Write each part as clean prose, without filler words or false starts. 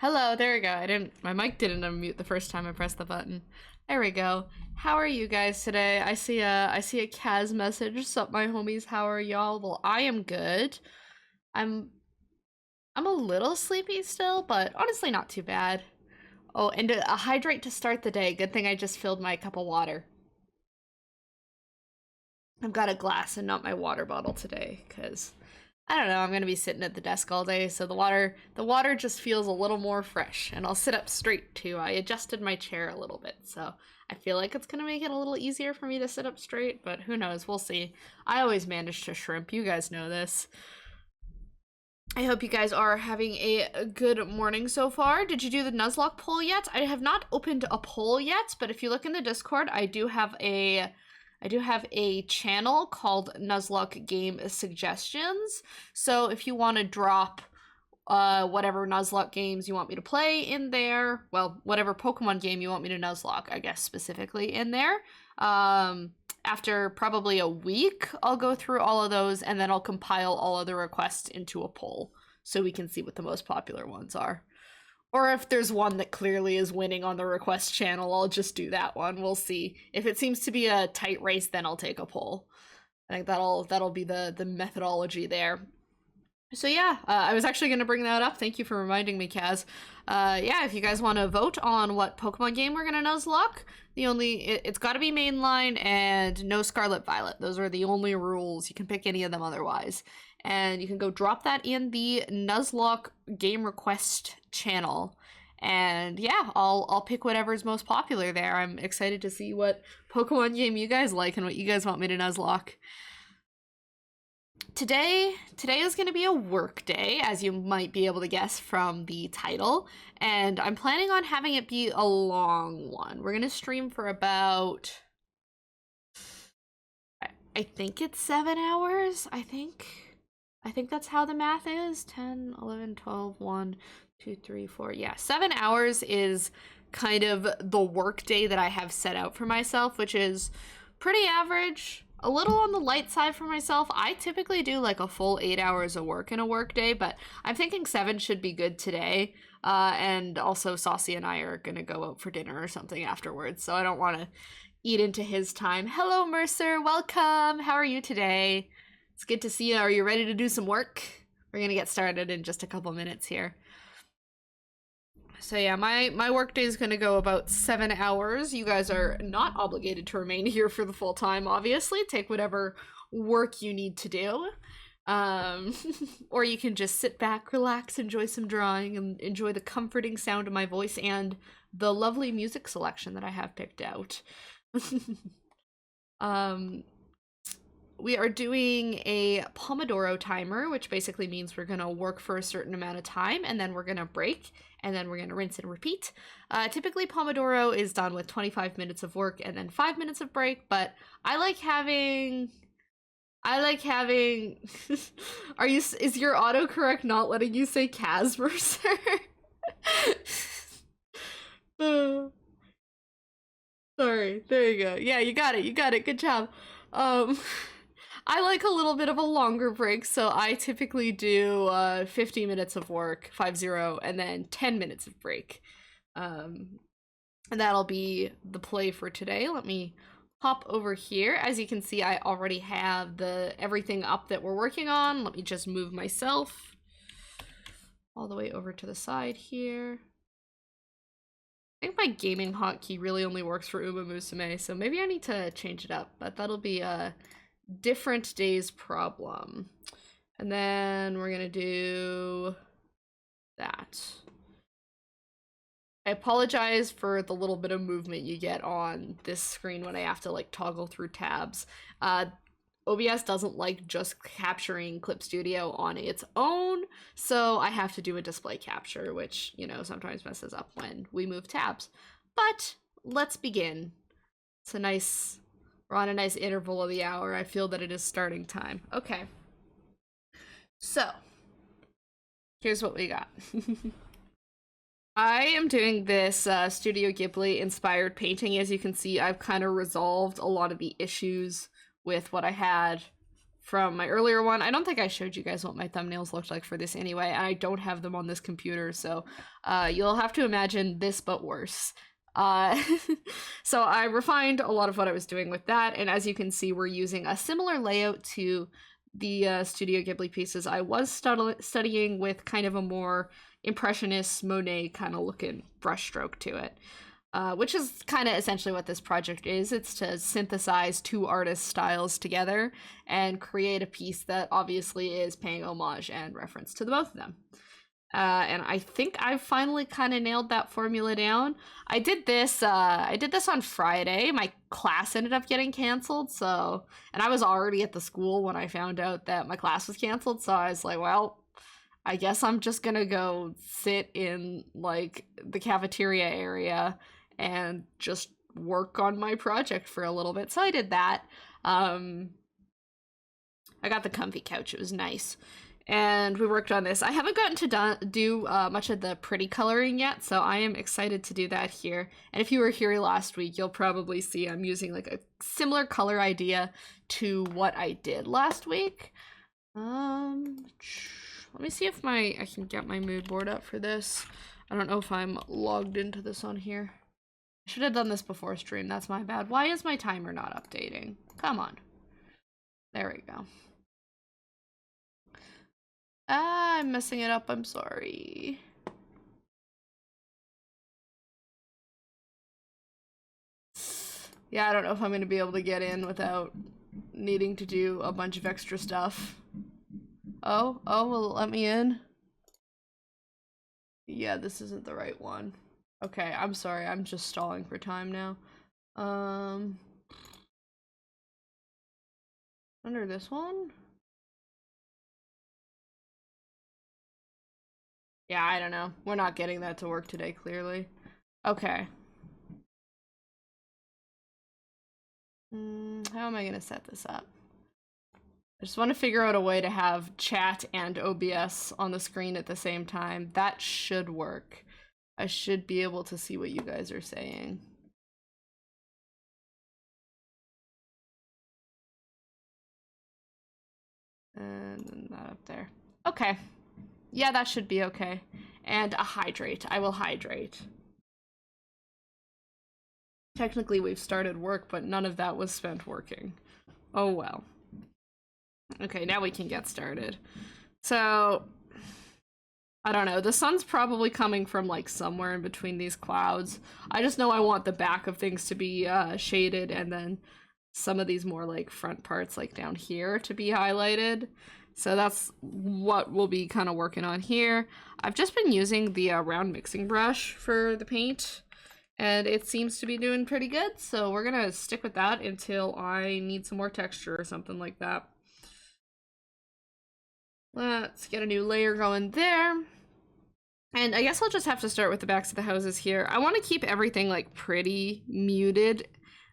Hello, there we go. My mic didn't unmute the first time I pressed the button. There we go. How are you guys today? I see a Kaz message. Sup, my homies, how are y'all? Well, I am good. I'm a little sleepy still, but honestly not too bad. Oh, and a hydrate to start the day. Good thing I just filled my cup of water. I've got a glass and not my water bottle today, because I don't know, I'm gonna be sitting at the desk all day, so the water just feels a little more fresh, and I'll sit up straight too. I adjusted my chair a little bit, so I feel like it's gonna make it a little easier for me to sit up straight, but who knows, we'll see. I always manage to shrimp, you guys know this. I hope you guys are having a good morning so far. Did you do the Nuzlocke poll yet? I have not opened a poll yet, but if you look in the Discord, I do have a channel called Nuzlocke Game Suggestions. So if you want to drop whatever Nuzlocke games you want me to play in there, well, whatever Pokemon game you want me to Nuzlocke, I guess, specifically in there, after probably a week, I'll go through all of those, and then I'll compile all of the requests into a poll so we can see what the most popular ones are. Or if there's one that clearly is winning on the request channel, I'll just do that one. We'll see. If it seems to be a tight race, then I'll take a poll. I think that'll be the methodology there. So yeah, I was actually going to bring that up. Thank you for reminding me, Kaz. Yeah, if you guys want to vote on what Pokemon game we're going to Nuzlocke, it's got to be mainline and no Scarlet Violet. Those are the only rules. You can pick any of them otherwise. And you can go drop that in the Nuzlocke game request channel. And yeah, I'll pick whatever's most popular there. I'm excited to see what Pokemon game you guys like and what you guys want me to Nuzlocke. Today is going to be a work day, as you might be able to guess from the title, and I'm planning on having it be a long one. We're going to stream for about, I think it's 7 hours, I think that's how the math is. 10, 11, 12, 1, 2, 3, 4, yeah, 7 hours is kind of the work day that I have set out for myself, which is pretty average. A little on the light side for myself. I typically do like a full 8 hours of work in a work day, but I'm thinking 7 should be good today. And also Saucy and I are gonna go out for dinner or something afterwards, so I don't want to eat into his time. Hello, Mercer, welcome. How are you today? It's good to see you. Are you ready to do some work? We're gonna get started in just a couple minutes here. So yeah, my work day is going to go about 7 hours. You guys are not obligated to remain here for the full time, obviously. Take whatever work you need to do. Or you can just sit back, relax, enjoy some drawing, and enjoy the comforting sound of my voice and the lovely music selection that I have picked out. We are doing a Pomodoro timer, which basically means we're going to work for a certain amount of time, and then we're going to break, and then we're going to rinse and repeat. Typically, Pomodoro is done with 25 minutes of work and then 5 minutes of break, but I like having... is your autocorrect not letting you say Kaz, Mercer? Sorry, there you go. Yeah, you got it, good job. I like a little bit of a longer break, so I typically do 50 minutes of work, 50, and then 10 minutes of break. And that'll be the play for today. Let me hop over here. As you can see, I already have everything up that we're working on. Let me just move myself all the way over to the side here. I think my gaming hotkey really only works for Uma Musume, so maybe I need to change it up, but that'll be a different day's problem. And then we're gonna do that. I apologize for the little bit of movement you get on this screen when I have to like toggle through tabs. OBS doesn't like just capturing Clip Studio on its own, so I have to do a display capture, which, you know, sometimes messes up when we move tabs. But let's begin. We're on a nice interval of the hour. I feel that it is starting time. Okay. So, here's what we got. I am doing this Studio Ghibli inspired painting. As you can see, I've kind of resolved a lot of the issues with what I had from my earlier one. I don't think I showed you guys what my thumbnails looked like for this anyway, and I don't have them on this computer, so you'll have to imagine this but worse. So I refined a lot of what I was doing with that, and as you can see, we're using a similar layout to the Studio Ghibli pieces. I was studying with kind of a more impressionist Monet kind of looking brushstroke to it. Which is kind of essentially what this project is. It's to synthesize two artists' styles together and create a piece that obviously is paying homage and reference to the both of them. And I think I've finally kind of nailed that formula down. I did this on Friday. My class ended up getting canceled, and I was already at the school when I found out that my class was canceled, so I was like, well, I guess I'm just gonna go sit in, like, the cafeteria area and just work on my project for a little bit. So I did that. I got the comfy couch. It was nice. And we worked on this. I haven't gotten to do much of the pretty coloring yet, so I am excited to do that here. And if you were here last week, you'll probably see I'm using like a similar color idea to what I did last week. Let me see if I can get my mood board up for this. I don't know if I'm logged into this on here. I should have done this before stream. That's my bad. Why is my timer not updating? Come on. There we go. I'm messing it up. I'm sorry. Yeah, I don't know if I'm going to be able to get in without needing to do a bunch of extra stuff. Oh, will it let me in? Yeah, this isn't the right one. Okay, I'm sorry, I'm just stalling for time now. Under this one? Yeah, I don't know. We're not getting that to work today, clearly. Okay. How am I gonna set this up? I just want to figure out a way to have chat and OBS on the screen at the same time. That should work. I should be able to see what you guys are saying. And then that up there. Okay. Yeah, that should be okay. And a hydrate. I will hydrate. Technically, we've started work, but none of that was spent working. Oh well. Okay, now we can get started. So, I don't know, the sun's probably coming from like somewhere in between these clouds. I just know I want the back of things to be shaded, and then some of these more like front parts like down here to be highlighted. So that's what we'll be kind of working on here. I've just been using the round mixing brush for the paint, and it seems to be doing pretty good. So we're gonna stick with that until I need some more texture or something like that. Let's get a new layer going there. And I guess I'll just have to start with the backs of the houses here. I want to keep everything like pretty muted,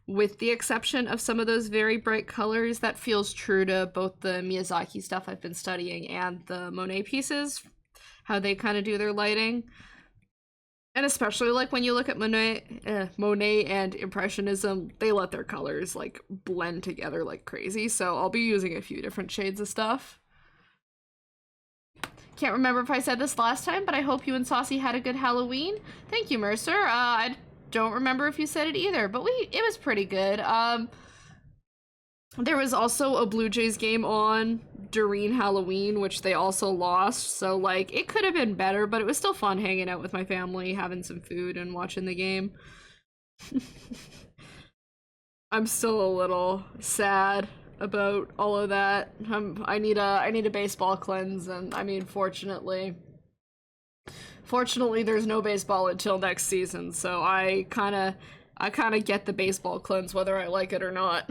with the exception of some of those very bright colors. That feels true to both the Miyazaki stuff I've been studying and the Monet pieces, how they kind of do their lighting. And especially like when you look at Monet and Impressionism, they let their colors like blend together like crazy. So I'll be using a few different shades of stuff. Can't remember if I said this last time, but I hope you and Saucy had a good Halloween. Thank you, Mercer. I don't remember if you said it either, but it was pretty good. There was also a Blue Jays game on during Halloween, which they also lost, so like it could have been better, but it was still fun hanging out with my family, having some food and watching the game. I'm still a little sad about all of that. I need a baseball cleanse, and I mean, fortunately there's no baseball until next season, so I kind of get the baseball cleanse whether I like it or not.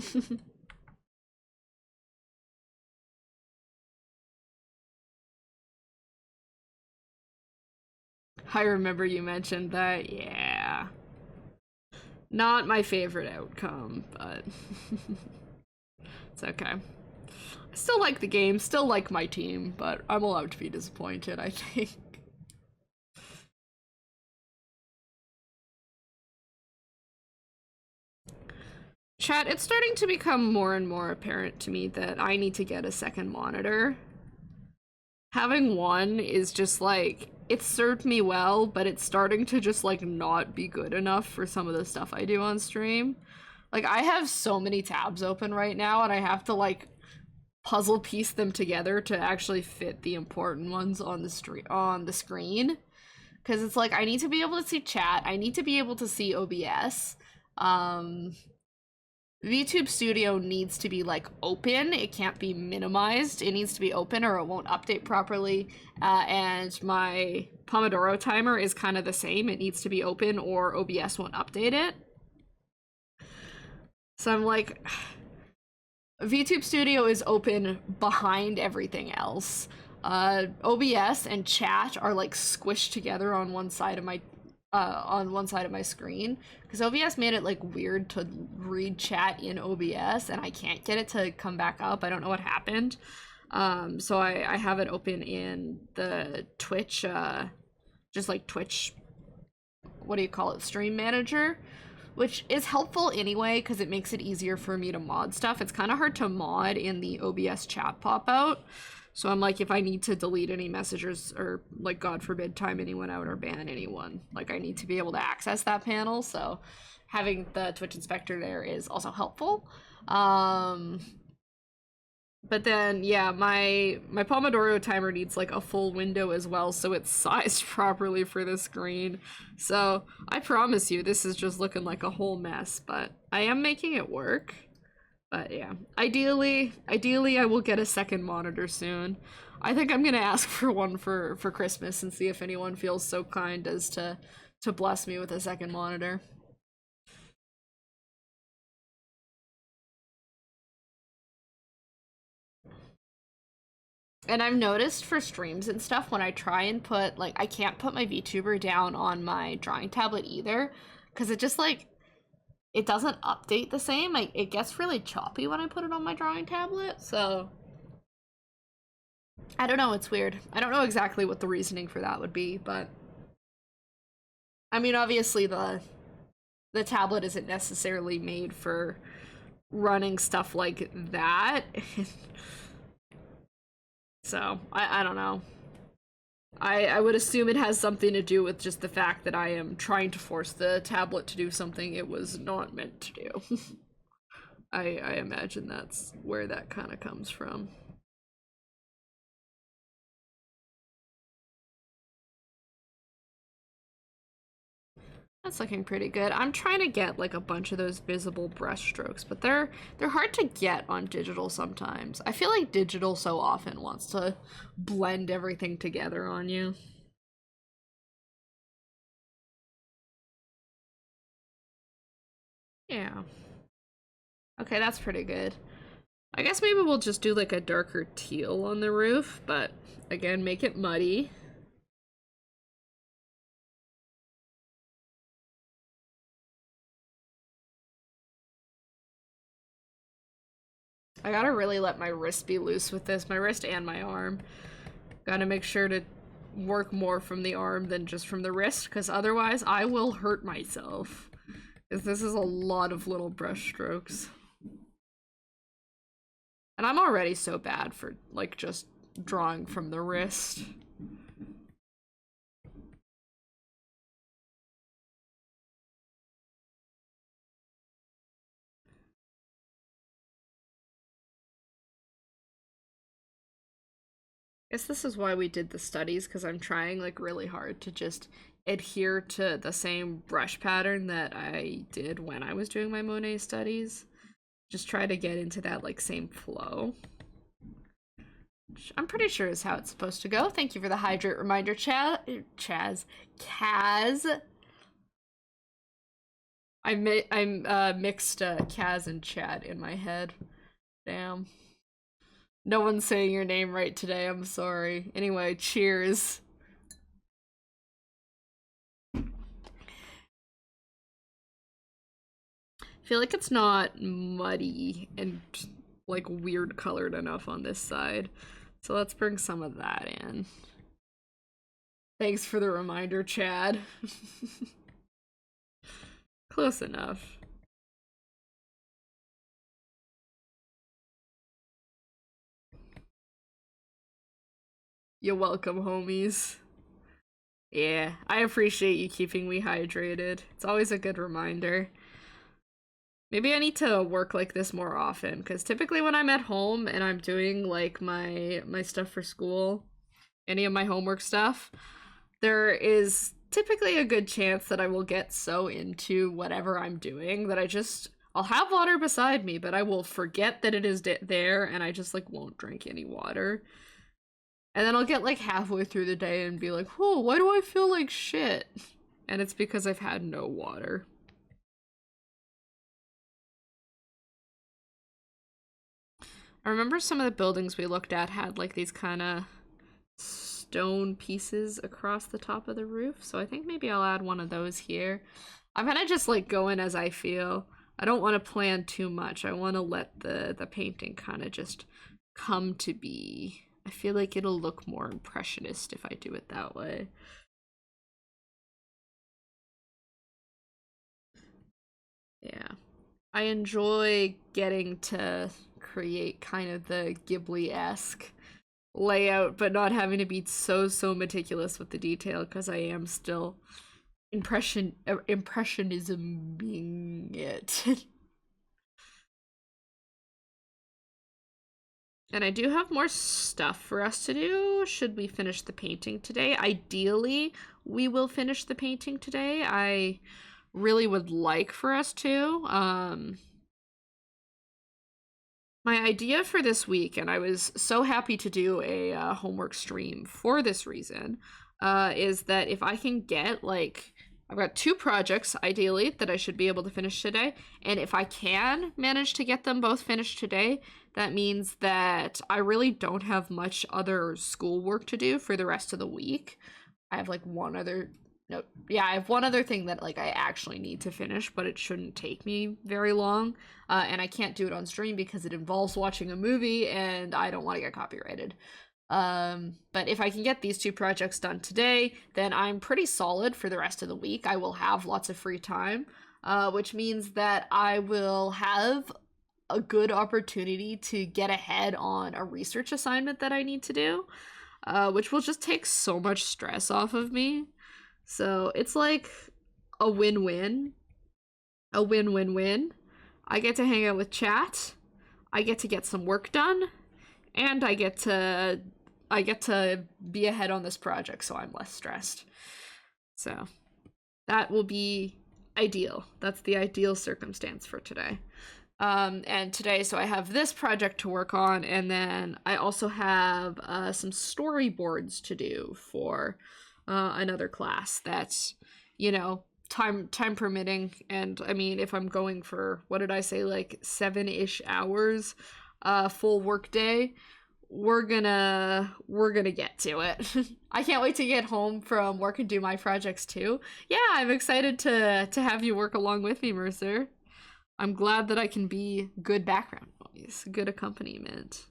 I remember you mentioned that. Yeah, not my favorite outcome, but it's okay. I still like the game, still like my team, but I'm allowed to be disappointed, I think. Chat, it's starting to become more and more apparent to me that I need to get a second monitor. Having one is just like, it served me well, but it's starting to just like not be good enough for some of the stuff I do on stream. Like, I have so many tabs open right now, and I have to like puzzle piece them together to actually fit the important ones on the screen. Because it's like, I need to be able to see chat, I need to be able to see OBS. VTube Studio needs to be like open, it can't be minimized, it needs to be open or it won't update properly. And my Pomodoro timer is kind of the same, it needs to be open or OBS won't update it. So I'm like, VTube Studio is open behind everything else. OBS and chat are like squished together on one side of my screen, because OBS made it like weird to read chat in OBS and I can't get it to come back up. I don't know what happened. So I have it open in the Twitch, just like Twitch, what do you call it, Stream Manager, which is helpful anyway because it makes it easier for me to mod stuff. It's kind of hard to mod in the OBS chat pop-out. So I'm like, if I need to delete any messages or, like, God forbid, time anyone out or ban anyone, like, I need to be able to access that panel. So having the Twitch inspector there is also helpful. But then, yeah, my Pomodoro timer needs, like, a full window as well, so it's sized properly for the screen. So I promise you, this is just looking like a whole mess, but I am making it work. But yeah, ideally I will get a second monitor soon. I think I'm gonna ask for one for Christmas and see if anyone feels so kind as to bless me with a second monitor. And I've noticed for streams and stuff, when I try and put, like, I can't put my VTuber down on my drawing tablet either, because it just, like, it doesn't update the same. Like, it gets really choppy when I put it on my drawing tablet, so I don't know, it's weird. I don't know exactly what the reasoning for that would be, but I mean, obviously the tablet isn't necessarily made for running stuff like that. So, I don't know. I would assume it has something to do with just the fact that I am trying to force the tablet to do something it was not meant to do. I imagine that's where that kind of comes from. That's looking pretty good. I'm trying to get like a bunch of those visible brush strokes, but they're hard to get on digital sometimes. I feel like digital so often wants to blend everything together on you. Yeah. Okay, that's pretty good. I guess maybe we'll just do like a darker teal on the roof, but again, make it muddy. I gotta really let my wrist be loose with this, my wrist and my arm. Gotta make sure to work more from the arm than just from the wrist, because otherwise I will hurt myself. Because this is a lot of little brush strokes. And I'm already so bad for, like, just drawing from the wrist. I guess this is why we did the studies, because I'm trying, like, really hard to just adhere to the same brush pattern that I did when I was doing my Monet studies. Just try to get into that, like, same flow. Which I'm pretty sure is how it's supposed to go. Thank you for the hydrate reminder, Kaz. I mixed Kaz and Chad in my head. Damn. No one's saying your name right today, I'm sorry. Anyway, cheers. I feel like it's not muddy and like weird colored enough on this side. So let's bring some of that in. Thanks for the reminder, Chad. Close enough. You're welcome, homies. Yeah, I appreciate you keeping me hydrated. It's always a good reminder. Maybe I need to work like this more often, because typically when I'm at home and I'm doing like my stuff for school, any of my homework stuff, there is typically a good chance that I will get so into whatever I'm doing that I'll have water beside me, but I will forget that it is there, and I just like won't drink any water. And then I'll get like halfway through the day and be like, "Whoa, why do I feel like shit?" And it's because I've had no water. I remember some of the buildings we looked at had like these kind of stone pieces across the top of the roof, so I think maybe I'll add one of those here. I'm kind of just like going as I feel. I don't want to plan too much. I want to let the painting kind of just come to be. I feel like it'll look more impressionist if I do it that way. Yeah. I enjoy getting to create kind of the Ghibli-esque layout, but not having to be so meticulous with the detail, because I am still impressionisming it. And I do have more stuff for us to do should we finish the painting today. Ideally, we will finish the painting today. I really would like for us to. My idea for this week, and I was so happy to do a homework stream for this reason, is that if I can get, like, I've got 2 projects, ideally, that I should be able to finish today, and if I can manage to get them both finished today, that means that I really don't have much other schoolwork to do for the rest of the week. I have, like, I have one other thing that, like, I actually need to finish, but it shouldn't take me very long, and I can't do it on stream because it involves watching a movie, and I don't want to get copyrighted. But if I can get these 2 projects done today, then I'm pretty solid for the rest of the week. I will have lots of free time, which means that I will have a good opportunity to get ahead on a research assignment that I need to do, which will just take so much stress off of me. So it's like a win-win. A win-win-win. I get to hang out with chat, I get to get some work done, and I get to be ahead on this project, so I'm less stressed. So that will be ideal. That's the ideal circumstance for today. And today, so I have this project to work on, and then I also have some storyboards to do for another class that's, you know, time permitting. And I mean, if I'm going for, what did I say, like 7-ish hours, full work day, we're gonna get to it. I can't wait to get home from work and do my projects too. Yeah, I'm excited to have you work along with me, Mercer. I'm glad that I can be good background noise, good accompaniment.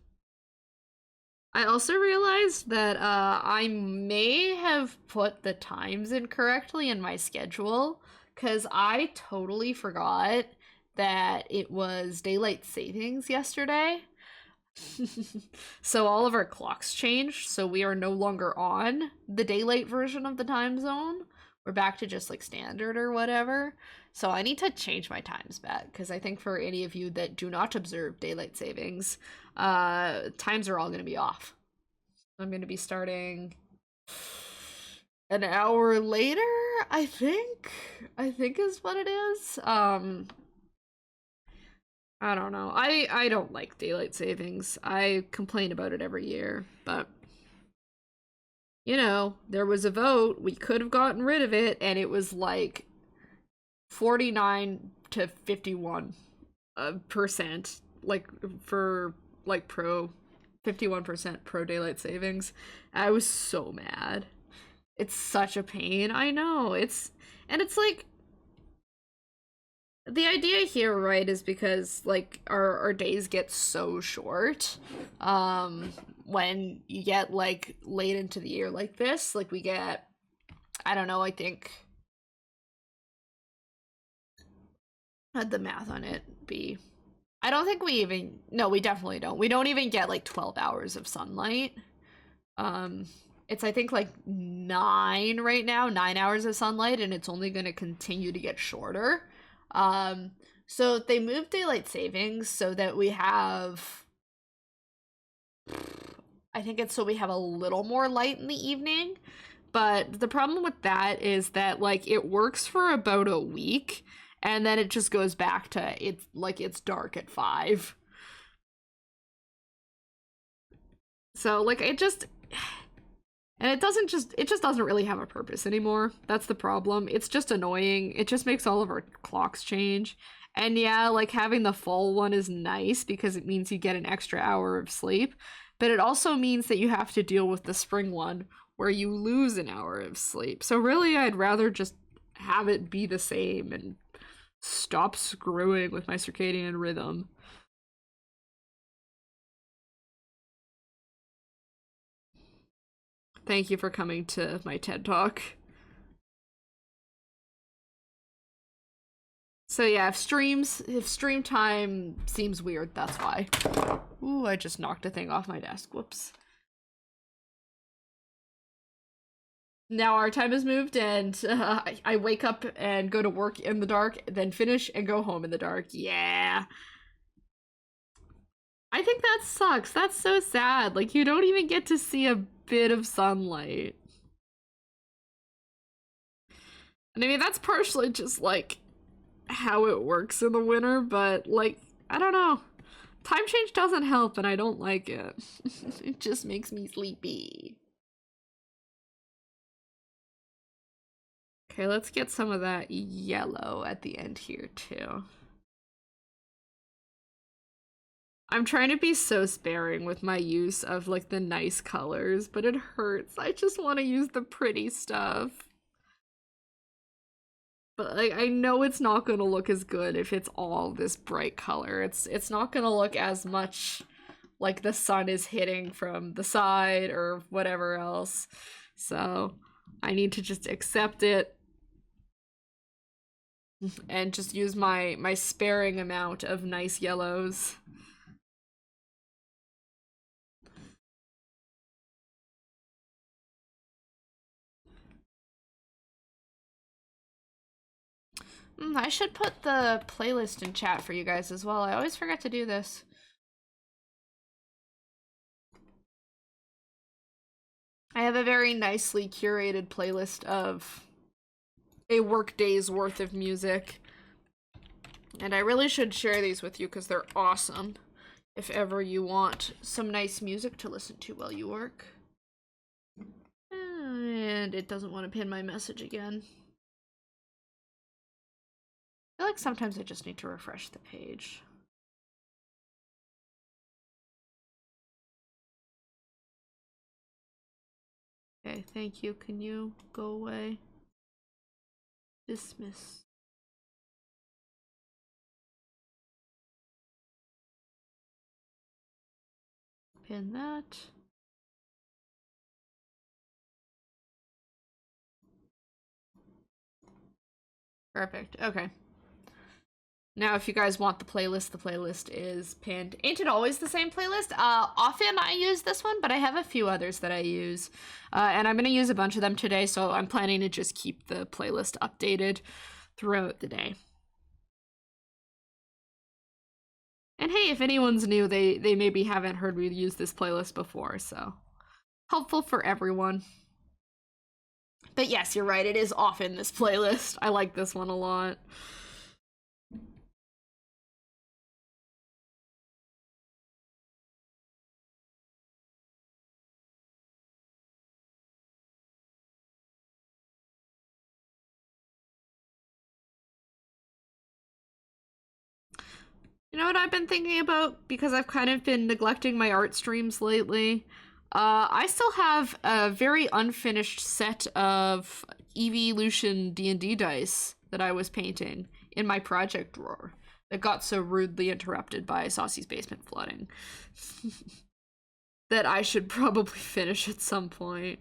I also realized that I may have put the times incorrectly in my schedule, because I totally forgot that it was daylight savings yesterday. So all of our clocks changed, so we are no longer on the daylight version of the time zone. We're back to just like standard or whatever. So I need to change my times back, because I think for any of you that do not observe daylight savings, times are all going to be off. I'm going to be starting an hour later, I think is what it is. I don't know. I don't like daylight savings. I complain about it every year, but you know, there was a vote. We could have gotten rid of it, and it was like 49 to 51% like for like 51% pro daylight savings. I was so mad. It's such a pain. I know. It's like, the idea here, right, is because like our days get so short when you get like late into the year like this. Like we get, I don't know, I think, how'd the math on it be? I don't think no, we definitely don't. We don't even get like 12 hours of sunlight. It's I think like 9 right now, 9 hours of sunlight, and it's only going to continue to get shorter. So they moved daylight savings so that we have, I think it's so we have a little more light in the evening. But the problem with that is that like it works for about a week, and then it just goes back to it's dark at 5. So like it just doesn't really have a purpose anymore. That's the problem. It's just annoying. It just makes all of our clocks change. And yeah, like having the fall one is nice because it means you get an extra hour of sleep, but it also means that you have to deal with the spring one where you lose an hour of sleep. So really, I'd rather just have it be the same and stop screwing with my circadian rhythm. Thank you for coming to my TED Talk. So yeah, if stream time seems weird, that's why. Ooh, I just knocked a thing off my desk. Whoops. Now our time has moved, and I wake up and go to work in the dark, then finish and go home in the dark. Yeah. I think that sucks. That's so sad. Like, you don't even get to see a bit of sunlight. And I mean, that's partially just, like, how it works in the winter, but, like, I don't know. Time change doesn't help, and I don't like it. It just makes me sleepy. Okay, let's get some of that yellow at the end here, too. I'm trying to be so sparing with my use of, like, the nice colors, but it hurts. I just want to use the pretty stuff. But, like, I know it's not gonna look as good if it's all this bright color. It's not gonna look as much like the sun is hitting from the side or whatever else. So, I need to just accept it and just use my sparing amount of nice yellows. I should put the playlist in chat for you guys as well. I always forget to do this. I have a very nicely curated playlist of a work day's worth of music. And I really should share these with you because they're awesome. If ever you want some nice music to listen to while you work. And it doesn't want to pin my message again. I feel like sometimes I just need to refresh the page. Okay, thank you. Can you go away? Dismiss. Pin that. Perfect. Okay. Now, if you guys want the playlist is pinned. Ain't it always the same playlist? Often I use this one, but I have a few others that I use. And I'm going to use a bunch of them today, so I'm planning to just keep the playlist updated throughout the day. And hey, if anyone's new, they maybe haven't heard me use this playlist before, so helpful for everyone. But yes, you're right, it is often this playlist. I like this one a lot. You know what I've been thinking about? Because I've kind of been neglecting my art streams lately. I still have a very unfinished set of Evolution D&D dice that I was painting in my project drawer that got so rudely interrupted by Saucy's basement flooding that I should probably finish at some point.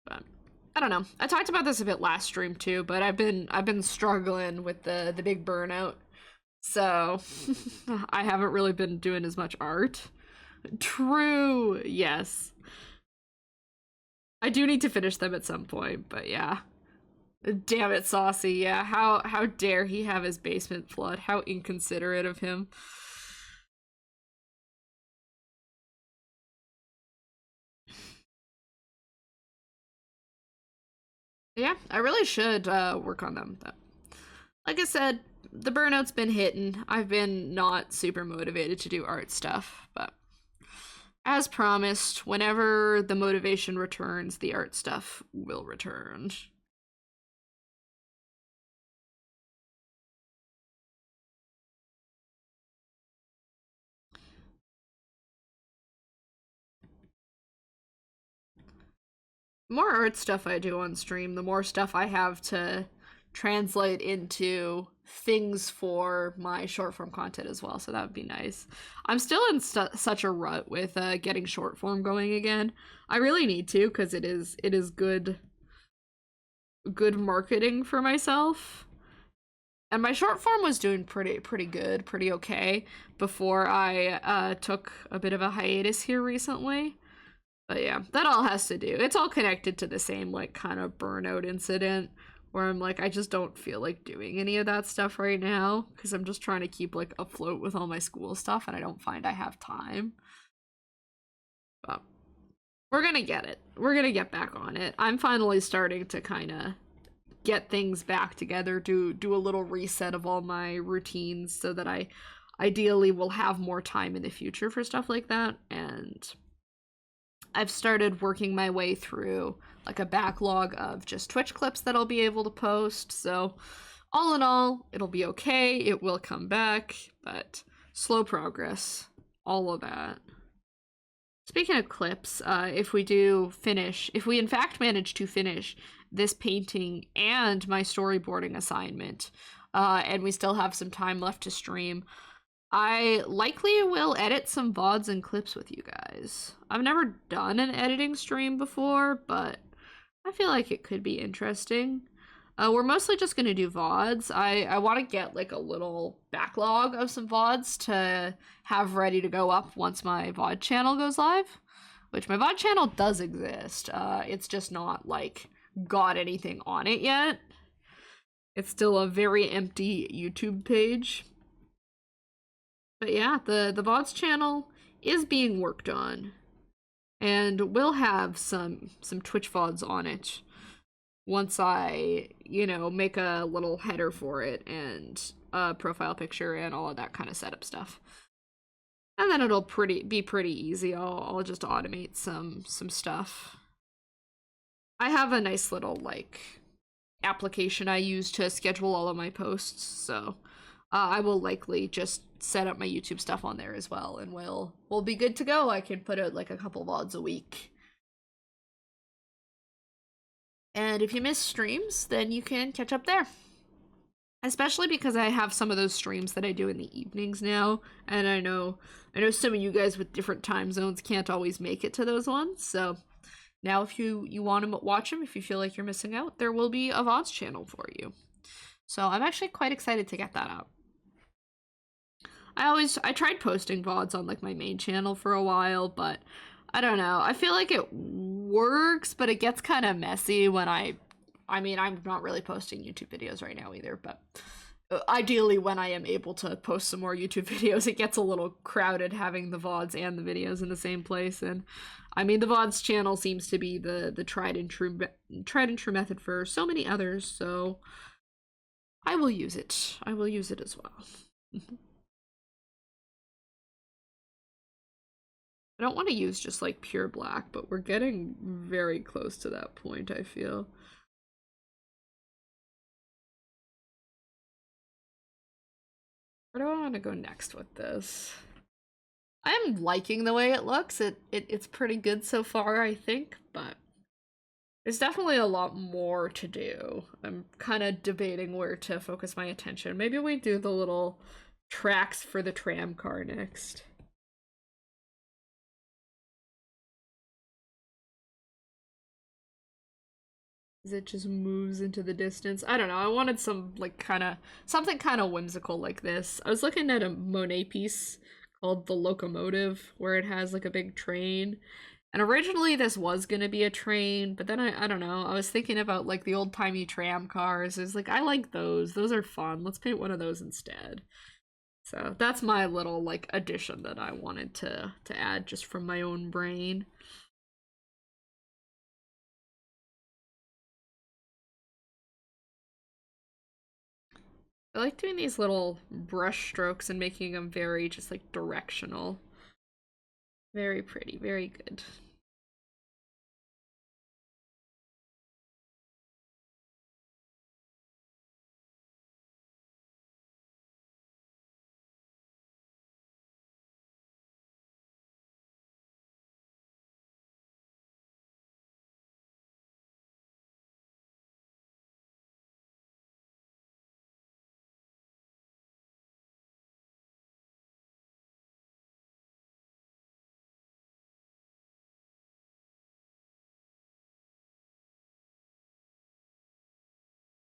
But I don't know. I talked about this a bit last stream too, but I've been struggling with the big burnout. So I haven't really been doing as much art. True. Yes. I do need to finish them at some point, but yeah. Damn it, Saucy. Yeah, how dare he have his basement flood? How inconsiderate of him. Yeah, I really should work on them. But like I said, the burnout's been hitting. I've been not super motivated to do art stuff, but as promised, whenever the motivation returns, the art stuff will return. The more art stuff I do on stream, the more stuff I have to translate into things for my short form content as well, so that would be nice. I'm still in such a rut with getting short form going again. I really need to, because it is good marketing for myself. And my short form was doing pretty good, pretty okay before I took a bit of a hiatus here recently. But yeah, that all has to do. It's all connected to the same, like, kind of burnout incident where I'm like, I just don't feel like doing any of that stuff right now because I'm just trying to keep, like, afloat with all my school stuff and I don't find I have time. But we're gonna get it. We're gonna get back on it. I'm finally starting to kind of get things back together, do a little reset of all my routines so that I ideally will have more time in the future for stuff like that. And I've started working my way through like a backlog of just Twitch clips that I'll be able to post. So all in all, it'll be okay. It will come back, but slow progress. All of that. Speaking of clips, if we in fact manage to finish this painting and my storyboarding assignment, and we still have some time left to stream, I likely will edit some VODs and clips with you guys. I've never done an editing stream before, but I feel like it could be interesting. We're mostly just gonna do VODs. I want to get like a little backlog of some VODs to have ready to go up once my VOD channel goes live, which my VOD channel does exist. It's just not like got anything on it yet. It's still a very empty YouTube page. But yeah, the VODs channel is being worked on, and we'll have some Twitch VODs on it once I, make a little header for it and a profile picture and all of that kind of setup stuff. And then it'll be pretty easy. I'll just automate some stuff. I have a nice little like application I use to schedule all of my posts, so I will likely just set up my YouTube stuff on there as well, and we'll be good to go. I can put out like a couple VODs a week. And if you miss streams, then you can catch up there. Especially because I have some of those streams that I do in the evenings now, and I know some of you guys with different time zones can't always make it to those ones, so now if you want to watch them, if you feel like you're missing out, there will be a VODs channel for you. So I'm actually quite excited to get that out. I tried posting VODs on like my main channel for a while, but I don't know. I feel like it works, but it gets kind of messy when I'm not really posting YouTube videos right now either, but ideally when I am able to post some more YouTube videos, it gets a little crowded having the VODs and the videos in the same place. And I mean, the VODs channel seems to be the tried and true method for so many others, so I will use it. I will use it as well. I don't want to use just like pure black, but we're getting very close to that point, I feel. Where do I want to go next with this? I'm liking the way it looks. It's pretty good so far, I think, but there's definitely a lot more to do. I'm kind of debating where to focus my attention. Maybe we do the little tracks for the tram car next. It just moves into the distance. I don't know. I wanted some like something kind of whimsical like this. I was looking at a Monet piece called The Locomotive, where it has like a big train. And originally this was gonna be a train, but then I don't know, I was thinking about like the old-timey tram cars. It's like I like those. Those are fun. Let's paint one of those instead. So that's my little like addition that I wanted to add just from my own brain. I like doing these little brush strokes and making them very just like directional. Very pretty, very good.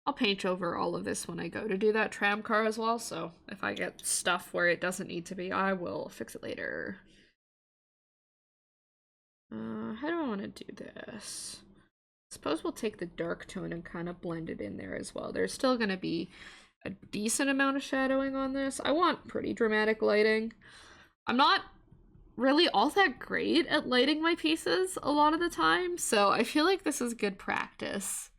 I'll paint over all of this when I go to do that tram car as well, so if I get stuff where it doesn't need to be, I will fix it later. How do I want to do this? Suppose we'll take the dark tone and kind of blend it in there as well. There's still going to be a decent amount of shadowing on this. I want pretty dramatic lighting. I'm not really all that great at lighting my pieces a lot of the time, so I feel like this is good practice.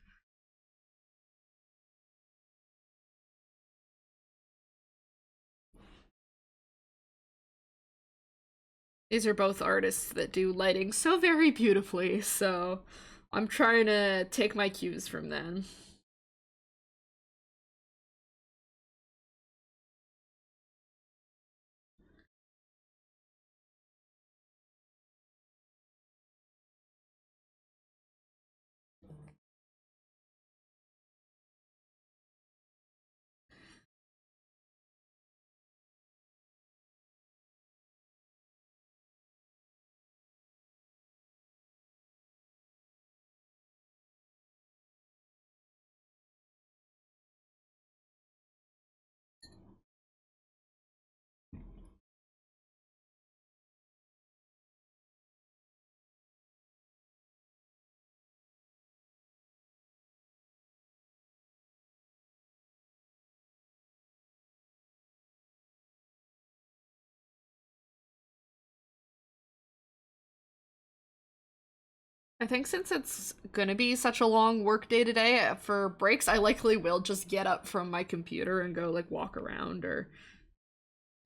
These are both artists that do lighting so very beautifully, so I'm trying to take my cues from them. I think since it's gonna be such a long work day today, for breaks, I likely will just get up from my computer and go like walk around or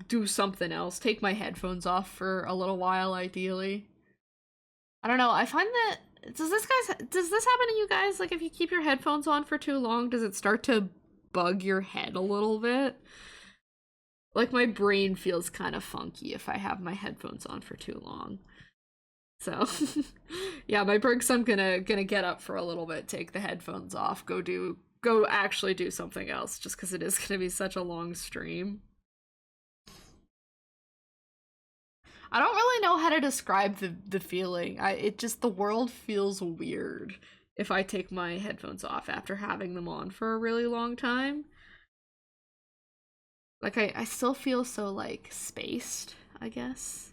do something else. Take my headphones off for a little while, ideally. I don't know, I find that does this happen to you guys? Like if you keep your headphones on for too long, does it start to bug your head a little bit? Like my brain feels kind of funky if I have my headphones on for too long. So yeah, my breaks I'm gonna get up for a little bit, take the headphones off, go actually do something else just because it is gonna be such a long stream. I don't really know how to describe the feeling. It just the world feels weird if I take my headphones off after having them on for a really long time. Like I still feel so like spaced, I guess.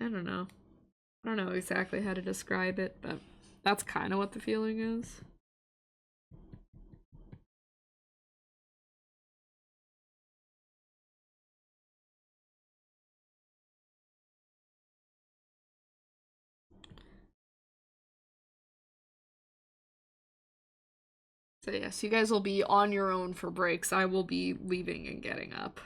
I don't know. I don't know exactly how to describe it, but that's kind of what the feeling is. So yes, you guys will be on your own for breaks. I will be leaving and getting up.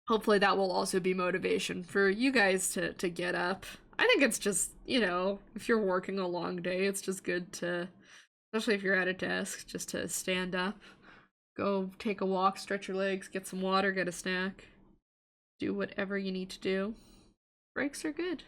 Hopefully that will also be motivation for you guys to get up. I think it's just, you know, if you're working a long day, it's just good to, especially if you're at a desk, just to stand up, go take a walk, stretch your legs, get some water, get a snack, do whatever you need to do. Breaks are good.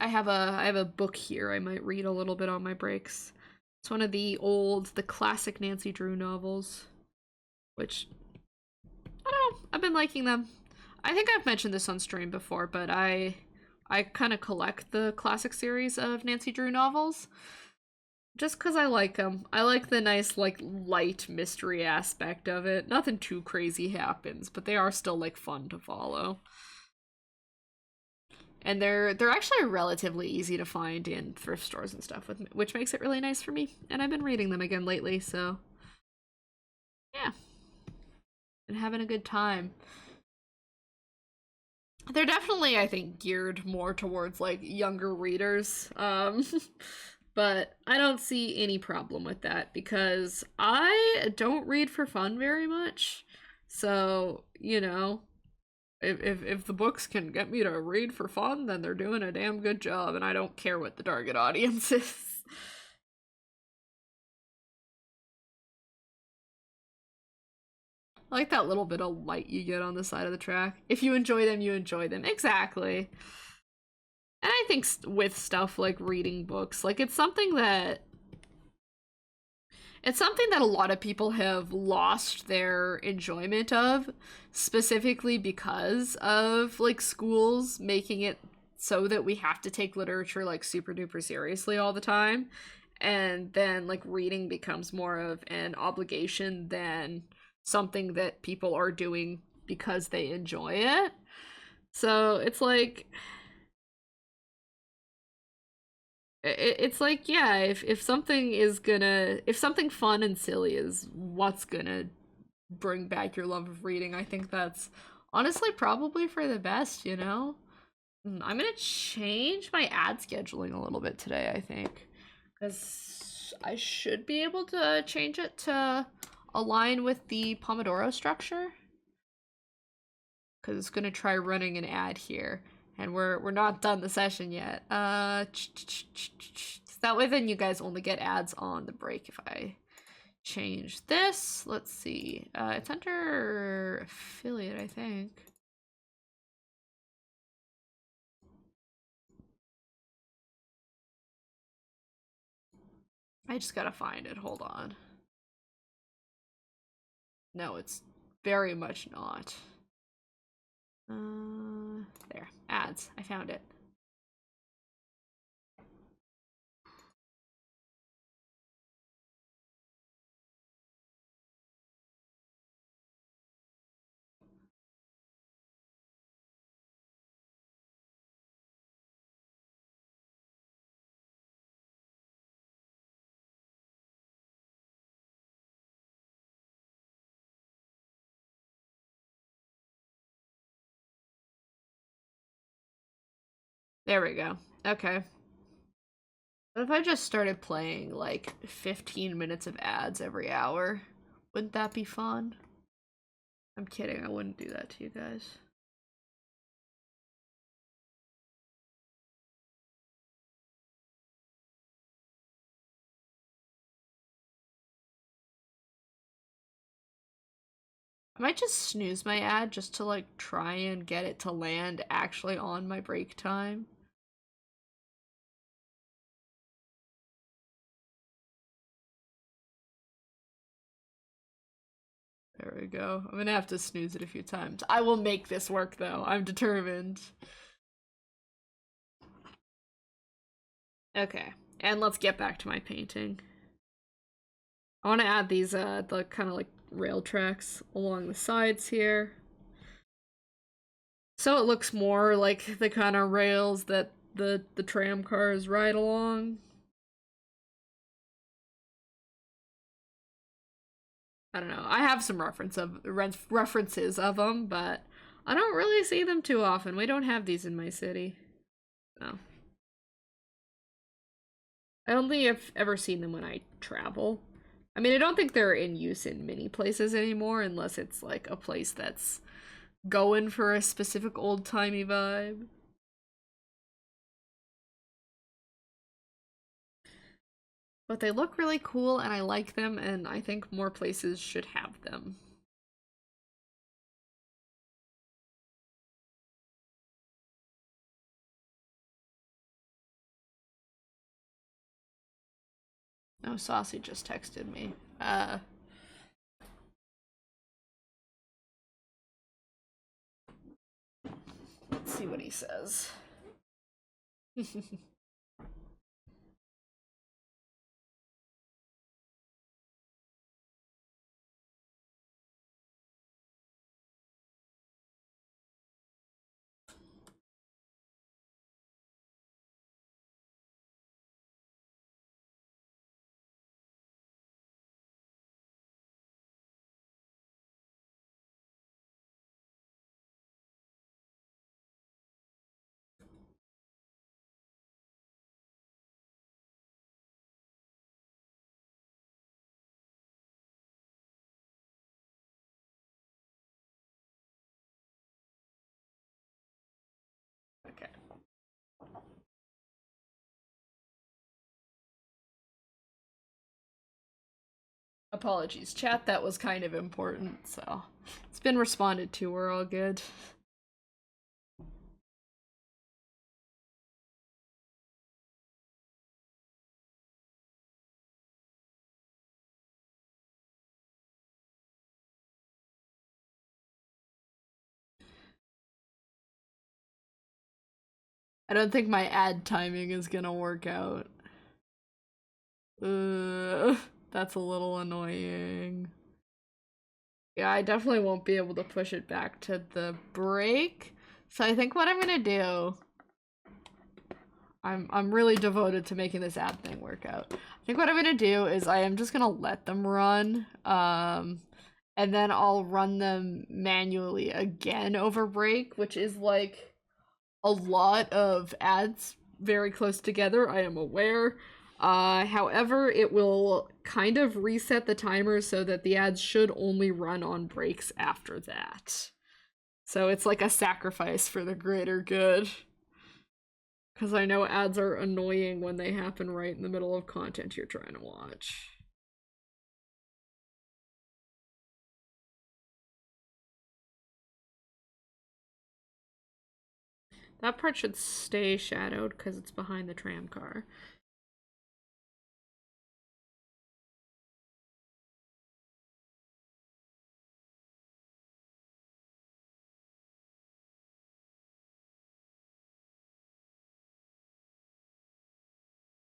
I have a book here I might read a little bit on my breaks. It's one of the classic Nancy Drew novels, which I don't know, I've been liking them. I think I've mentioned this on stream before, but I I kind of collect the classic series of Nancy Drew novels. Just because I like them. I like the nice, like, light mystery aspect of it. Nothing too crazy happens, but they are still, like, fun to follow. And they're actually relatively easy to find in thrift stores and stuff, which makes it really nice for me. And I've been reading them again lately, so yeah, been having a good time. They're definitely, I think, geared more towards like younger readers. But I don't see any problem with that because I don't read for fun very much. So, you know, if the books can get me to read for fun, then they're doing a damn good job, and I don't care what the target audience is. I like that little bit of light you get on the side of the track. If you enjoy them, you enjoy them. Exactly. And I think with stuff like reading books, like it's something that a lot of people have lost their enjoyment of, specifically because of like schools making it so that we have to take literature like super duper seriously all the time. And then like reading becomes more of an obligation than something that people are doing because they enjoy it. So it's like it's like, yeah, if something is gonna, if something fun and silly is what's gonna bring back your love of reading, I think that's honestly probably for the best, you know? I'm gonna change my ad scheduling a little bit today, I think, because I should be able to change it to align with the Pomodoro structure, because it's gonna try running an ad here. And we're not done the session yet. That way then you guys only get ads on the break if I change this. Let's see. It's under affiliate, I think. I just gotta find it. Hold on. No, it's very much not. There. Ads. I found it. There we go. Okay. What if I just started playing like 15 minutes of ads every hour? Wouldn't that be fun? I'm kidding, I wouldn't do that to you guys. I might just snooze my ad just to like try and get it to land actually on my break time. There we go. I'm gonna have to snooze it a few times. I will make this work though. I'm determined. Okay, and let's get back to my painting. I want to add these the kind of like rail tracks along the sides here. So it looks more like the kind of rails that the tram cars ride along. I don't know. I have some references of them, but I don't really see them too often. We don't have these in my city. No. I only have ever seen them when I travel. I mean, I don't think they're in use in many places anymore, unless it's like a place that's going for a specific old-timey vibe. But they look really cool, and I like them, and I think more places should have them. Oh, Saucy just texted me. Let's see what he says. Okay. Apologies, chat. That was kind of important, so it's been responded to. We're all good. I don't think my ad timing is gonna work out. That's a little annoying. Yeah, I definitely won't be able to push it back to the break. So I think what I'm gonna do, I'm really devoted to making this ad thing work out. I think what I'm gonna do is I am just gonna let them run, and then I'll run them manually again over break, which is like a lot of ads very close together, I am aware. However, it will kind of reset the timer so that the ads should only run on breaks after that. So it's like a sacrifice for the greater good. Because I know ads are annoying when they happen right in the middle of content you're trying to watch. That part should stay shadowed because it's behind the tram car.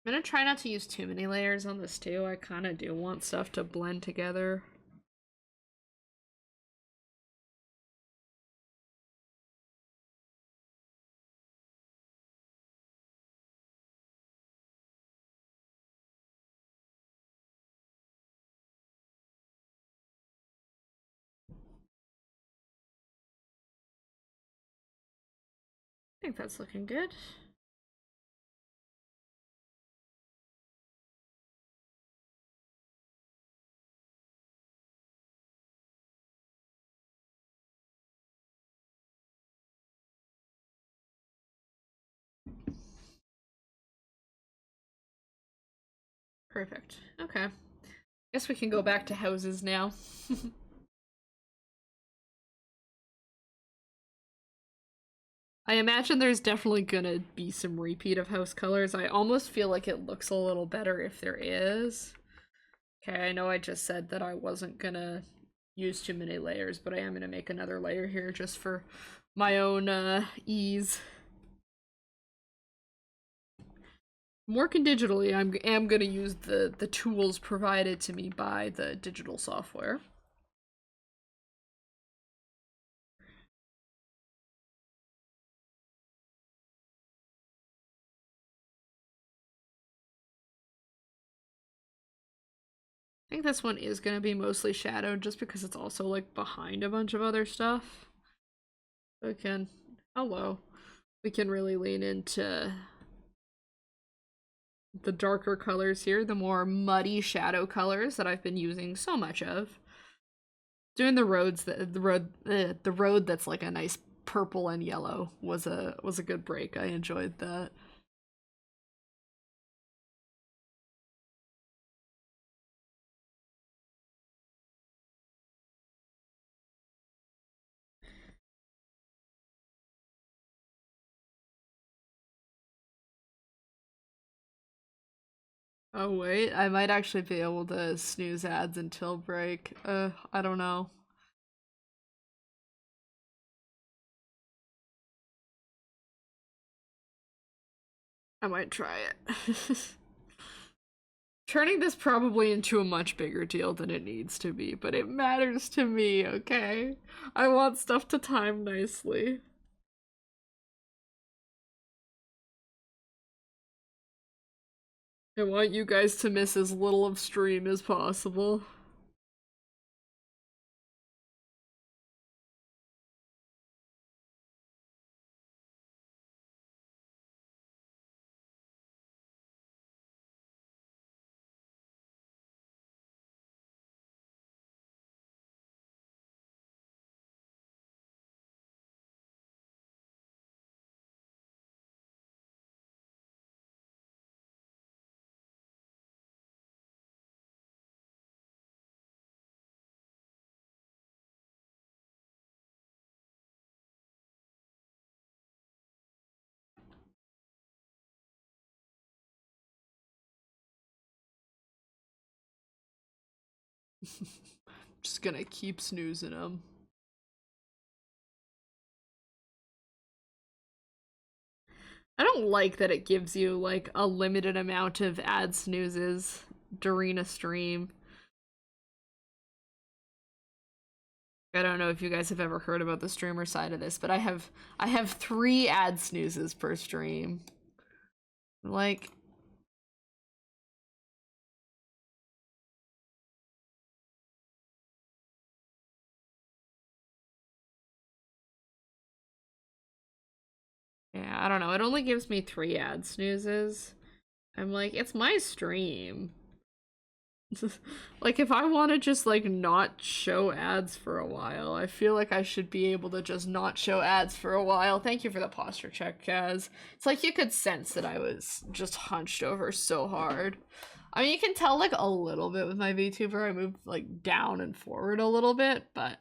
I'm gonna try not to use too many layers on this too. I kind of do want stuff to blend together. I think that's looking good. Perfect. Okay. Guess we can go back to houses now. I imagine there's definitely gonna be some repeat of house colors. I almost feel like it looks a little better if there is. Okay, I know I just said that I wasn't gonna use too many layers, but I am gonna make another layer here just for my own ease. I'm working digitally. I am gonna use the tools provided to me by the digital software. I think this one is gonna be mostly shadowed just because it's also like behind a bunch of other stuff. We can, hello, we can really lean into the darker colors here, the more muddy shadow colors that I've been using so much of. Doing the roads, the road that's like a nice purple and yellow was a good break. I enjoyed that. Oh wait, I might actually be able to snooze ads until break. I don't know. I might try it. Turning this probably into a much bigger deal than it needs to be, but it matters to me, okay? I want stuff to time nicely. I want you guys to miss as little of stream as possible. Just gonna keep snoozing them. I don't like that it gives you like a limited amount of ad snoozes during a stream. I don't know if you guys have ever heard about the streamer side of this, but I have 3 ad snoozes per stream. Like, yeah, I don't know. It only gives me 3 ad snoozes. I'm like, it's my stream. Like, if I want to just, like, not show ads for a while, I feel like I should be able to just not show ads for a while. Thank you for the posture check, Kaz. It's like you could sense that I was just hunched over so hard. I mean, you can tell, like, a little bit with my VTuber. I moved, like, down and forward a little bit, but...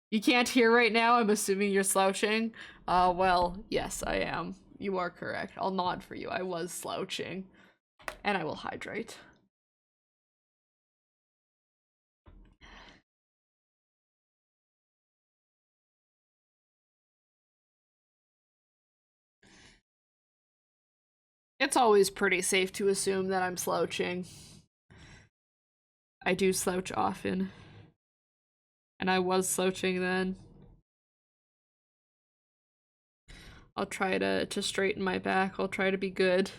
You can't hear right now? I'm assuming you're slouching? Well, yes, I am. You are correct. I'll nod for you. I was slouching. And I will hydrate. It's always pretty safe to assume that I'm slouching. I do slouch often. And I was slouching then. I'll try to straighten my back. I'll try to be good.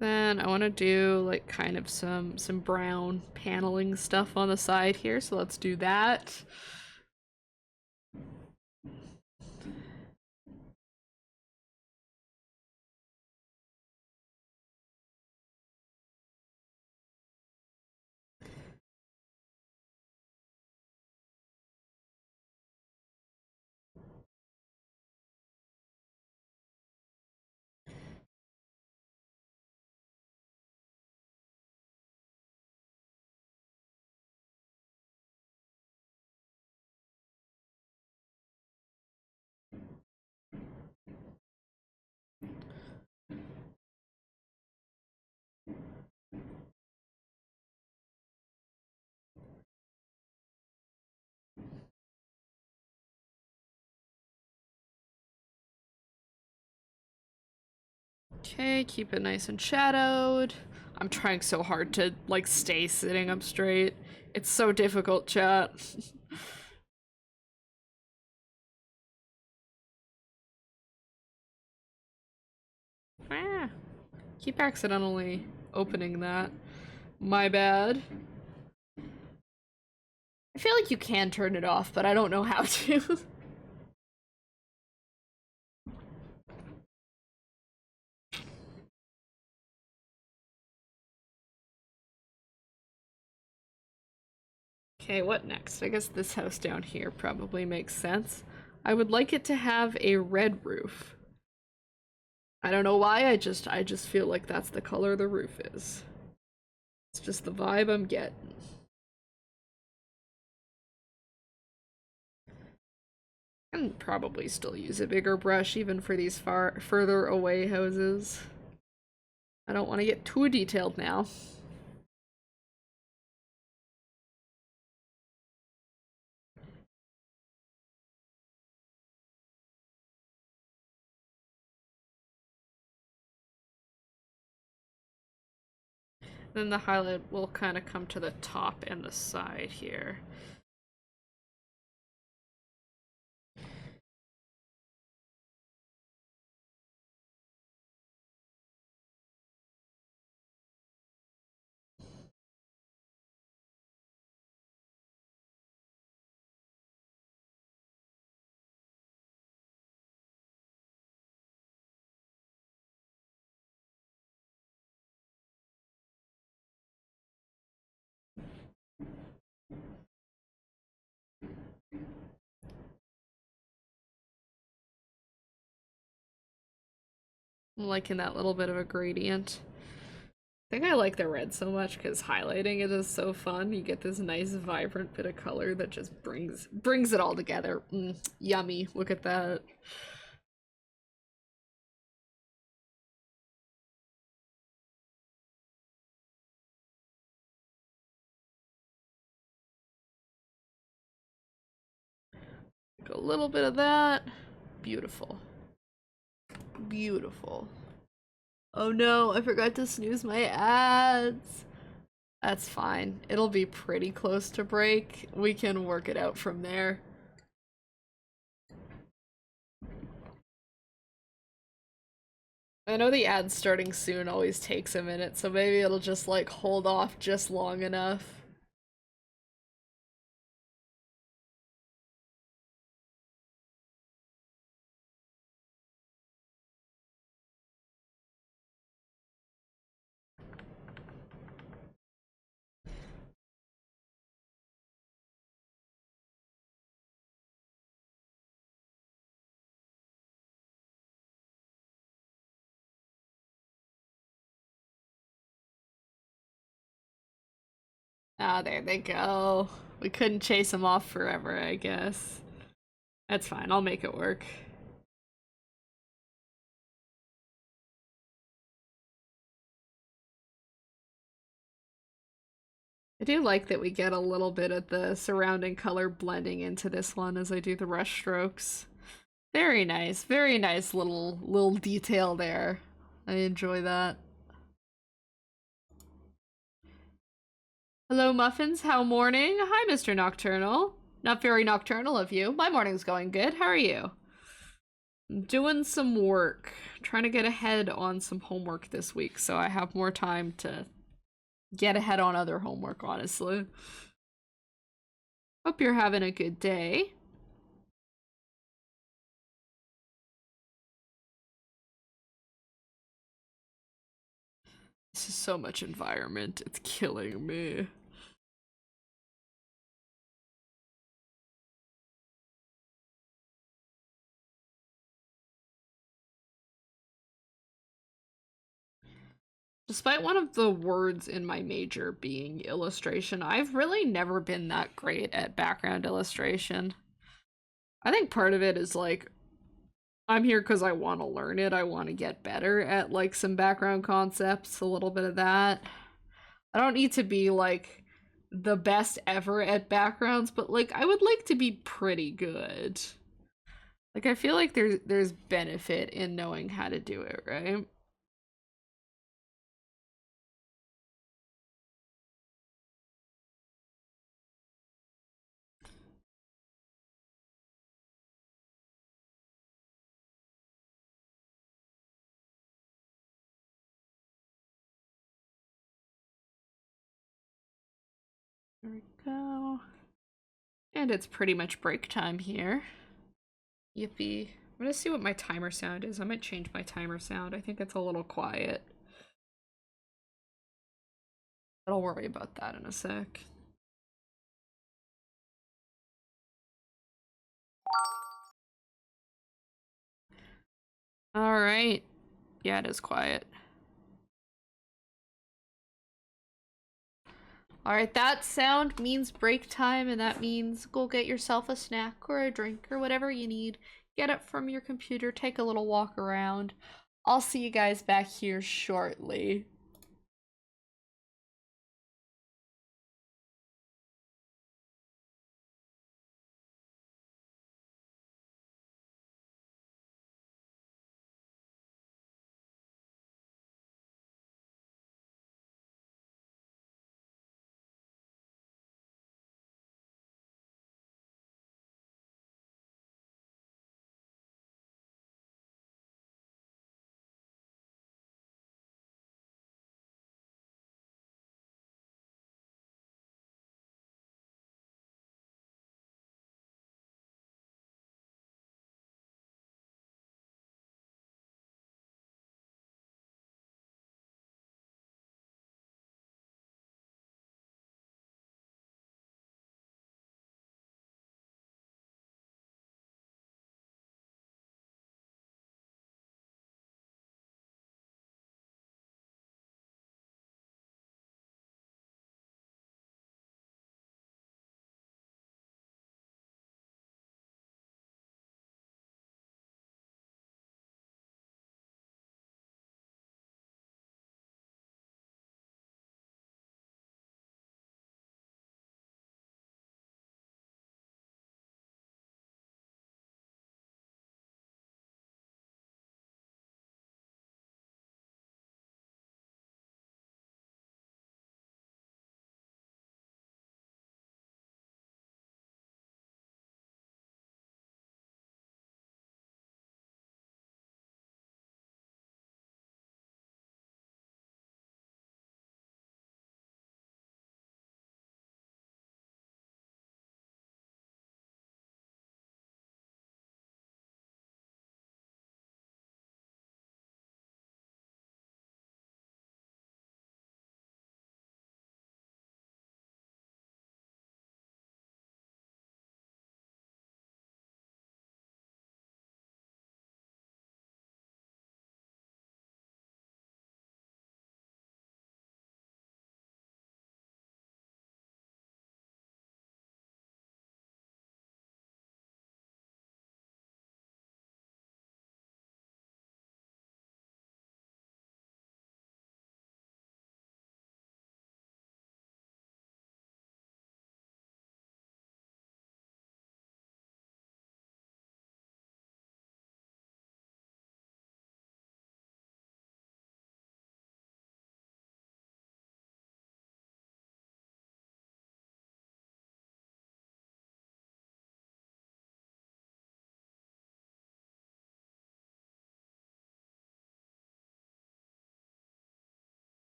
Then I want to do like kind of some brown paneling stuff on the side here, so let's do that. Okay, keep it nice and shadowed. I'm trying so hard to, like, stay sitting up straight. It's so difficult, chat. Ah, keep accidentally opening that. My bad. I feel like you can turn it off, but I don't know how to. Okay, what next? I guess this house down here probably makes sense. I would like it to have a red roof. I don't know why, I just feel like that's the color the roof is. It's just the vibe I'm getting. And probably still use a bigger brush even for these further away houses. I don't want to get too detailed now. Then the highlight will kind of come to the top and the side here. I'm liking that little bit of a gradient. I think I like the red so much because highlighting it is so fun. You get this nice vibrant bit of color that just brings it all together. Yummy. Look at that. A little bit of that. Beautiful. Beautiful. Oh no, I forgot to snooze my ads. That's fine. It'll be pretty close to break. We can work it out from there. I know the ad starting soon always takes a minute, so maybe it'll just like hold off just long enough. Ah, there they go. We couldn't chase them off forever, I guess. That's fine, I'll make it work. I do like that we get a little bit of the surrounding color blending into this one as I do the brush strokes. Very nice little detail there. I enjoy that. Hello, Muffins. How morning? Hi, Mr. Nocturnal. Not very nocturnal of you. My morning's going good. How are you? I'm doing some work. Trying to get ahead on some homework this week, so I have more time to get ahead on other homework, honestly. Hope you're having a good day. This is so much environment. It's killing me. Despite one of the words in my major being illustration, I've really never been that great at background illustration. I think part of it is like, I'm here because I want to learn it. I want to get better at like some background concepts, a little bit of that. I don't need to be like the best ever at backgrounds, but like I would like to be pretty good. Like I feel like there's benefit in knowing how to do it, right? There we go. And it's pretty much break time here. Yippee. I'm gonna see what my timer sound is. I might change my timer sound. I think it's a little quiet. But I'll worry about that in a sec. Alright. Yeah, it is quiet. Alright, that sound means break time, and that means go get yourself a snack or a drink or whatever you need. Get up from your computer, take a little walk around. I'll see you guys back here shortly.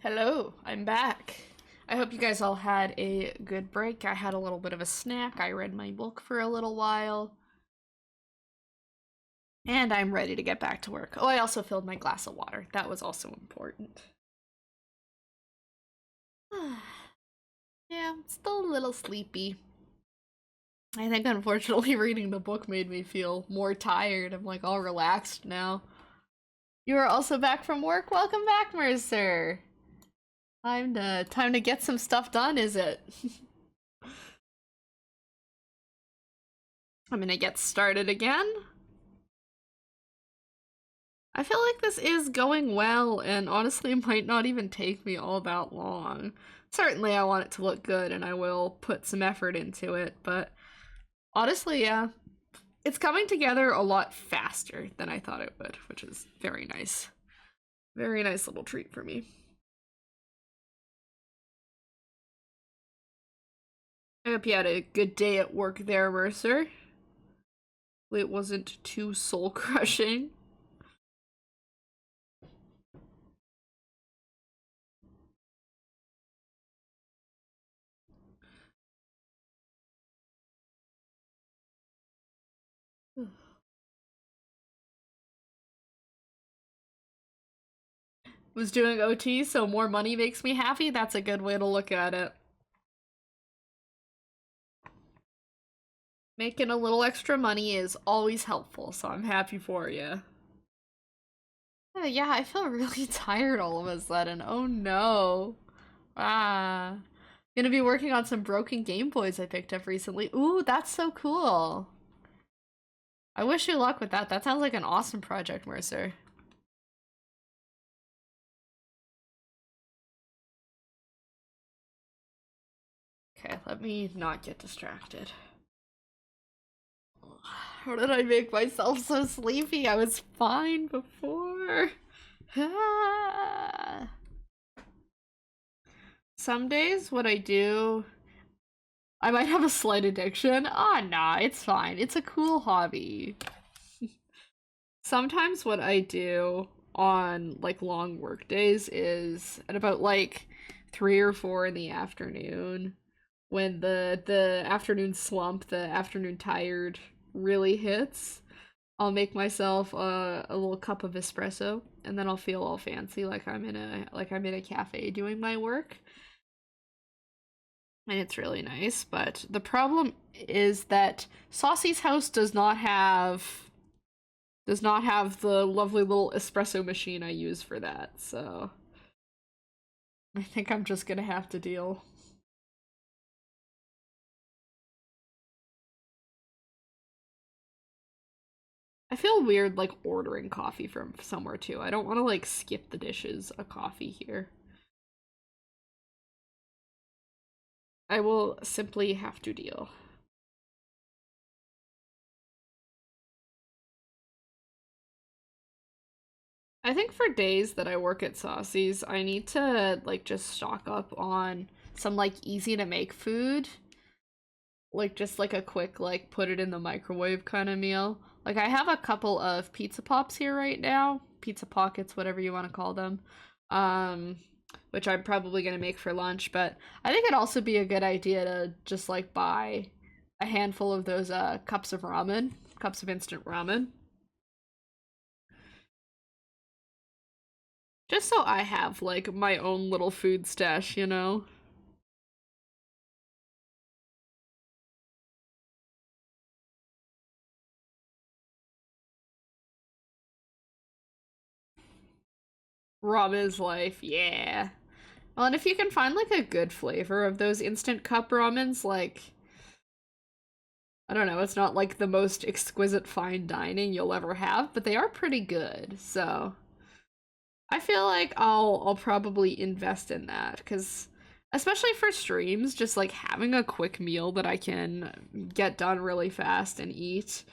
Hello, I'm back. I hope you guys all had a good break. I had a little bit of a snack. I read my book for a little while. And I'm ready to get back to work. Oh, I also filled my glass of water. That was also important. Yeah, I'm still a little sleepy. I think unfortunately reading the book made me feel more tired. I'm like all relaxed now. You are also back from work? Welcome back, Mercer! Time to get some stuff done, is it? I'm gonna get started again. I feel like this is going well, and honestly it might not even take me all that long. Certainly I want it to look good, and I will put some effort into it, but honestly, yeah, it's coming together a lot faster than I thought it would, which is very nice. Very nice little treat for me. I hope you had a good day at work there, Mercer. It wasn't too soul-crushing. Was doing OT, so more money makes me happy? That's a good way to look at it. Making a little extra money is always helpful, so I'm happy for you. Yeah, I feel really tired all of a sudden. Oh no. Ah. Gonna be working on some broken Game Boys I picked up recently. Ooh, that's so cool. I wish you luck with that. That sounds like an awesome project, Mercer. Okay, let me not get distracted. How did I make myself so sleepy? I was fine before. Some days what I do, I might have a slight addiction. Ah, nah, it's fine. It's a cool hobby. Sometimes what I do on like long work days is at about like 3 or 4 in the afternoon, when the afternoon slump, the afternoon tired really hits, I'll make myself a little cup of espresso, and then I'll feel all fancy like I'm in a cafe doing my work. And it's really nice, but the problem is that Saucy's house does not have the lovely little espresso machine I use for that, so I think I'm just gonna have to deal. I feel weird like ordering coffee from somewhere too. I don't want to like skip the dishes a coffee here. I will simply have to deal. I think for days that I work at Saucy's, I need to like just stock up on some like easy to make food. Like just like a quick like put it in the microwave kind of meal. Like I have a couple of pizza pops here right now. Pizza pockets, whatever you want to call them. Um which I'm probably going to make for lunch, but I think it'd also be a good idea to just like buy a handful of those cups of ramen, cups of instant ramen. Just so I have like my own little food stash, you know? Ramen's life, yeah. Well, and if you can find like a good flavor of those instant cup ramens, like I don't know, it's not like the most exquisite fine dining you'll ever have, but they are pretty good. So I feel like I'll probably invest in that, because Especially for streams, just like having a quick meal that I can get done really fast and eat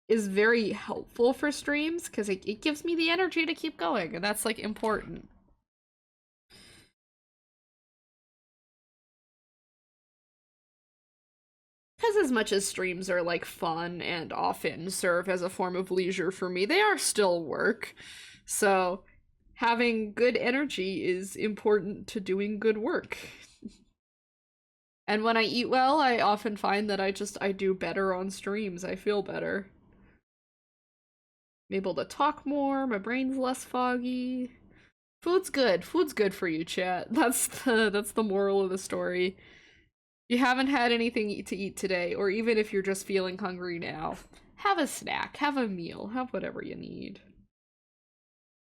is very helpful for streams because it gives me the energy to keep going, and that's like important. Because as much as streams are like fun and often serve as a form of leisure for me, they are still work. So having good energy is important to doing good work. And when I eat well, I often find that I do better on streams. I feel better. I'm able to talk more, my brain's less foggy. Food's good. Food's good for you, chat. That's the moral of the story. You haven't had anything to eat today, or even if you're just feeling hungry now, have a snack, have a meal, have whatever you need.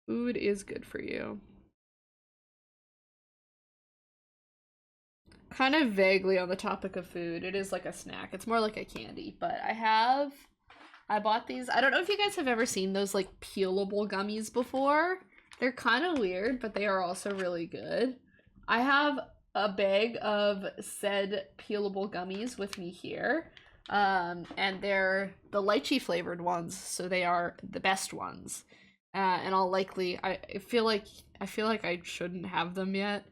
Food is good for you. Kind of vaguely on the topic of food, it is like a snack. It's more like a candy, but I bought these. I don't know if you guys have ever seen those like peelable gummies before. They're kind of weird, but they are also really good. I have a bag of said peelable gummies with me here. And they're the lychee flavored ones, so they are the best ones. And I feel like I shouldn't have them yet,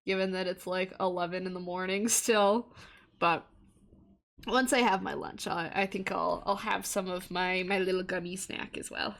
given that it's like 11 in the morning still. But once I have my lunch, I think I'll have some of my little gummy snack as well.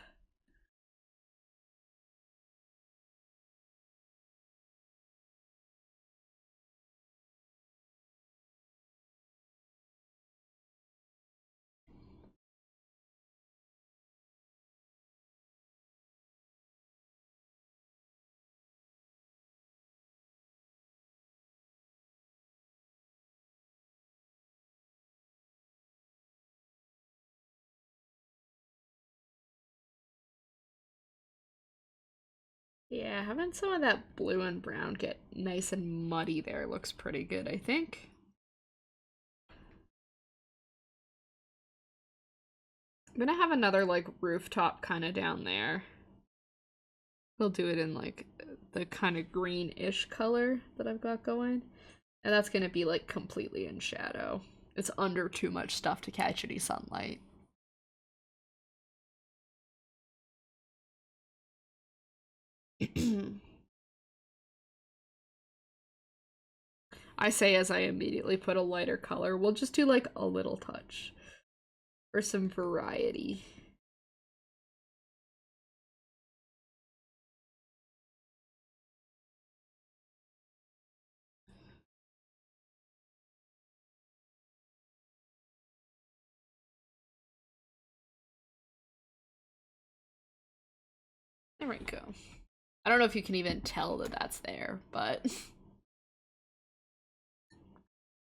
Yeah, having some of that blue and brown get nice and muddy there looks pretty good, I think. I'm gonna have another like rooftop kind of down there. We'll do it in like the kind of greenish color that I've got going. And that's gonna be like completely in shadow. It's under too much stuff to catch any sunlight. I say as I immediately put a lighter color. We'll just do like a little touch for some variety. There we go. I don't know if you can even tell that that's there, but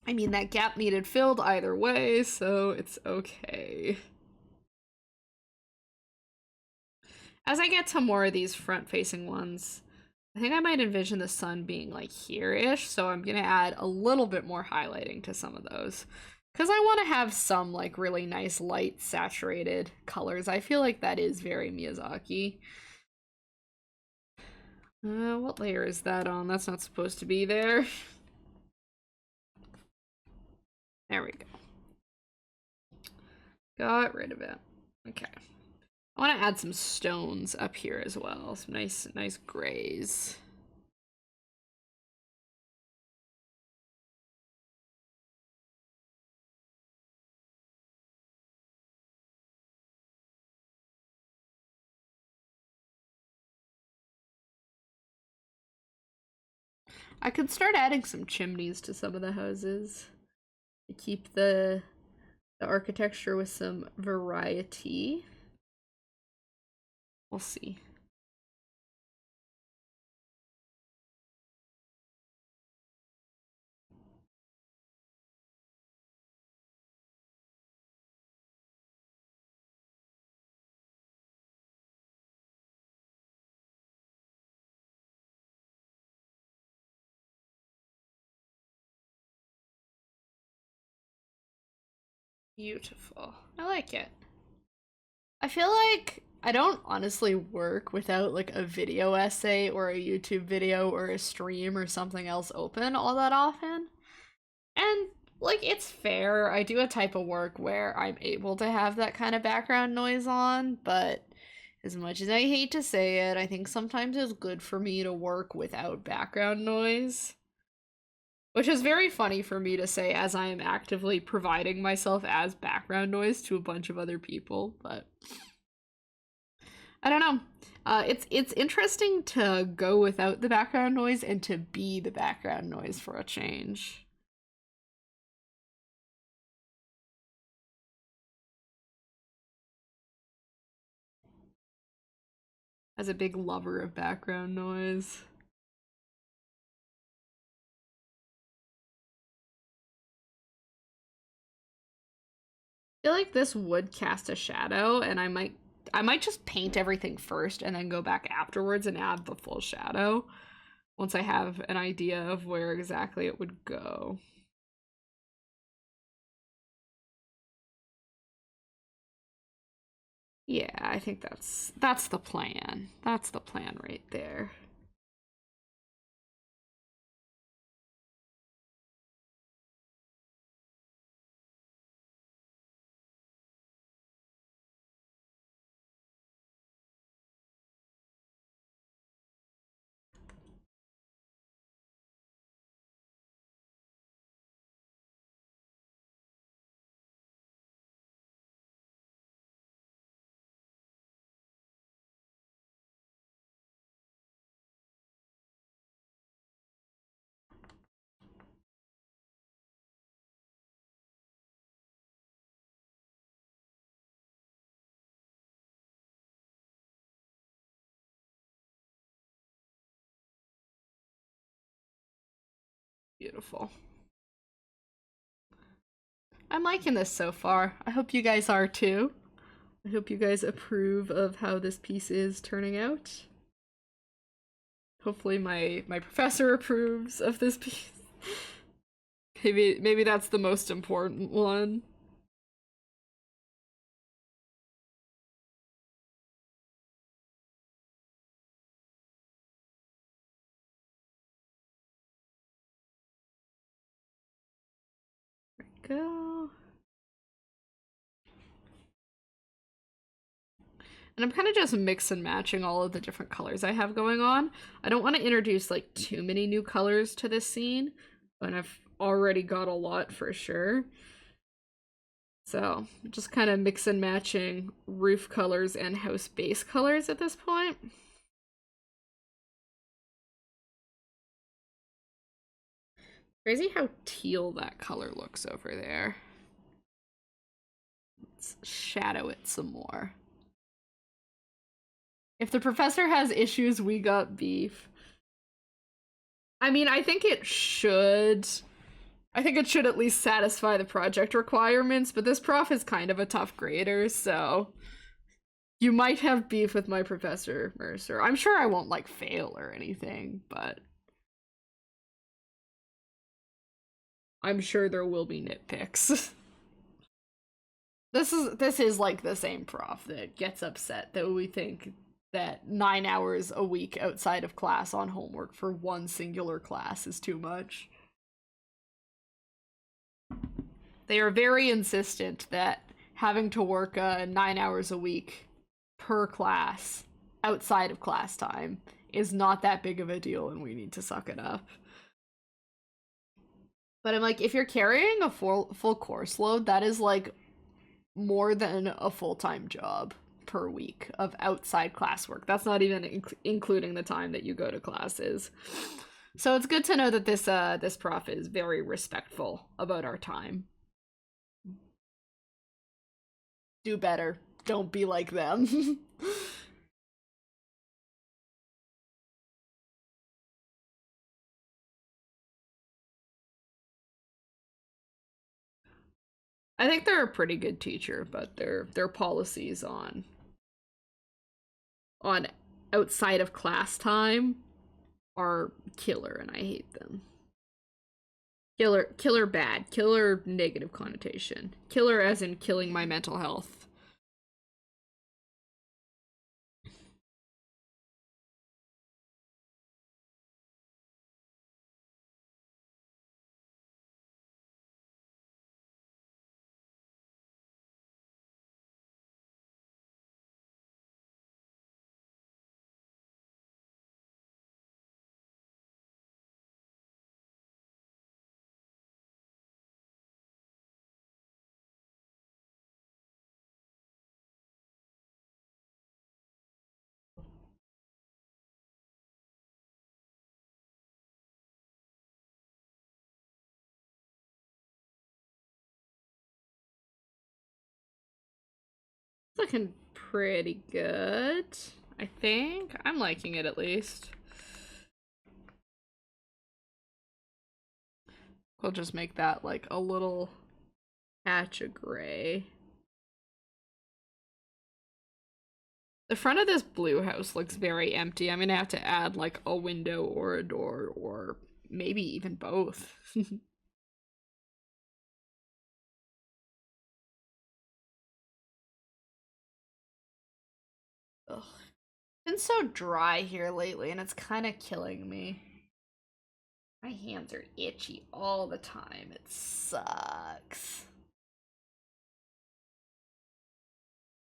I mean, that gap needed filled either way, so it's okay. As I get to more of these front-facing ones, I think I might envision the sun being like here-ish, so I'm gonna add a little bit more highlighting to some of those. Because I want to have some like really nice light saturated colors. I feel like that is very Miyazaki. What layer is that on? That's not supposed to be there. There we go. Got rid of it. Okay. I want to add some stones up here as well. Some nice grays. I could start adding some chimneys to some of the houses to keep the architecture with some variety. We'll see. Beautiful. I like it. I feel like I don't honestly work without like a video essay or a YouTube video or a stream or something else open all that often. And like it's fair. I do a type of work where I'm able to have that kind of background noise on, but as much as I hate to say it, I think sometimes it's good for me to work without background noise. Which is very funny for me to say as I am actively providing myself as background noise to a bunch of other people, but I don't know. It's interesting to go without the background noise and to be the background noise for a change. As a big lover of background noise. I feel like this would cast a shadow, and I might just paint everything first and then go back afterwards and add the full shadow once I have an idea of where exactly it would go. Yeah, I think that's the plan. That's the plan right there. Beautiful. I'm liking this so far. I hope you guys are too. I hope you guys approve of how this piece is turning out. Hopefully my professor approves of this piece. Maybe that's the most important one. There we go. And I'm kind of just mix and matching all of the different colors I have going on. I don't want to introduce like too many new colors to this scene, but I've already got a lot for sure. So just kind of mix and matching roof colors and house base colors at this point. Crazy how teal that color looks over there. Let's shadow it some more. If the professor has issues, we got beef. I mean, I think it should at least satisfy the project requirements, but this prof is kind of a tough grader, so you might have beef with my professor, Mercer. I'm sure I won't like fail or anything, but I'm sure there will be nitpicks. This is like the same prof that gets upset that we think that 9 hours a week outside of class on homework for one singular class is too much. They are very insistent that having to work 9 hours a week per class outside of class time is not that big of a deal and we need to suck it up. But I'm like, if you're carrying a full course load, that is like more than a full-time job per week of outside classwork. That's not even including the time that you go to classes. So it's good to know that this prof is very respectful about our time. Do better. Don't be like them. I think they're a pretty good teacher, but their policies on outside of class time are killer, and I hate them. Killer bad, killer negative connotation. Killer as in killing my mental health. Looking pretty good, I think. I'm liking it at least. We'll just make that like a little patch of gray. The front of this blue house looks very empty. I'm gonna have to add like a window or a door or maybe even both. Ugh. It's been so dry here lately and it's kind of killing me. My hands are itchy all the time. It sucks.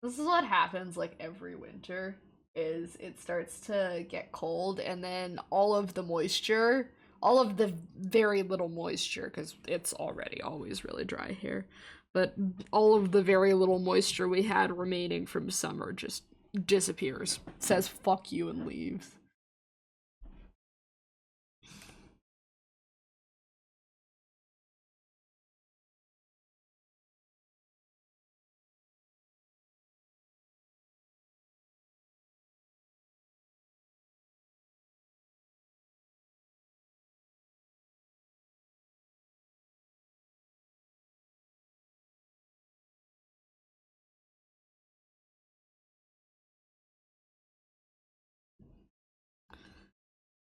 This is what happens like every winter is it starts to get cold and then all of the moisture, all of the very little moisture cuz it's already always really dry here, but all of the very little moisture we had remaining from summer just disappears. Says fuck you and leaves.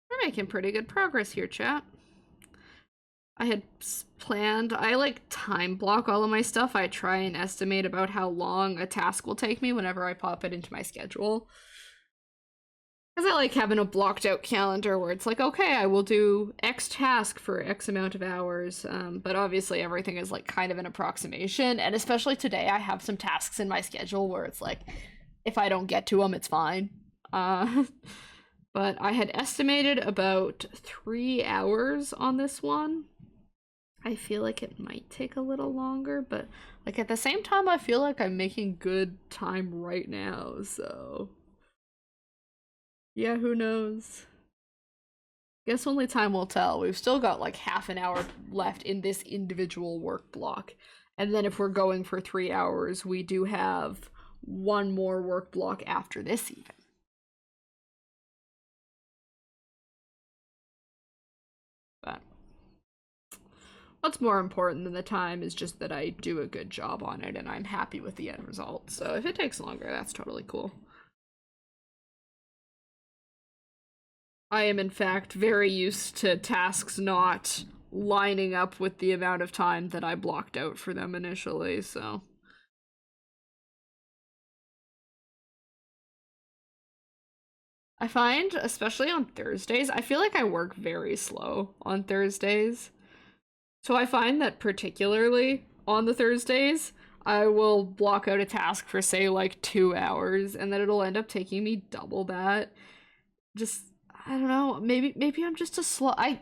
We're making pretty good progress here, chat. I had planned, I like time block all of my stuff. I try and estimate about how long a task will take me whenever I pop it into my schedule. Because I like having a blocked out calendar where it's like, okay, I will do X task for X amount of hours. But obviously everything is like kind of an approximation. And especially today, I have some tasks in my schedule where it's like, if I don't get to them, it's fine. But I had estimated about 3 hours on this one. I feel like it might take a little longer, but like at the same time, I feel like I'm making good time right now, so yeah, who knows? Guess only time will tell. We've still got like half an hour left in this individual work block. And then if we're going for 3 hours, we do have one more work block after this even. But what's more important than the time is just that I do a good job on it and I'm happy with the end result. So if it takes longer, that's totally cool. I am in fact very used to tasks not lining up with the amount of time that I blocked out for them initially, so. I find, especially on Thursdays, I feel like I work very slow on Thursdays. So I find that particularly on the Thursdays, I will block out a task for say like 2 hours and then it'll end up taking me double that. Just I don't know, maybe I'm just a slow I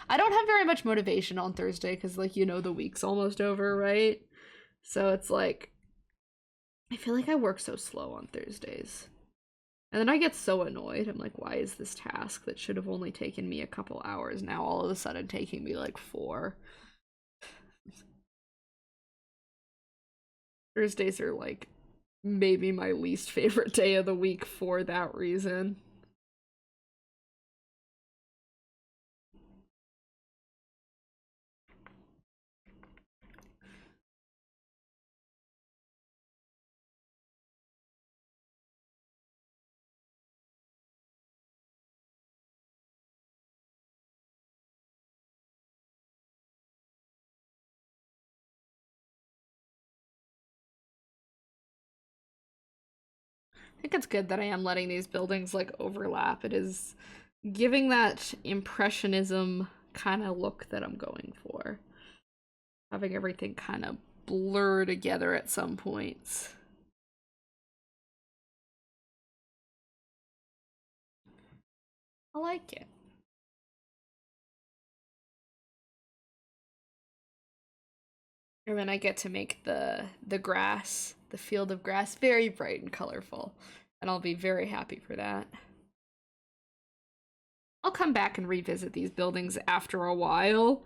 don't have very much motivation on Thursday because like the week's almost over, right? So it's like I feel like I work so slow on Thursdays. And then I get so annoyed. I'm like, why is this task that should have only taken me a couple hours now all of a sudden taking me like 4? Thursdays are like maybe my least favorite day of the week for that reason. I think it's good that I am letting these buildings like overlap. It is giving that impressionism kind of look that I'm going for. Having everything kind of blur together at some points. I like it. And then I get to make the grass, the field of grass, very bright and colorful. And I'll be very happy for that. I'll come back and revisit these buildings after a while,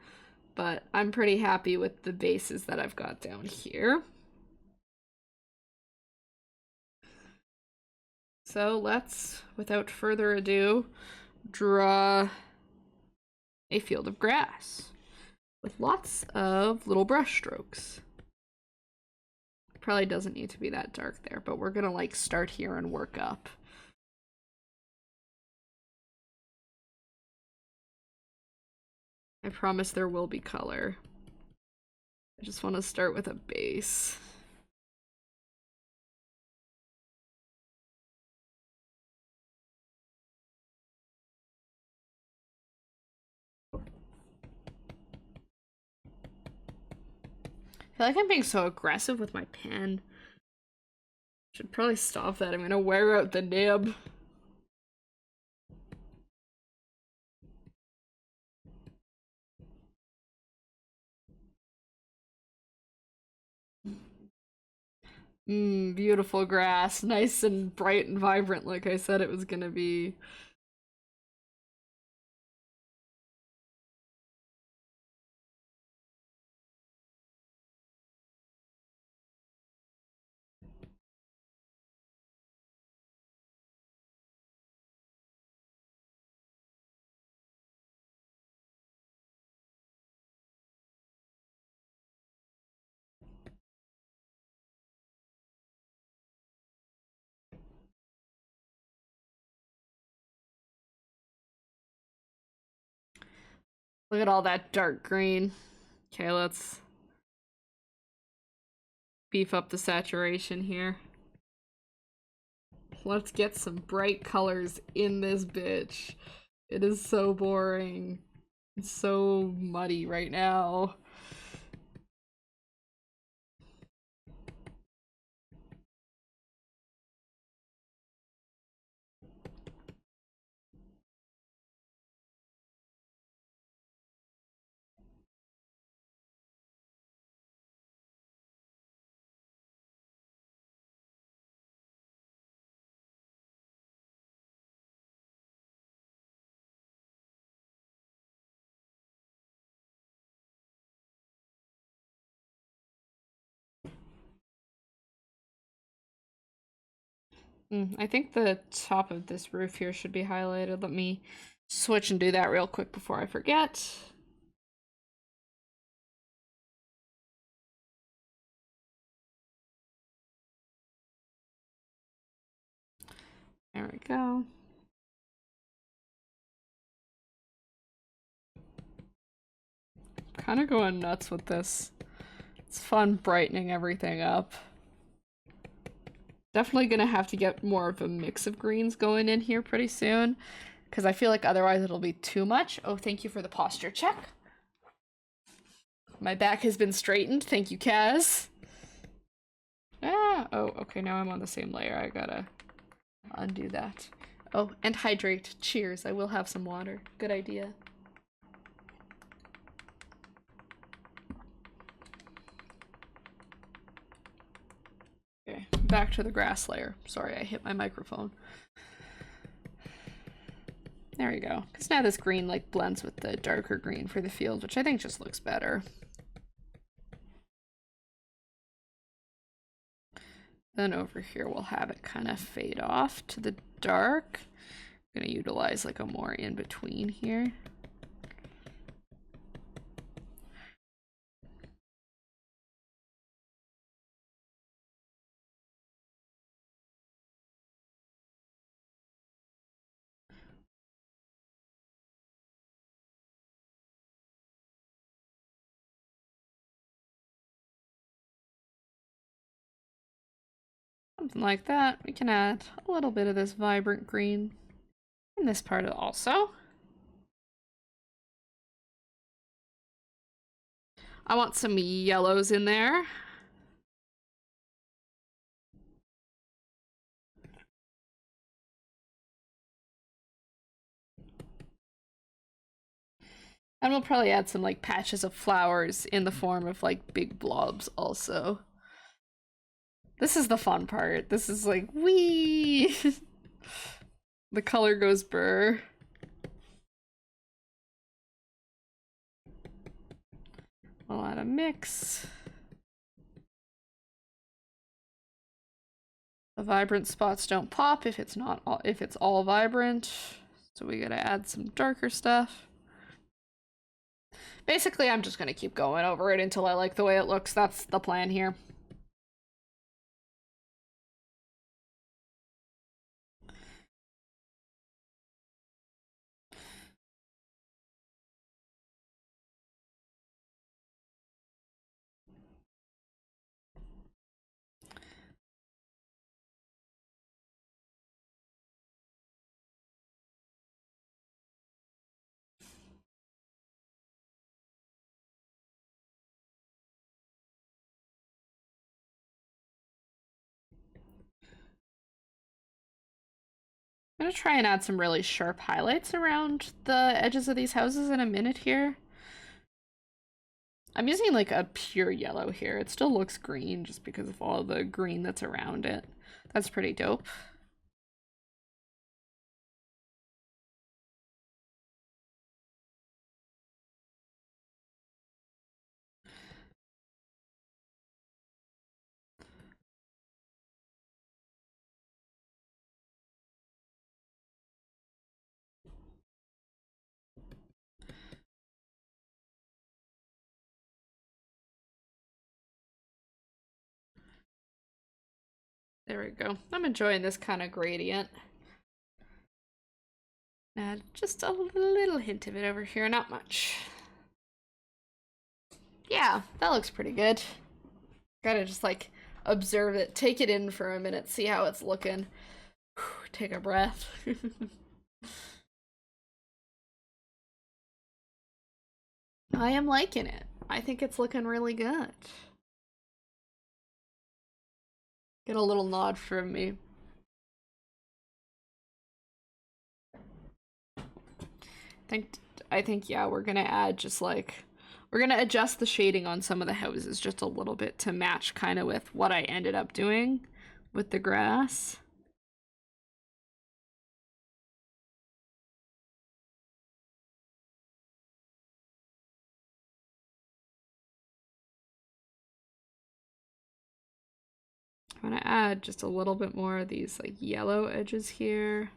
but I'm pretty happy with the bases that I've got down here. So let's, without further ado, draw a field of grass with lots of little brush strokes. Probably doesn't need to be that dark there, but we're gonna like start here and work up. I promise there will be color. I just want to start with a base. I feel like I'm being so aggressive with my pen. Should probably stop that. I'm gonna wear out the nib. Beautiful grass. Nice and bright and vibrant like I said it was gonna be. Look at all that dark green. Okay, let's beef up the saturation here. Let's get some bright colors in this bitch. It is so boring. It's so muddy right now. I think the top of this roof here should be highlighted. Let me switch and do that real quick before I forget. There we go. Kind of going nuts with this. It's fun brightening everything up. Definitely gonna have to get more of a mix of greens going in here pretty soon, because I feel like otherwise it'll be too much. Oh, thank you for the posture check. My back has been straightened. Thank you, Kaz. Ah, oh, okay, now I'm on the same layer. I gotta undo that. Oh, and hydrate. Cheers. I will have some water. Good idea. Okay, back to the grass layer. Sorry, I hit my microphone. There we go. Because now this green like blends with the darker green for the field, which I think just looks better. Then over here we'll have it kind of fade off to the dark. I'm gonna utilize like a more in between here. Something like that. We can add a little bit of this vibrant green in this part also. I want some yellows in there. And we'll probably add some like patches of flowers in the form of like big blobs also. This is the fun part. This is like, wee! The color goes burr. I'll add a mix The vibrant spots don't pop if it's not all, if it's all vibrant. So we gotta add some darker stuff. Basically, I'm just gonna keep going over it until I like the way it looks. That's the plan here. I'm gonna try and add some really sharp highlights around the edges of these houses in a minute here. I'm using like a pure yellow here. It still looks green just because of all the green that's around it. That's pretty dope. There we go. I'm enjoying this kind of gradient. Add just a little hint of it over here, not much. Yeah, that looks pretty good. Gotta just like observe it, take it in for a minute, see how it's looking. Take a breath. I am liking it. I think it's looking really good. Get a little nod from me. I think yeah, we're gonna add just like, we're gonna adjust the shading on some of the houses just a little bit to match kind of with what I ended up doing with the grass. I'm gonna add just a little bit more of these like yellow edges here.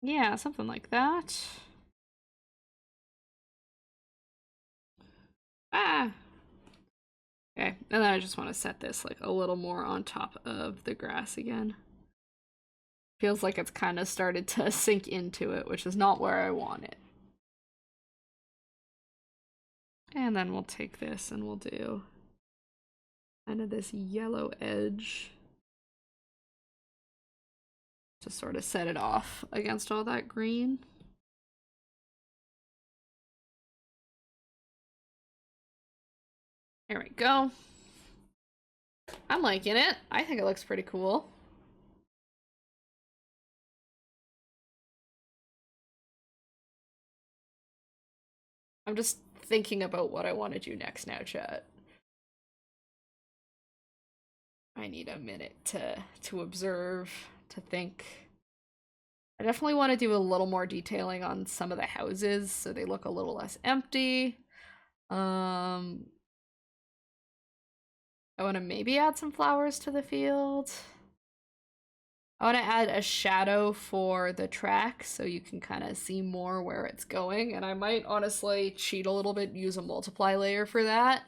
Yeah, something like that. Ah! Okay, and then I just want to set this like a little more on top of the grass again. Feels like it's kind of started to sink into it, which is not where I want it. And then we'll take this and we'll do kind of this yellow edge to sort of set it off against all that green. There we go. I'm liking it. I think it looks pretty cool. I'm just thinking about what I want to do next now, chat. I need a minute to observe, to think. I definitely want to do a little more detailing on some of the houses so they look a little less empty. I want to maybe add some flowers to the field. I want to add a shadow for the track so you can kind of see more where it's going, and I might honestly cheat a little bit and use a multiply layer for that.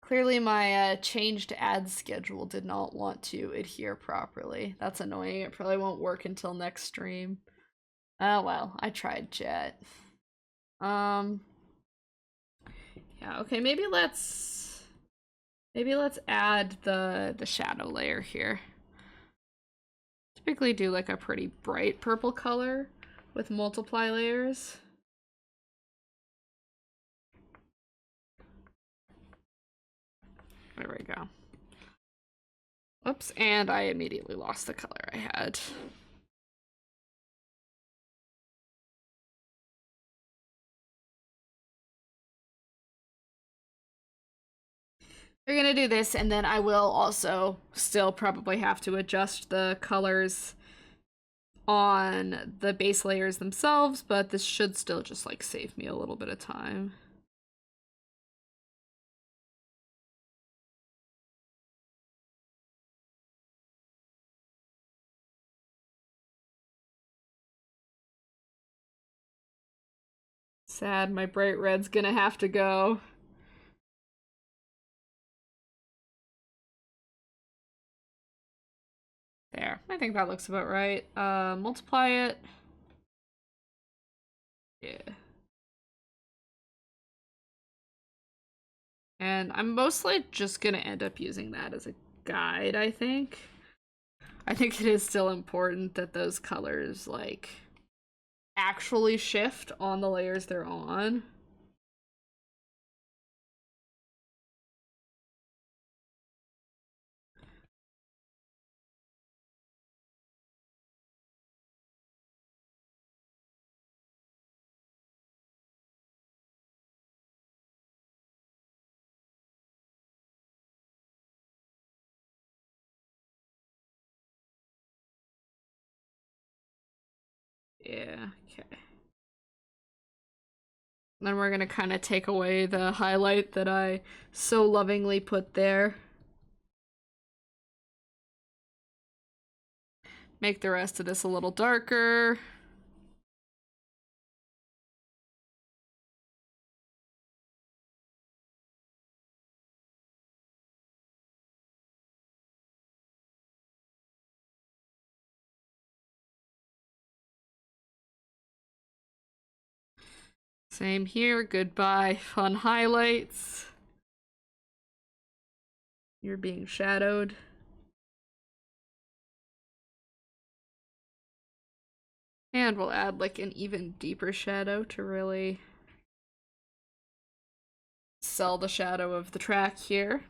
Clearly my changed ad schedule did not want to adhere properly. That's annoying. It probably won't work until next stream. Oh well, I tried, chat. Yeah, okay, maybe let's add the shadow layer here. Typically do like a pretty bright purple color with multiply layers. There we go. Whoops, and I immediately lost the color I had. We're gonna do this, and then I will also still probably have to adjust the colors on the base layers themselves, but this should still just like save me a little bit of time. Sad, my bright red's gonna have to go. There, I think that looks about right. Multiply it. Yeah. And I'm mostly just gonna end up using that as a guide, I think. I think it is still important that those colors, like, actually shift on the layers they're on. Yeah, okay. Then we're gonna kind of take away the highlight that I so lovingly put there. Make the rest of this a little darker. Same here, goodbye, fun highlights. You're being shadowed. And we'll add like an even deeper shadow to really sell the shadow of the track here.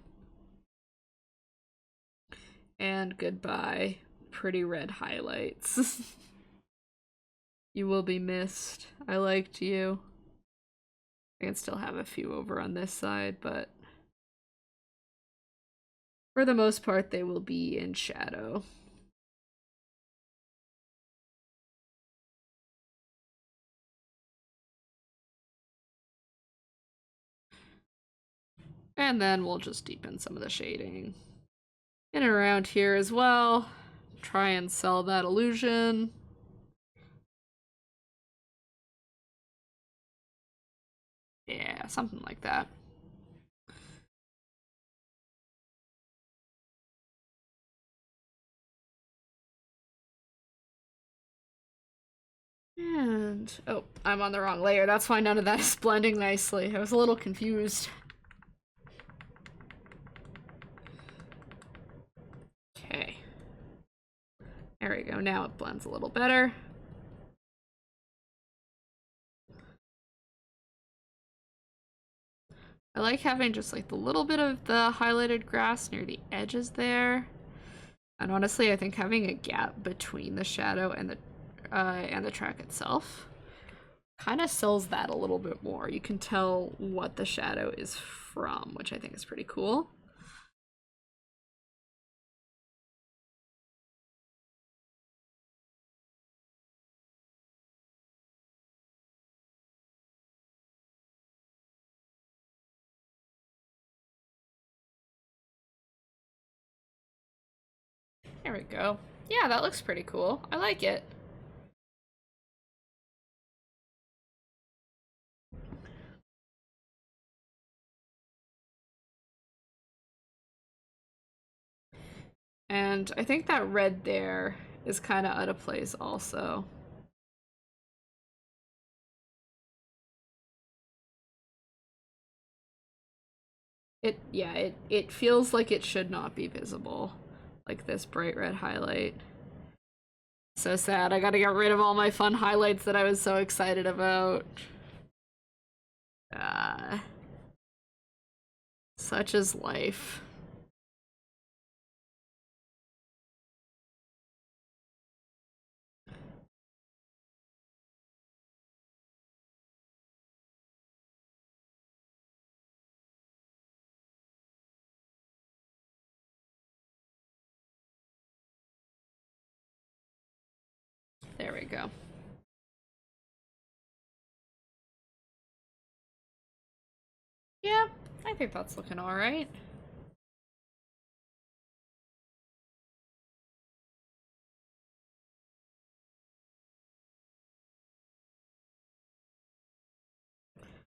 And goodbye, pretty red highlights. You will be missed. I liked you. I can still have a few over on this side, but for the most part, they will be in shadow. And then we'll just deepen some of the shading in and around here as well. Try and sell that illusion. Yeah, something like that. And, oh, I'm on the wrong layer. That's why none of that is blending nicely. I was a little confused. Okay. There we go. Now it blends a little better. I like having just like the little bit of the highlighted grass near the edges there. And honestly, I think having a gap between the shadow and the track itself kind of sells that a little bit more. You can tell what the shadow is from, which I think is pretty cool. There we go. Yeah, that looks pretty cool. I like it. And I think that red there is kind of out of place also. It feels like it should not be visible. Like this bright red highlight. So sad. I gotta get rid of all my fun highlights that I was so excited about. Such is life. There we go. Yeah, I think that's looking alright.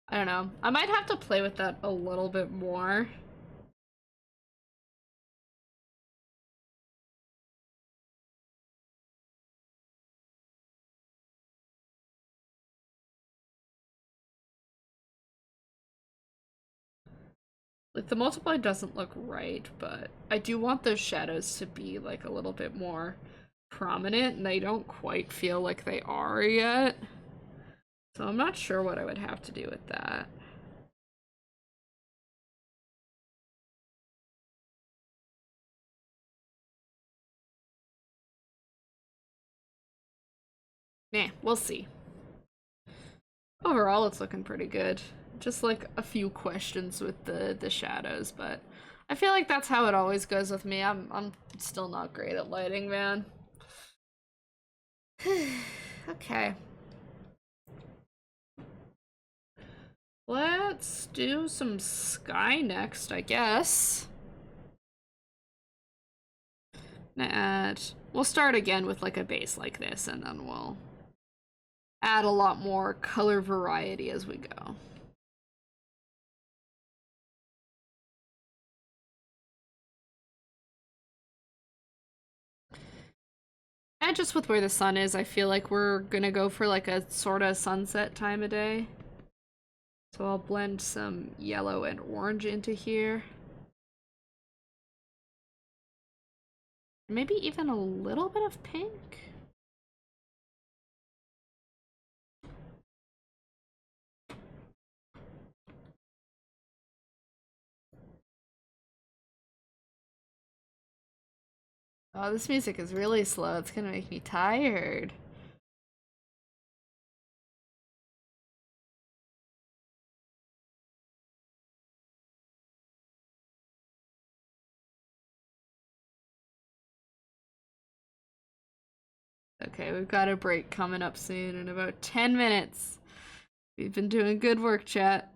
I don't know. I might have to play with that a little bit more. Like, the multiply doesn't look right, but I do want those shadows to be, like, a little bit more prominent, and they don't quite feel like they are yet. So I'm not sure what I would have to do with that. Nah, we'll see. Overall, it's looking pretty good. Just like a few questions with the shadows, but I feel like that's how it always goes with me. I'm still not great at lighting, man. Okay. Let's do some sky next, I guess. We'll start again with like a base like this, and then we'll add a lot more color variety as we go. And just with where the sun is, I feel like we're gonna go for like a sort of sunset time of day. So I'll blend some yellow and orange into here. Maybe even a little bit of pink. Oh, this music is really slow. It's gonna make me tired. Okay, we've got a break coming up soon in about 10 minutes. We've been doing good work, chat.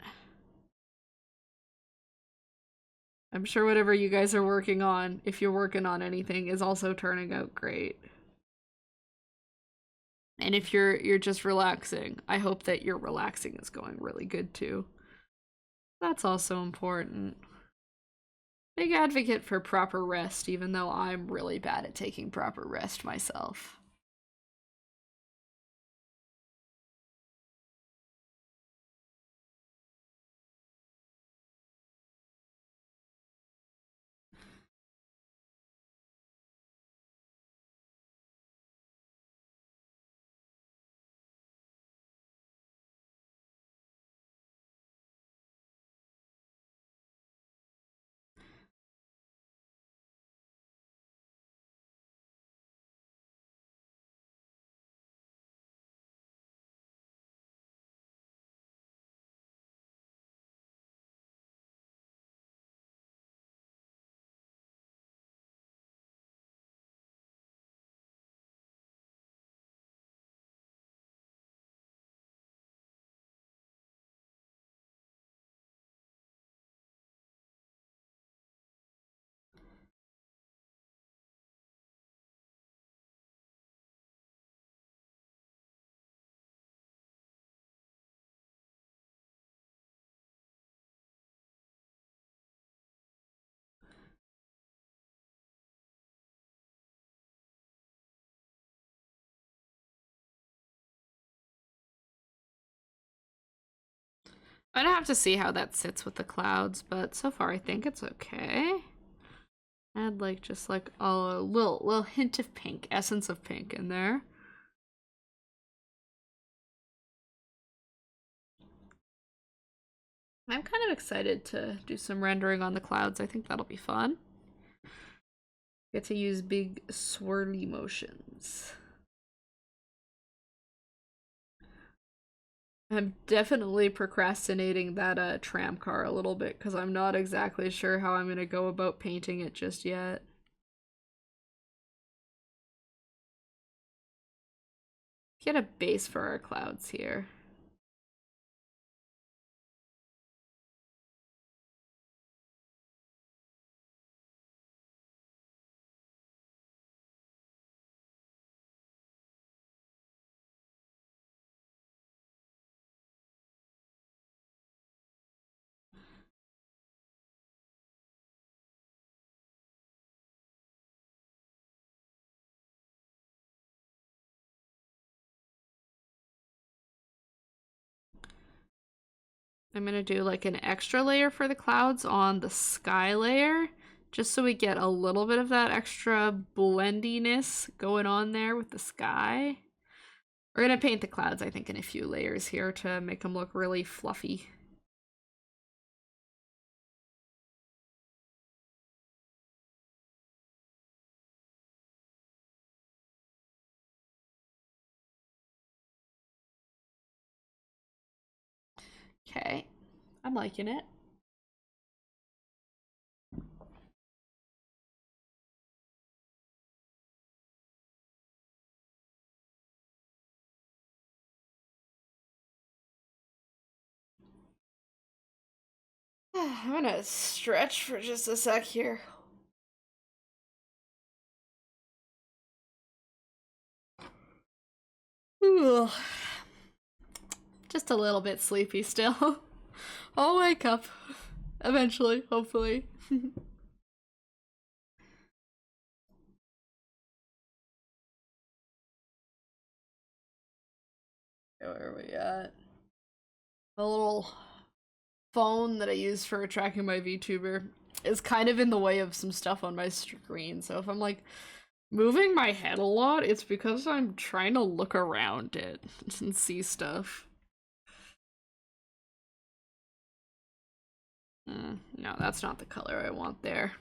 I'm sure whatever you guys are working on, if you're working on anything, is also turning out great. And if you're just relaxing, I hope that your relaxing is going really good too. That's also important. Big advocate for proper rest, even though I'm really bad at taking proper rest myself. I'd have to see how that sits with the clouds, but so far I think it's okay. Add like just like a little hint of pink, essence of pink in there. I'm kind of excited to do some rendering on the clouds. I think that'll be fun. Get to use big swirly motions. I'm definitely procrastinating that tram car a little bit because I'm not exactly sure how I'm gonna go about painting it just yet. Get a base for our clouds here. I'm gonna do like an extra layer for the clouds on the sky layer, just so we get a little bit of that extra blendiness going on there with the sky. We're gonna paint the clouds, I think, in a few layers here to make them look really fluffy. Okay, I'm liking it. I'm gonna stretch for just a sec here. Ooh. Just a little bit sleepy still. I'll wake up eventually, hopefully. Where are we at? The little phone that I use for tracking my VTuber is kind of in the way of some stuff on my screen, so if I'm like moving my head a lot, it's because I'm trying to look around it and see stuff. No, that's not the color I want there.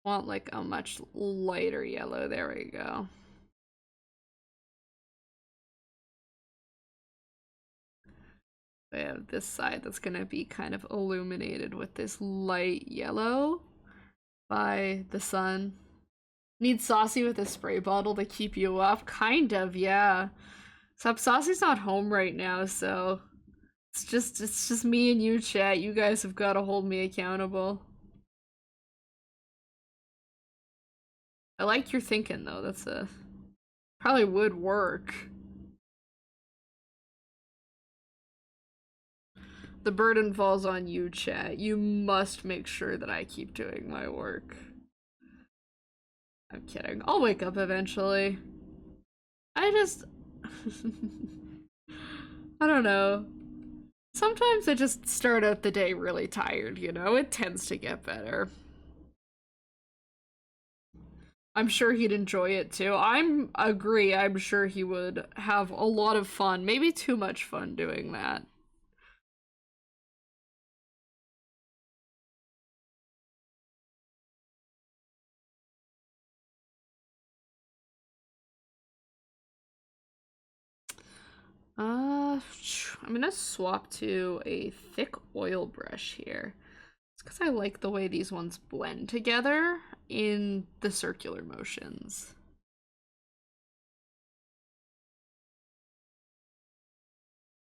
I want like a much lighter yellow. There we go. I have this side that's gonna be kind of illuminated with this light yellow by the sun. Need Saucy with a spray bottle to keep you up? Kind of, yeah. Except Saucy's not home right now, so it's just me and you, chat. You guys have got to hold me accountable. I like your thinking though. That's probably would work. The burden falls on you, chat. You must make sure that I keep doing my work. I'm kidding. I'll wake up eventually. I just... I don't know. Sometimes I just start out the day really tired, you know? It tends to get better. I'm sure he'd enjoy it too. I'm sure he would have a lot of fun. Maybe too much fun doing that. I'm gonna swap to a thick oil brush here. It's because I like the way these ones blend together in the circular motions.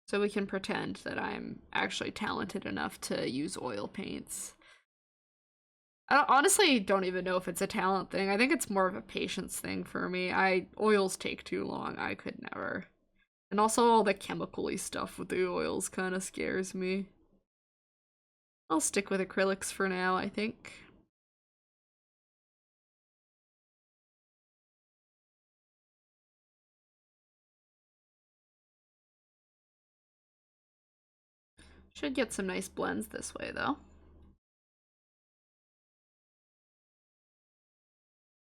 So we can pretend that I'm actually talented enough to use oil paints. I honestly don't even know if it's a talent thing. I think it's more of a patience thing for me. Oils take too long. I could never. And also all the chemical-y stuff with the oils kind of scares me. I'll stick with acrylics for now, I think. Should get some nice blends this way, though.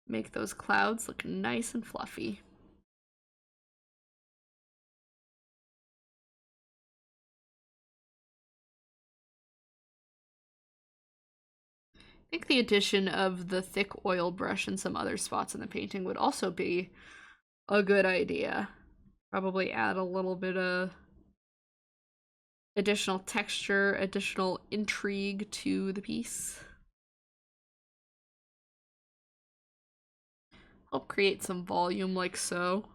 Make those clouds look nice and fluffy. I think the addition of the thick oil brush and some other spots in the painting would also be a good idea. Probably add a little bit of additional texture, additional intrigue to the piece. Help create some volume like so.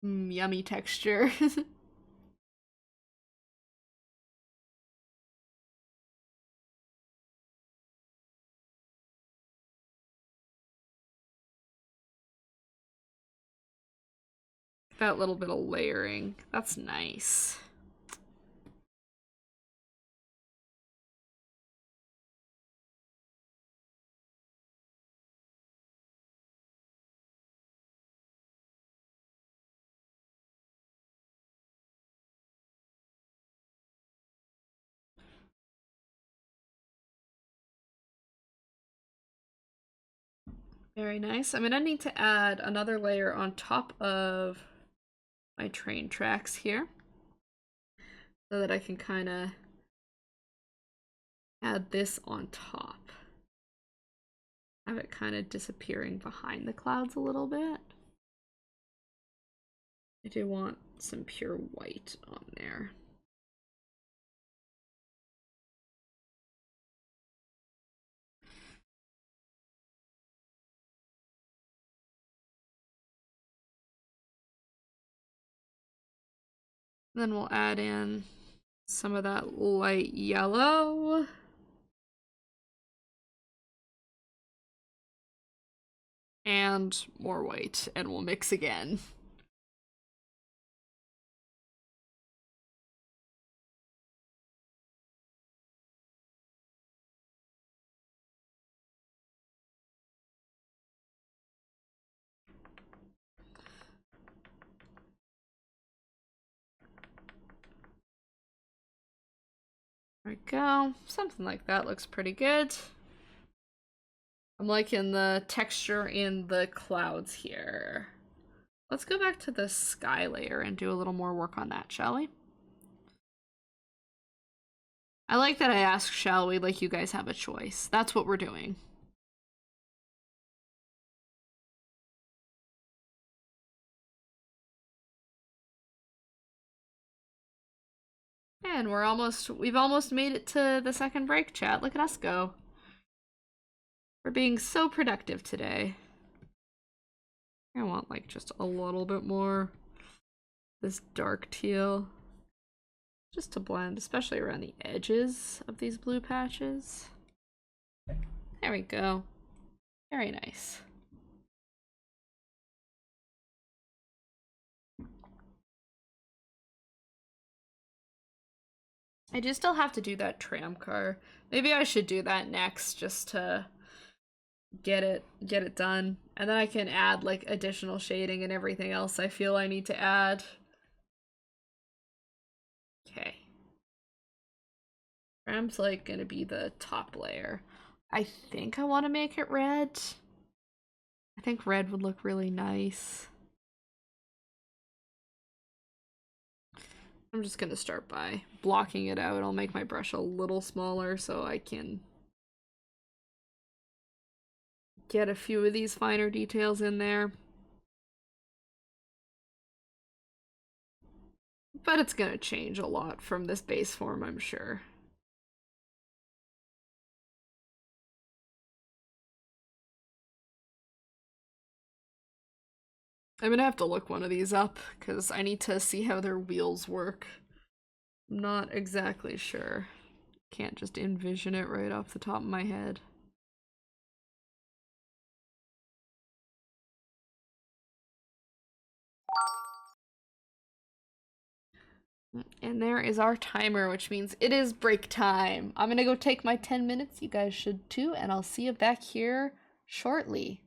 Yummy texture. That little bit of layering. That's nice. Very nice. I'm gonna need to add another layer on top of my train tracks here so that I can kind of add this on top. Have it kind of disappearing behind the clouds a little bit. I do want some pure white on there. Then we'll add in some of that light yellow. And more white, and we'll mix again. There we go. Something like that looks pretty good. I'm liking the texture in the clouds here. Let's go back to the sky layer and do a little more work on that, shall we? I like that I asked, shall we, like you guys have a choice. That's what we're doing. And we've almost made it to the second break, chat. Look at us go. We're being so productive today. I want like just a little bit more this dark teal just to blend, especially around the edges of these blue patches. There we go. Very nice. I do still have to do that tram car. Maybe I should do that next just to get it done. And then I can add like additional shading and everything else I feel I need to add. Okay. Tram's like gonna be the top layer. I think I want to make it red. I think red would look really nice. I'm just gonna start by blocking it out. I'll make my brush a little smaller so I can get a few of these finer details in there. But it's gonna change a lot from this base form, I'm sure. I'm gonna have to look one of these up because I need to see how their wheels work. I'm not exactly sure. Can't just envision it right off the top of my head. And there is our timer, which means it is break time. I'm gonna go take my 10 minutes. You guys should too, and I'll see you back here shortly.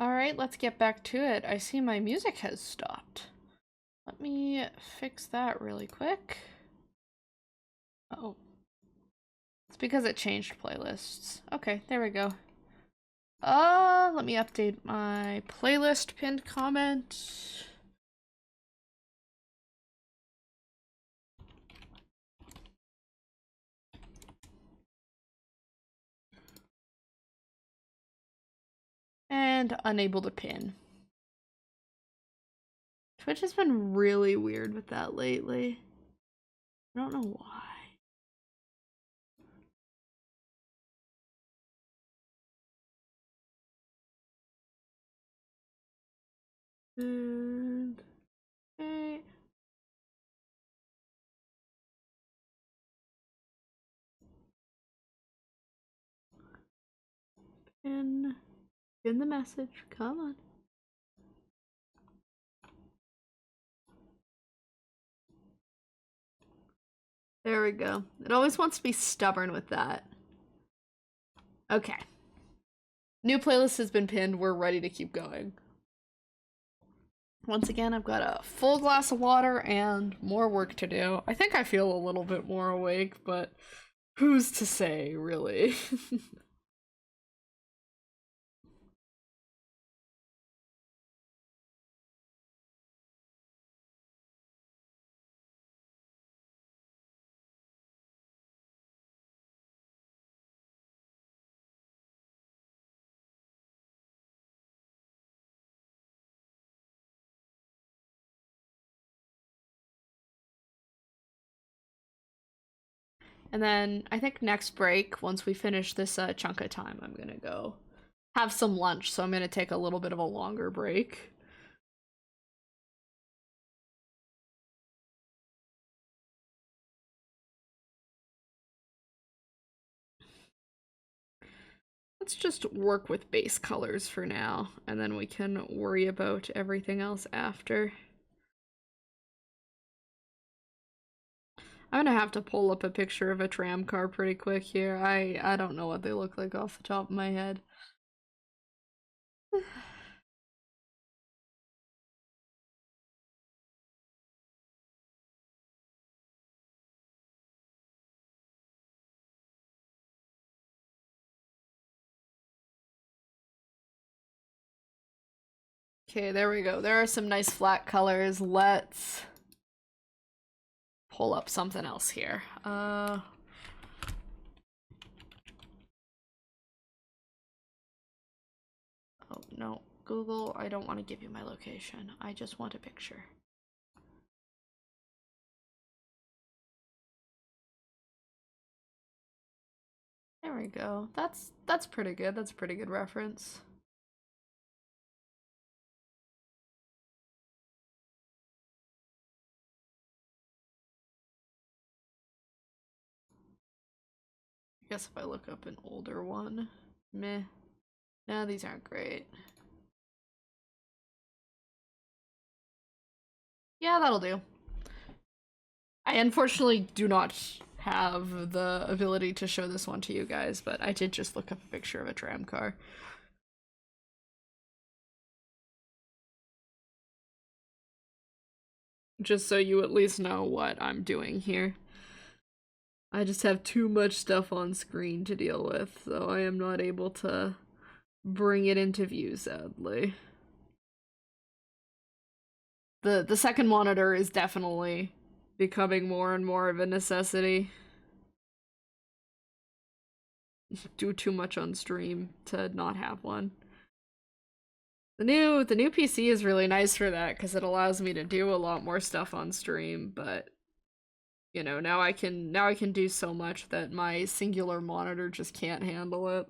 Alright, let's get back to it. I see my music has stopped. Let me fix that really quick. Oh. It's because it changed playlists. Okay, there we go. Let me update my playlist pinned comment. And unable to pin. Twitch has been really weird with that lately. I don't know why. And okay. Pin the message. Come on. There we go. It always wants to be stubborn with that. Okay. New playlist has been pinned. We're ready to keep going. Once again, I've got a full glass of water and more work to do. I think I feel a little bit more awake, but who's to say, really? And then I think next break, once we finish this chunk of time, I'm gonna go have some lunch, so I'm gonna take a little bit of a longer break. Let's just work with base colors for now, and then we can worry about everything else after. I'm gonna have to pull up a picture of a tram car pretty quick here. I don't know what they look like off the top of my head. Okay, there we go. There are some nice flat colors. Let's pull up something else here. Oh no, Google, I don't want to give you my location. I just want a picture. There we go. That's pretty good. That's a pretty good reference. I guess if I look up an older one, meh. No, these aren't great. Yeah, that'll do. I unfortunately do not have the ability to show this one to you guys, but I did just look up a picture of a tram car. Just so you at least know what I'm doing here. I just have too much stuff on screen to deal with, so I am not able to bring it into view, sadly. The second monitor is definitely becoming more and more of a necessity. Do too much on stream to not have one. The new PC is really nice for that because it allows me to do a lot more stuff on stream, but you know, now I can do so much that my singular monitor just can't handle it.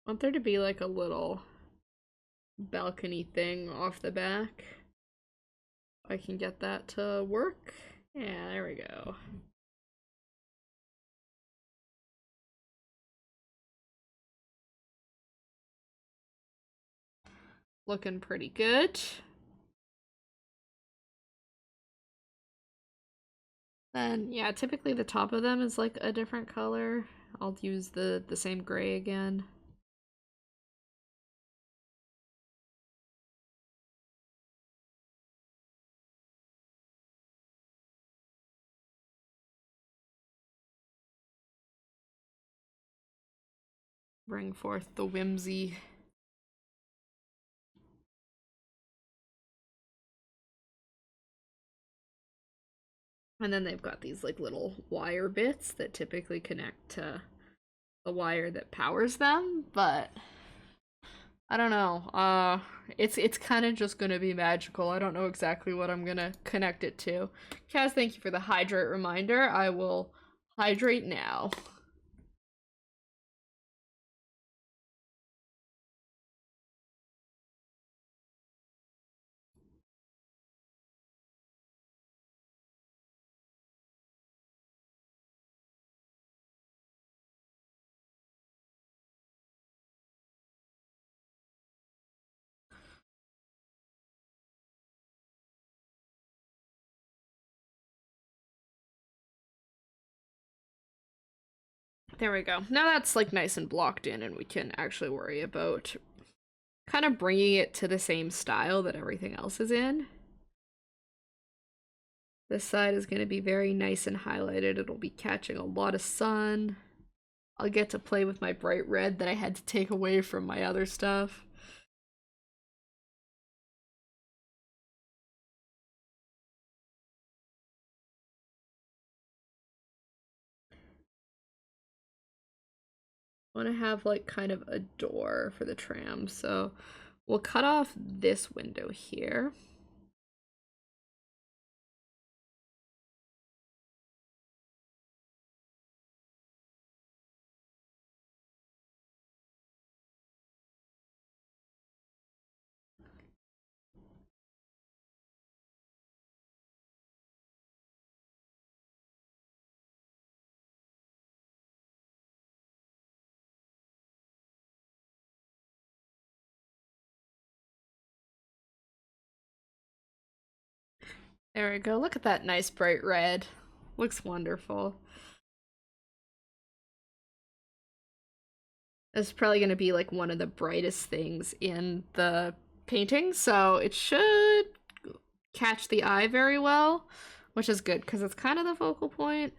I want there to be like a little balcony thing off the back. I can get that to work. Yeah, there we go. looking pretty good. Then, yeah, typically the top of them is like a different color. I'll use the same gray again. Bring forth the whimsy. And then they've got these like little wire bits that typically connect to the wire that powers them, but I don't know. It's kind of just gonna be magical. I don't know exactly what I'm gonna connect it to. Kaz, thank you for the hydrate reminder. I will hydrate now. There we go. Now that's like nice and blocked in, and we can actually worry about kind of bringing it to the same style that everything else is in. This side is going to be very nice and highlighted. It'll be catching a lot of sun. I'll get to play with my bright red that I had to take away from my other stuff. I want to have like kind of a door for the tram, so we'll cut off this window here. There we go. Look at that nice bright red. Looks wonderful. It's probably going to be like one of the brightest things in the painting, so it should catch the eye very well, which is good because it's kind of the focal point.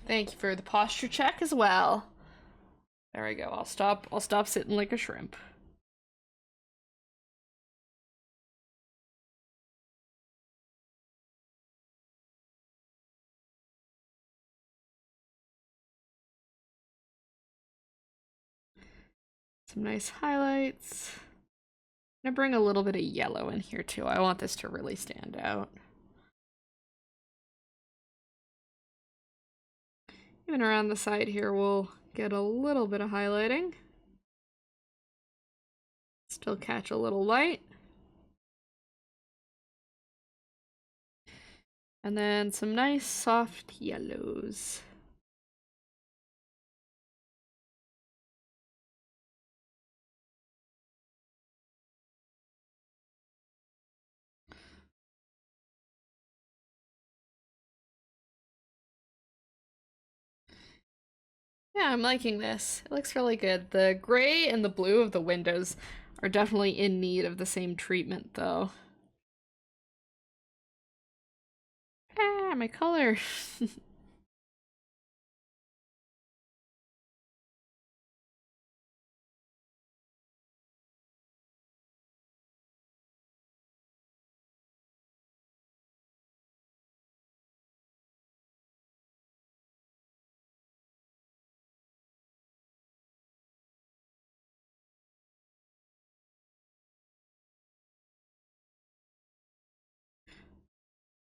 Thank you for the posture check as well. There we go. I'll stop sitting like a shrimp. Some nice highlights. I'm gonna bring a little bit of yellow in here too. I want this to really stand out. Even around the side here, we'll get a little bit of highlighting. Still catch a little light. And then some nice soft yellows. Yeah, I'm liking this. It looks really good. The gray and the blue of the windows are definitely in need of the same treatment, though. Ah, my color.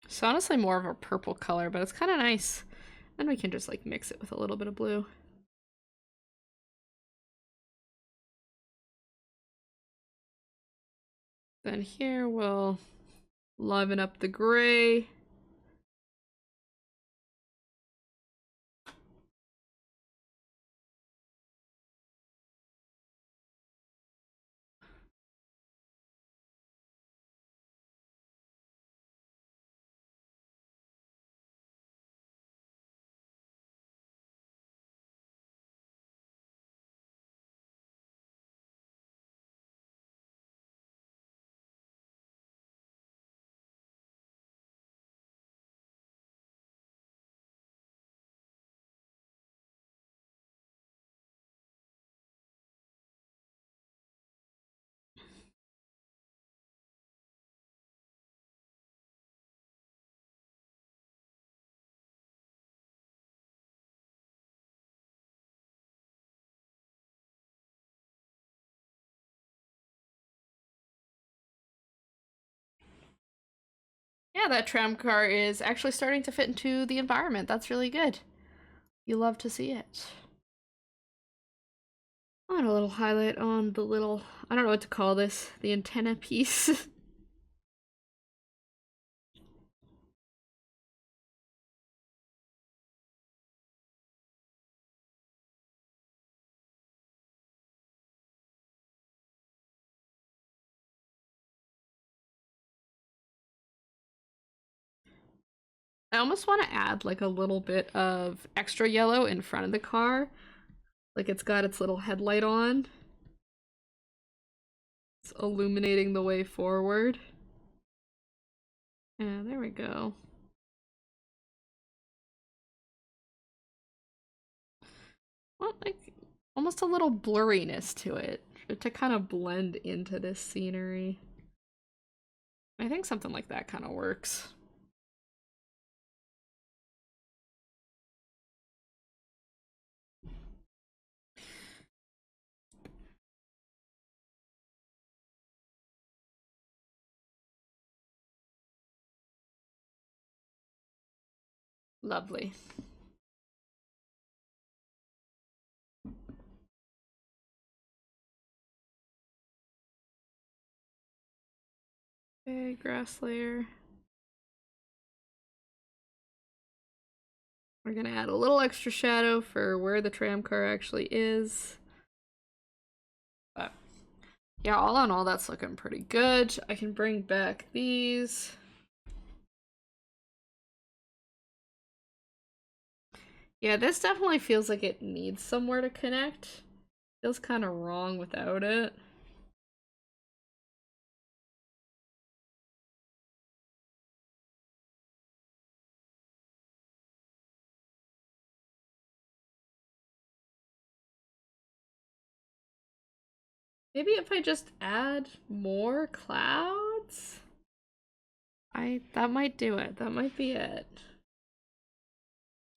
It's honestly more of a purple color, but it's kind of nice. And we can just like mix it with a little bit of blue. Then here we'll liven up the gray. Yeah, that tram car is actually starting to fit into the environment. That's really good. You love to see it. I want a little highlight on the little, I don't know what to call this, the antenna piece. I almost want to add like a little bit of extra yellow in front of the car. Like it's got its little headlight on. It's illuminating the way forward. Yeah, there we go. Well, like almost a little blurriness to it to kind of blend into this scenery. I think something like that kind of works. Lovely. Okay, grass layer. We're gonna add a little extra shadow for where the tram car actually is. But yeah, all in all, that's looking pretty good. I can bring back these. Yeah, this definitely feels like it needs somewhere to connect. Feels kind of wrong without it. Maybe if I just add more clouds? That might do it. That might be it.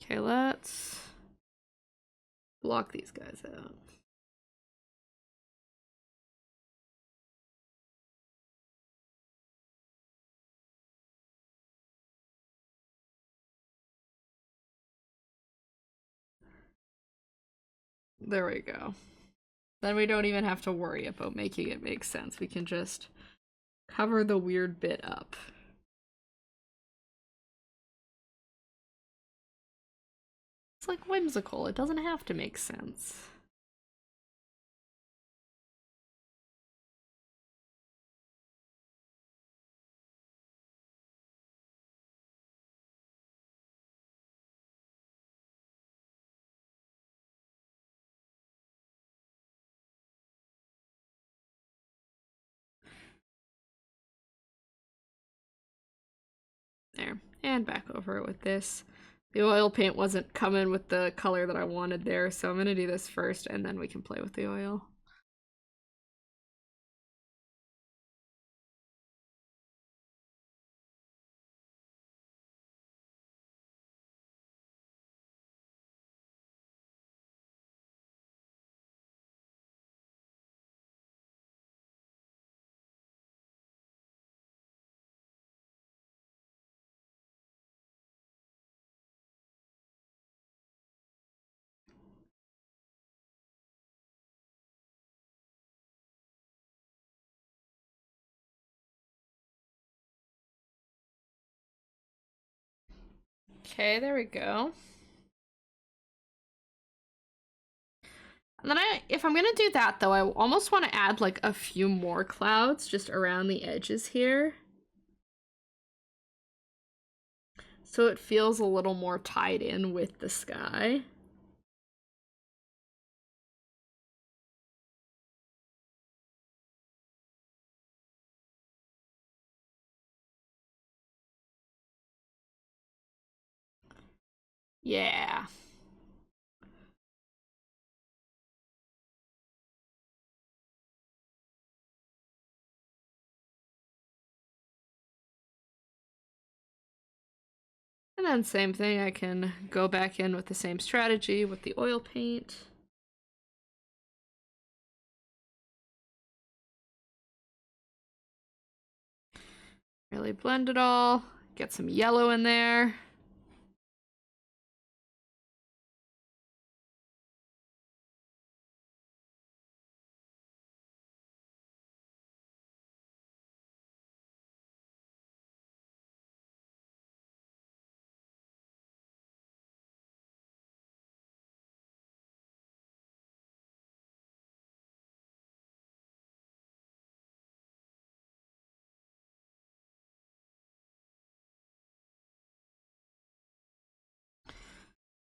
Okay, let's block these guys out. There we go. Then we don't even have to worry about making it make sense. We can just cover the weird bit up. It's like whimsical. It doesn't have to make sense. There. And back over it with this. The oil paint wasn't coming with the color that I wanted there, so I'm gonna do this first and then we can play with the oil. Okay, there we go. And then if I'm gonna do that though, I almost want to add like a few more clouds just around the edges here. So it feels a little more tied in with the sky. Yeah. And then same thing, I can go back in with the same strategy with the oil paint. Really blend it all. get some yellow in there.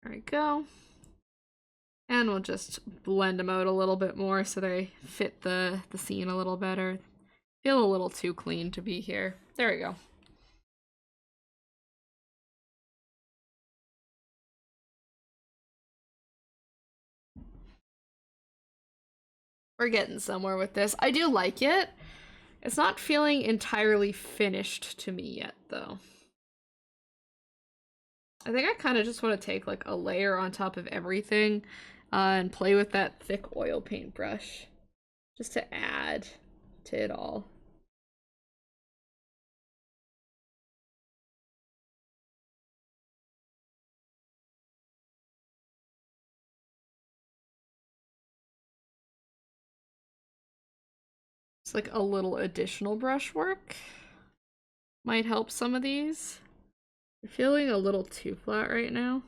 There we go. And we'll just blend them out a little bit more so they fit the scene a little better. Feel a little too clean to be here. There we go. We're getting somewhere with this. I do like it. It's not feeling entirely finished to me yet, though. I think I kind of just want to take like a layer on top of everything and play with that thick oil paintbrush just to add to it all. It's like a little additional brushwork might help some of these. I'm feeling a little too flat right now.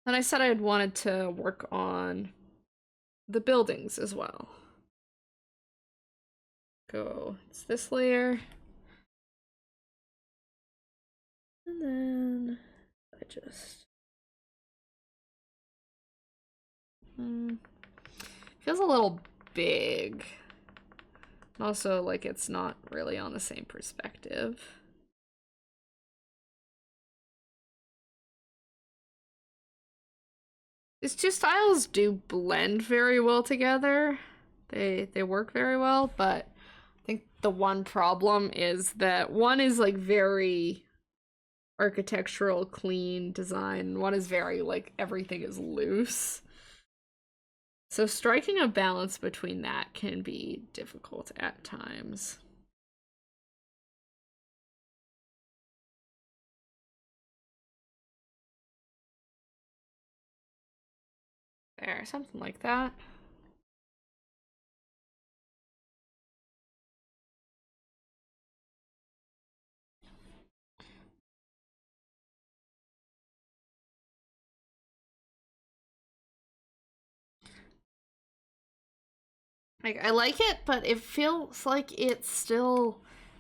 And I said I'd wanted to work on the buildings as well. It's this layer. And then I just... feels a little big. Also, like, it's not really on the same perspective. These two styles do blend very well together. They work very well, but I think the one problem is that one is like very architectural, clean design. One is very like everything is loose. So striking a balance between that can be difficult at times. There, something like that. Like, I like it, but it feels like it's still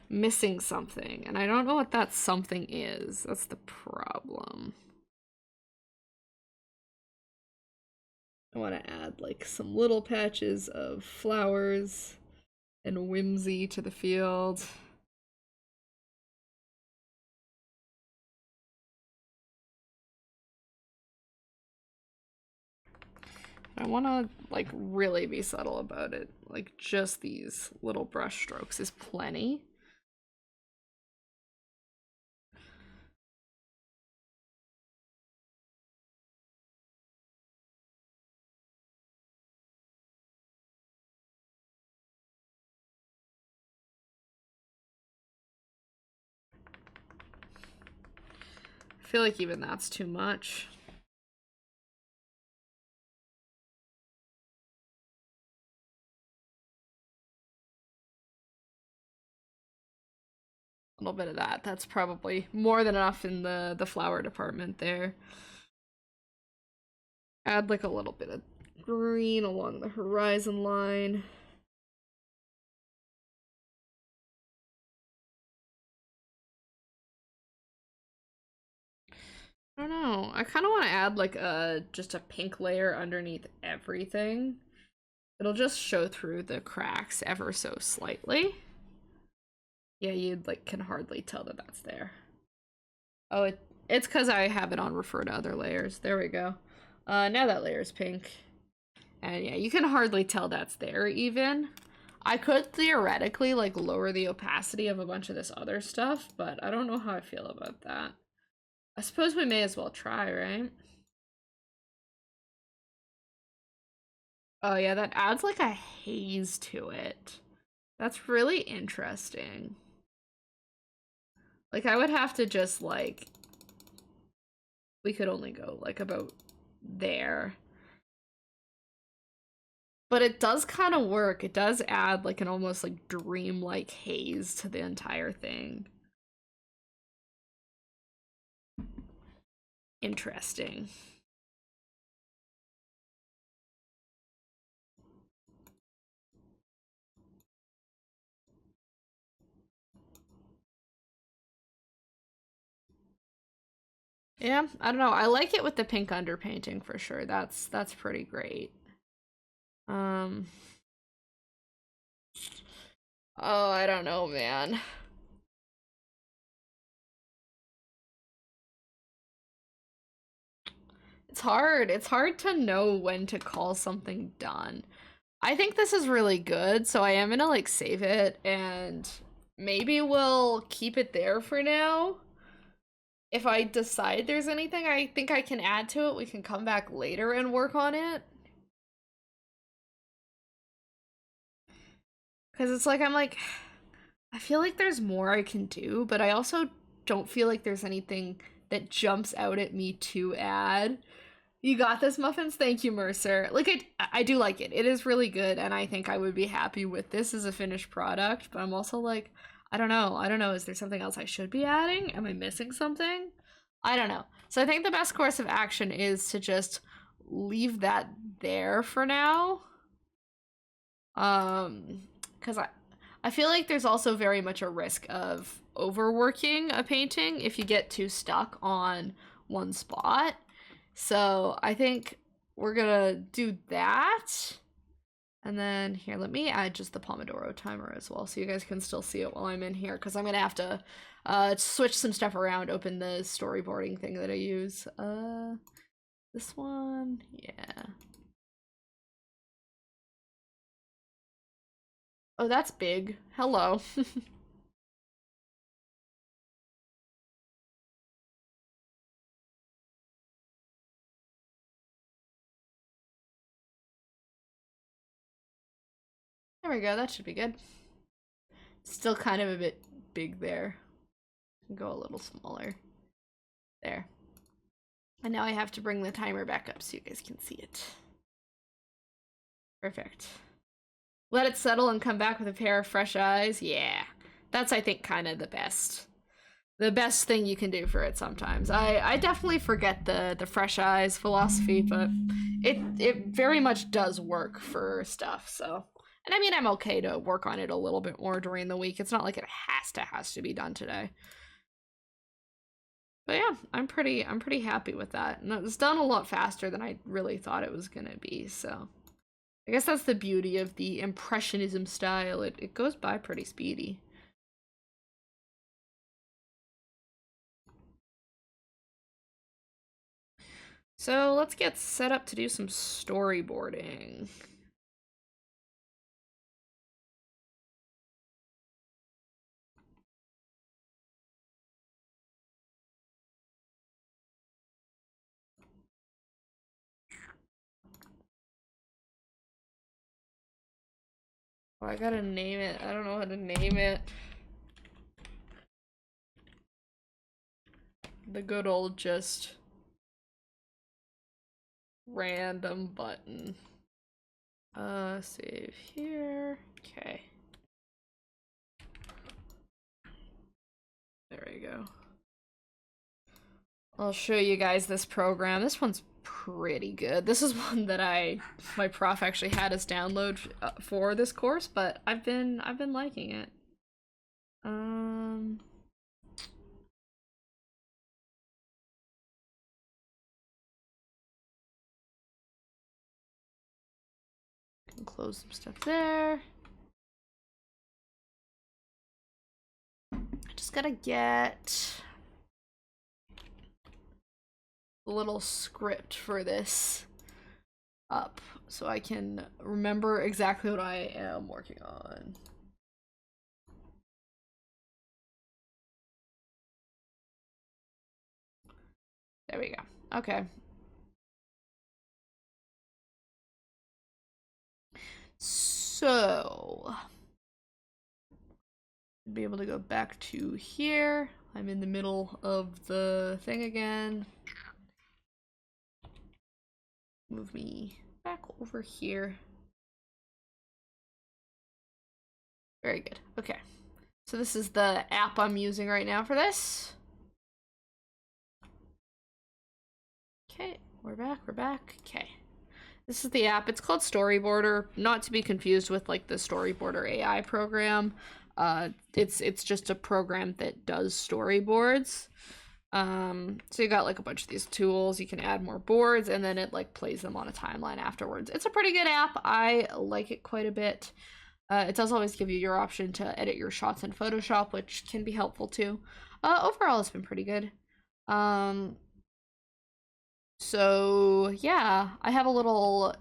missing something, and I don't know what that something is. That's the problem. I want to add like some little patches of flowers and whimsy to the field. I want to like really be subtle about it. Like just these little brush strokes is plenty. I feel like even that's too much. A little bit of that. That's probably more than enough in the flower department there. Add like a little bit of green along the horizon line. I don't know. I kind of want to add like just a pink layer underneath everything. It'll just show through the cracks ever so slightly. Yeah, you like can hardly tell that that's there. Oh, it's because I have it on refer to other layers. There we go. Now that layer's pink. And yeah, you can hardly tell that's there even. I could theoretically like lower the opacity of a bunch of this other stuff, but I don't know how I feel about that. I suppose we may as well try, right? Oh yeah, that adds like a haze to it. That's really interesting. Like I would have to just like, we could only go like about there. But it does kind of work. It does add like an almost like dream-like haze to the entire thing. Interesting. Yeah, I don't know. I like it with the pink underpainting for sure. That's pretty great. Um Oh, I don't know, man. It's hard. It's hard to know when to call something done. I think this is really good, so I am gonna like save it and maybe we'll keep it there for now. If I decide there's anything I think I can add to it, we can come back later and work on it. Because it's like, I'm like, I feel like there's more I can do, but I also don't feel like there's anything that jumps out at me to add. You got this, Muffins? Thank you, Mercer. Like, I do like it. It is really good, and I think I would be happy with this as a finished product, but I'm also like, I don't know. I don't know. Is there something else I should be adding? Am I missing something? I don't know. So I think the best course of action is to just leave that there for now. Because I feel like there's also very much a risk of overworking a painting if you get too stuck on one spot. So I think we're gonna do that. And then here, let me add just the Pomodoro timer as well so you guys can still see it while I'm in here, because I'm gonna have to switch some stuff around, open the storyboarding thing that I use. This one, yeah. Oh, that's big. Hello. There we go, that should be good. Still kind of a bit big there. Go a little smaller. There. And now I have to bring the timer back up so you guys can see it. Perfect. Let it settle and come back with a pair of fresh eyes. Yeah. That's, I think, kind of the best thing you can do for it sometimes. I definitely forget the fresh eyes philosophy, but it very much does work for stuff, so. And I mean, I'm okay to work on it a little bit more during the week. It's not like it has to be done today. But yeah, I'm pretty happy with that. And it's done a lot faster than I really thought it was gonna be, so. I guess that's the beauty of the Impressionism style. It goes by pretty speedy. So let's get set up to do some storyboarding. Oh, I gotta name it. I don't know how to name it. The good old just random button. Save here. Okay. There we go. I'll show you guys this program. This one's pretty good. This is one that my prof actually had us download for this course, but I've been liking it. Can close some stuff there. I just gotta get a little script for this up so I can remember exactly what I am working on. There we go. Okay. So, be able to go back to here. I'm in the middle of the thing again. Move me back over here. Very good. Okay. So this is the app I'm using right now for this. Okay, we're back. Okay. This is the app. It's called Storyboarder, not to be confused with like the Storyboarder AI program. It's just a program that does storyboards. So you got like a bunch of these tools. You can add more boards, and then it like plays them on a timeline afterwards. It's a pretty good app. I like it quite a bit. It does always give you your option to edit your shots in Photoshop, which can be helpful too. Overall, it's been pretty good. So yeah, I have a little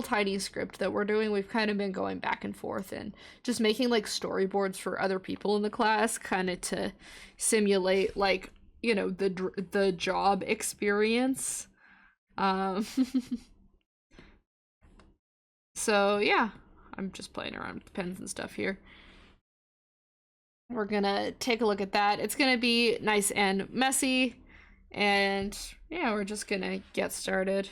tiny script that we're doing. We've kind of been going back and forth and just making like storyboards for other people in the class, kind of to simulate like, you know, the job experience. So yeah, I'm just playing around with the pens and stuff here. We're gonna take a look at that. It's gonna be nice and messy, and yeah, we're just gonna get started.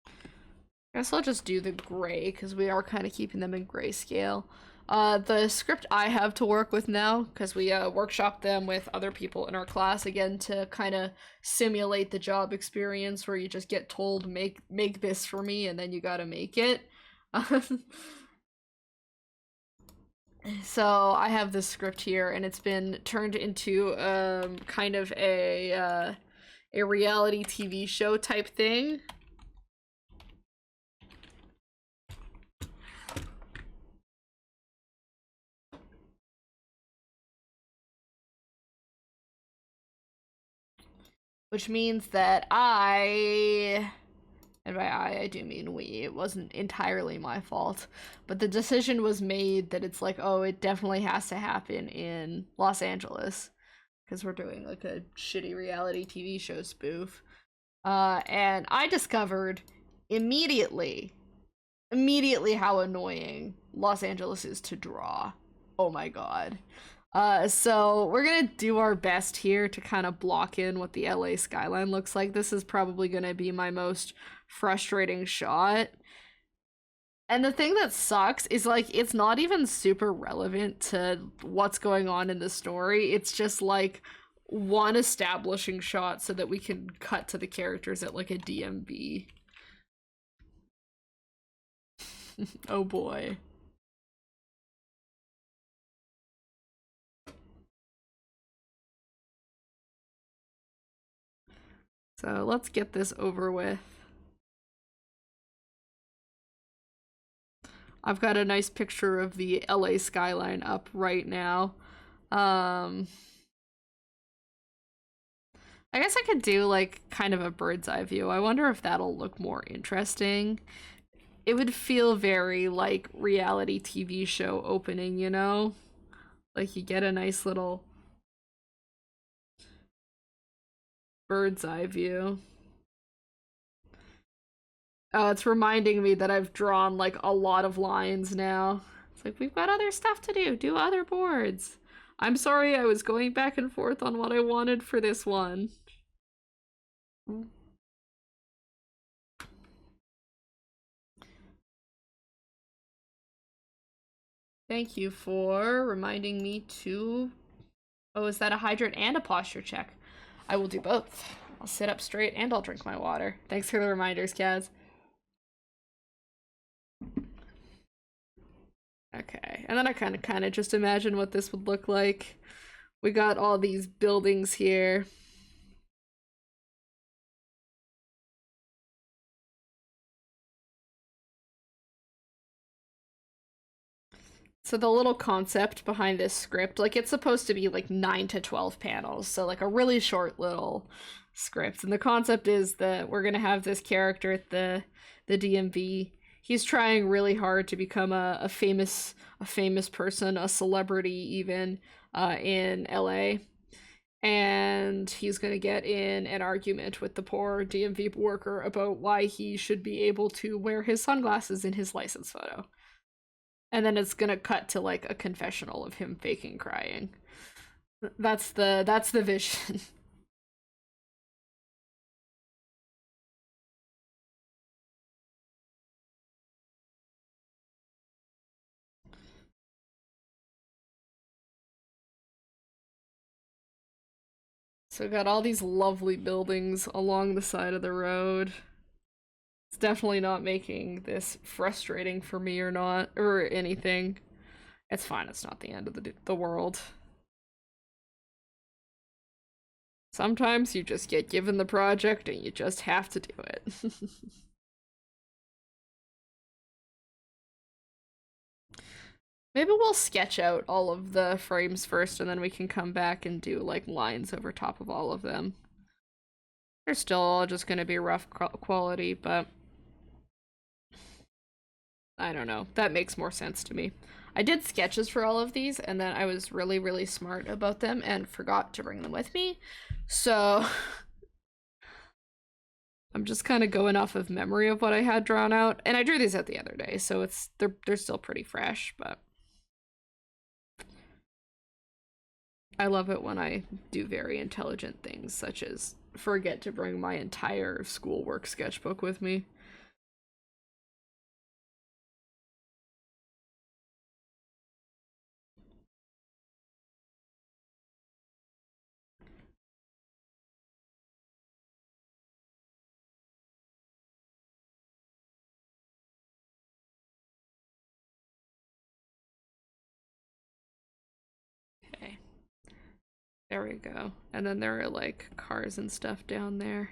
I guess I'll just do the gray because we are kind of keeping them in grayscale. The script I have to work with now, because we workshop them with other people in our class again to kind of simulate the job experience where you just get told make this for me and then you gotta make it. So I have this script here, and it's been turned into kind of a reality TV show type thing. Which means that and by I do mean we, it wasn't entirely my fault, but the decision was made that it's like, oh, it definitely has to happen in Los Angeles, because we're doing like a shitty reality TV show spoof. And I discovered immediately how annoying Los Angeles is to draw. Oh my god. So we're gonna do our best here to kind of block in what the LA skyline looks like. This is probably gonna be my most frustrating shot. And the thing that sucks is like it's not even super relevant to what's going on in the story. It's just like one establishing shot so that we can cut to the characters at like a DMV. Oh boy. So let's get this over with. I've got a nice picture of the LA skyline up right now. I guess I could do like kind of a bird's eye view. I wonder if that'll look more interesting. It would feel very like reality TV show opening, you know? Like you get a nice little bird's eye view. Oh, it's reminding me that I've drawn like a lot of lines now. It's like, we've got other stuff to do other boards. I'm sorry I was going back and forth on what I wanted for this one. Thank you for reminding me to... Oh, is that a hydrant and a posture check? I will do both. I'll sit up straight and I'll drink my water. Thanks for the reminders, Kaz. Okay, and then I kind of just imagine what this would look like. We got all these buildings here. So the little concept behind this script, like it's supposed to be like 9 to 12 panels, so like a really short little script. And the concept is that we're gonna have this character at the DMV. He's trying really hard to become a famous person, a celebrity even, in LA. and he's going to get in an argument with the poor DMV worker about why he should be able to wear his sunglasses in his license photo. And then it's going to cut to like a confessional of him faking crying. That's the vision. So we got all these lovely buildings along the side of the road. It's definitely not making this frustrating for me or anything. It's fine, it's not the end of the world. Sometimes you just get given the project and you just have to do it. Maybe we'll sketch out all of the frames first and then we can come back and do like lines over top of all of them. They're still all just gonna be rough quality, but I don't know. That makes more sense to me. I did sketches for all of these and then I was really, really smart about them and forgot to bring them with me. So I'm just kind of going off of memory of what I had drawn out. And I drew these out the other day, so they're still pretty fresh, but I love it when I do very intelligent things, such as forget to bring my entire schoolwork sketchbook with me. Okay. There we go. And then there are like cars and stuff down there.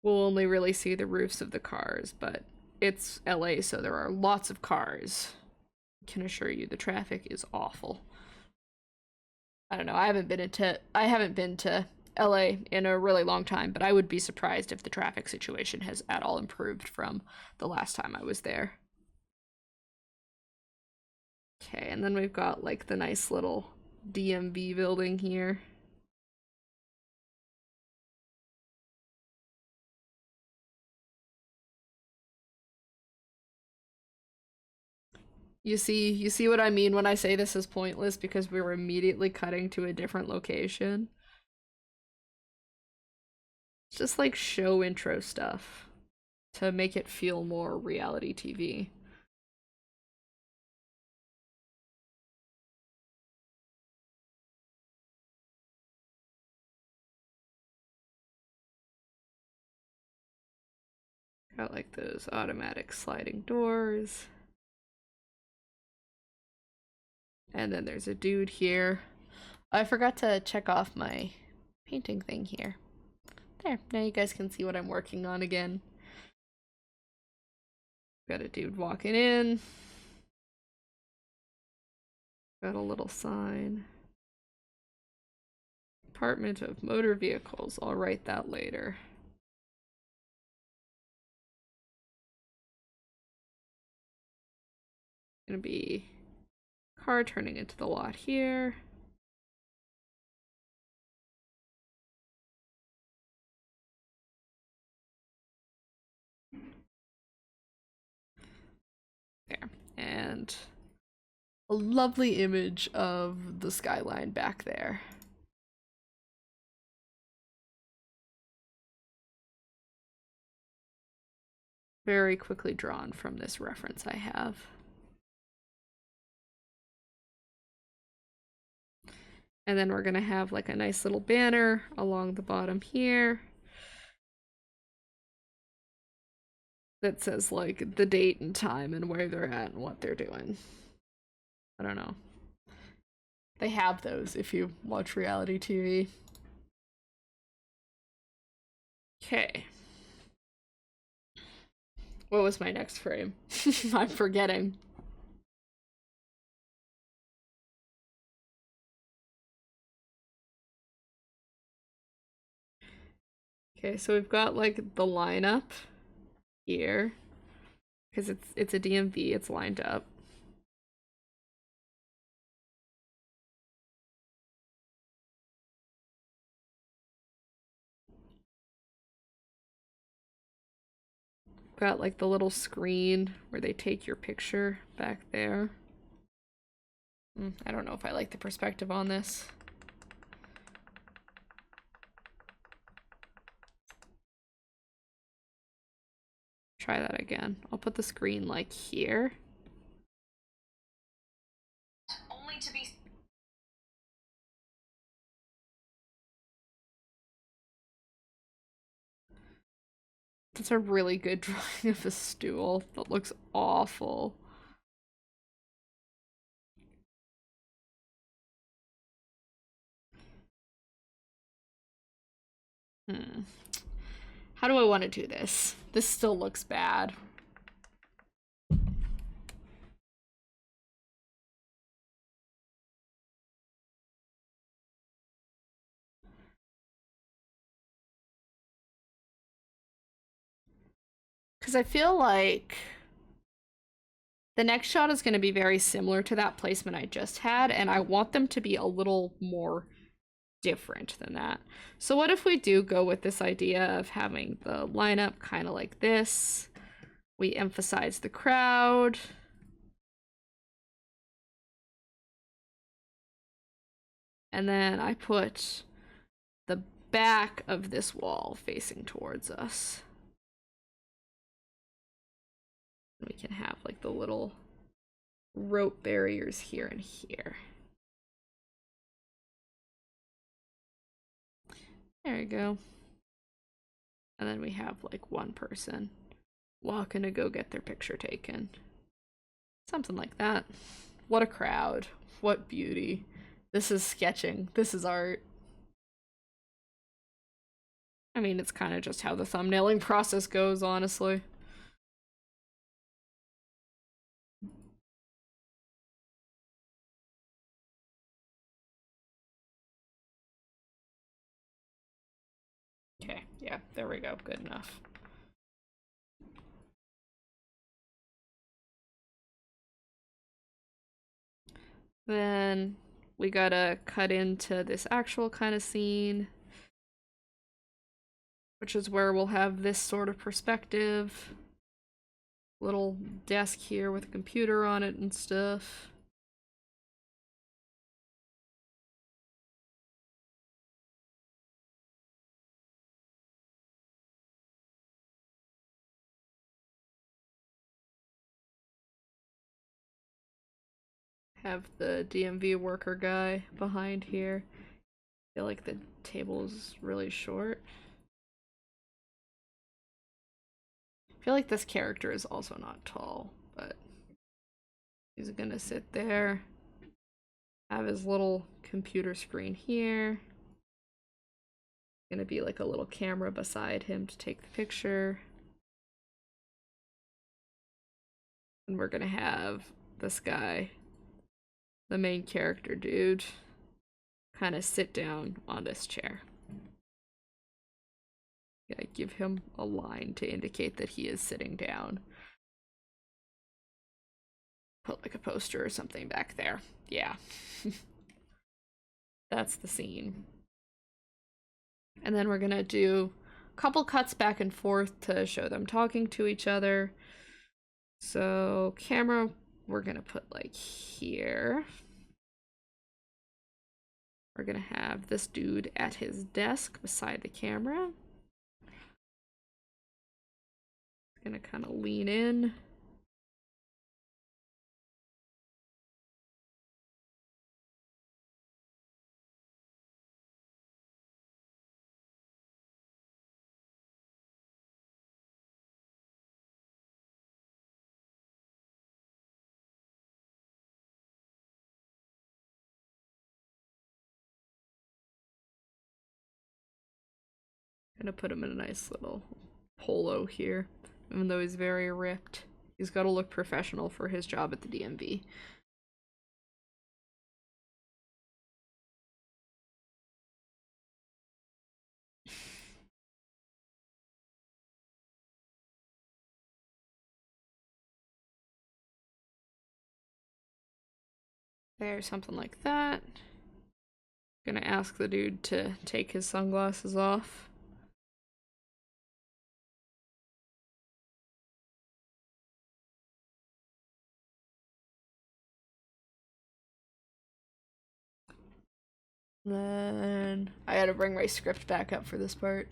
We'll only really see the roofs of the cars, but it's LA, so there are lots of cars. I can assure you the traffic is awful. I don't know, I haven't been to LA in a really long time, but I would be surprised if the traffic situation has at all improved from the last time I was there. Okay, and then we've got like the nice little DMV building here. You see what I mean when I say this is pointless because we were immediately cutting to a different location. It's just like show intro stuff to make it feel more reality TV. Got like those automatic sliding doors. And then there's a dude here. I forgot to check off my painting thing here. There, now you guys can see what I'm working on again. Got a dude walking in. Got a little sign. Department of Motor Vehicles. I'll write that later. Gonna be car turning into the lot here. There. And a lovely image of the skyline back there. Very quickly drawn from this reference I have. And then we're gonna have like a nice little banner along the bottom here that says like the date and time and where they're at and what they're doing. I don't know. They have those if you watch reality TV. Okay. What was my next frame? I'm forgetting. Okay, so we've got like the lineup here because it's a DMV, it's lined up. got like the little screen where they take your picture back there. I don't know if I like the perspective on this. Try that again. I'll put the screen like here. Only to be... That's a really good drawing of a stool. That looks awful. How do I want to do this? This still looks bad. Because I feel like the next shot is going to be very similar to that placement I just had, and I want them to be a little more different than that. So what if we do go with this idea of having the lineup kind of like this? We emphasize the crowd. And then I put the back of this wall facing towards us. We can have like the little rope barriers here and here. There we go. And then we have like one person walking to go get their picture taken. Something like that. What a crowd. What beauty. This is sketching. This is art. I mean, it's kind of just how the thumbnailing process goes, honestly. Okay, yeah, there we go. Good enough. Then we gotta cut into this actual kind of scene, which is where we'll have this sort of perspective. Little desk here with a computer on it and stuff. Have the DMV worker guy behind here. I feel like the table is really short. I feel like this character is also not tall, but he's gonna sit there, have his little computer screen here. Gonna be like a little camera beside him to take the picture. And we're gonna have this guy, the main character dude, kind of sit down on this chair. Gotta give him a line to indicate that he is sitting down. Put like a poster or something back there. Yeah. That's the scene. And then we're gonna do a couple cuts back and forth to show them talking to each other. So camera, we're gonna put like here. We're gonna have this dude at his desk beside the camera. Gonna kind of lean in. Gonna put him in a nice little polo here, even though he's very ripped. He's got to look professional for his job at the DMV. There's something like that. Gonna ask the dude to take his sunglasses off. Then I gotta bring my script back up for this part.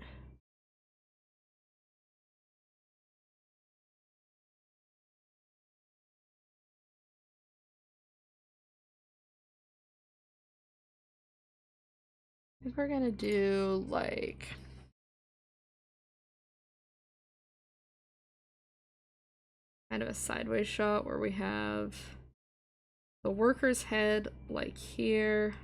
I think we're gonna do like kind of a sideways shot where we have the worker's head like here.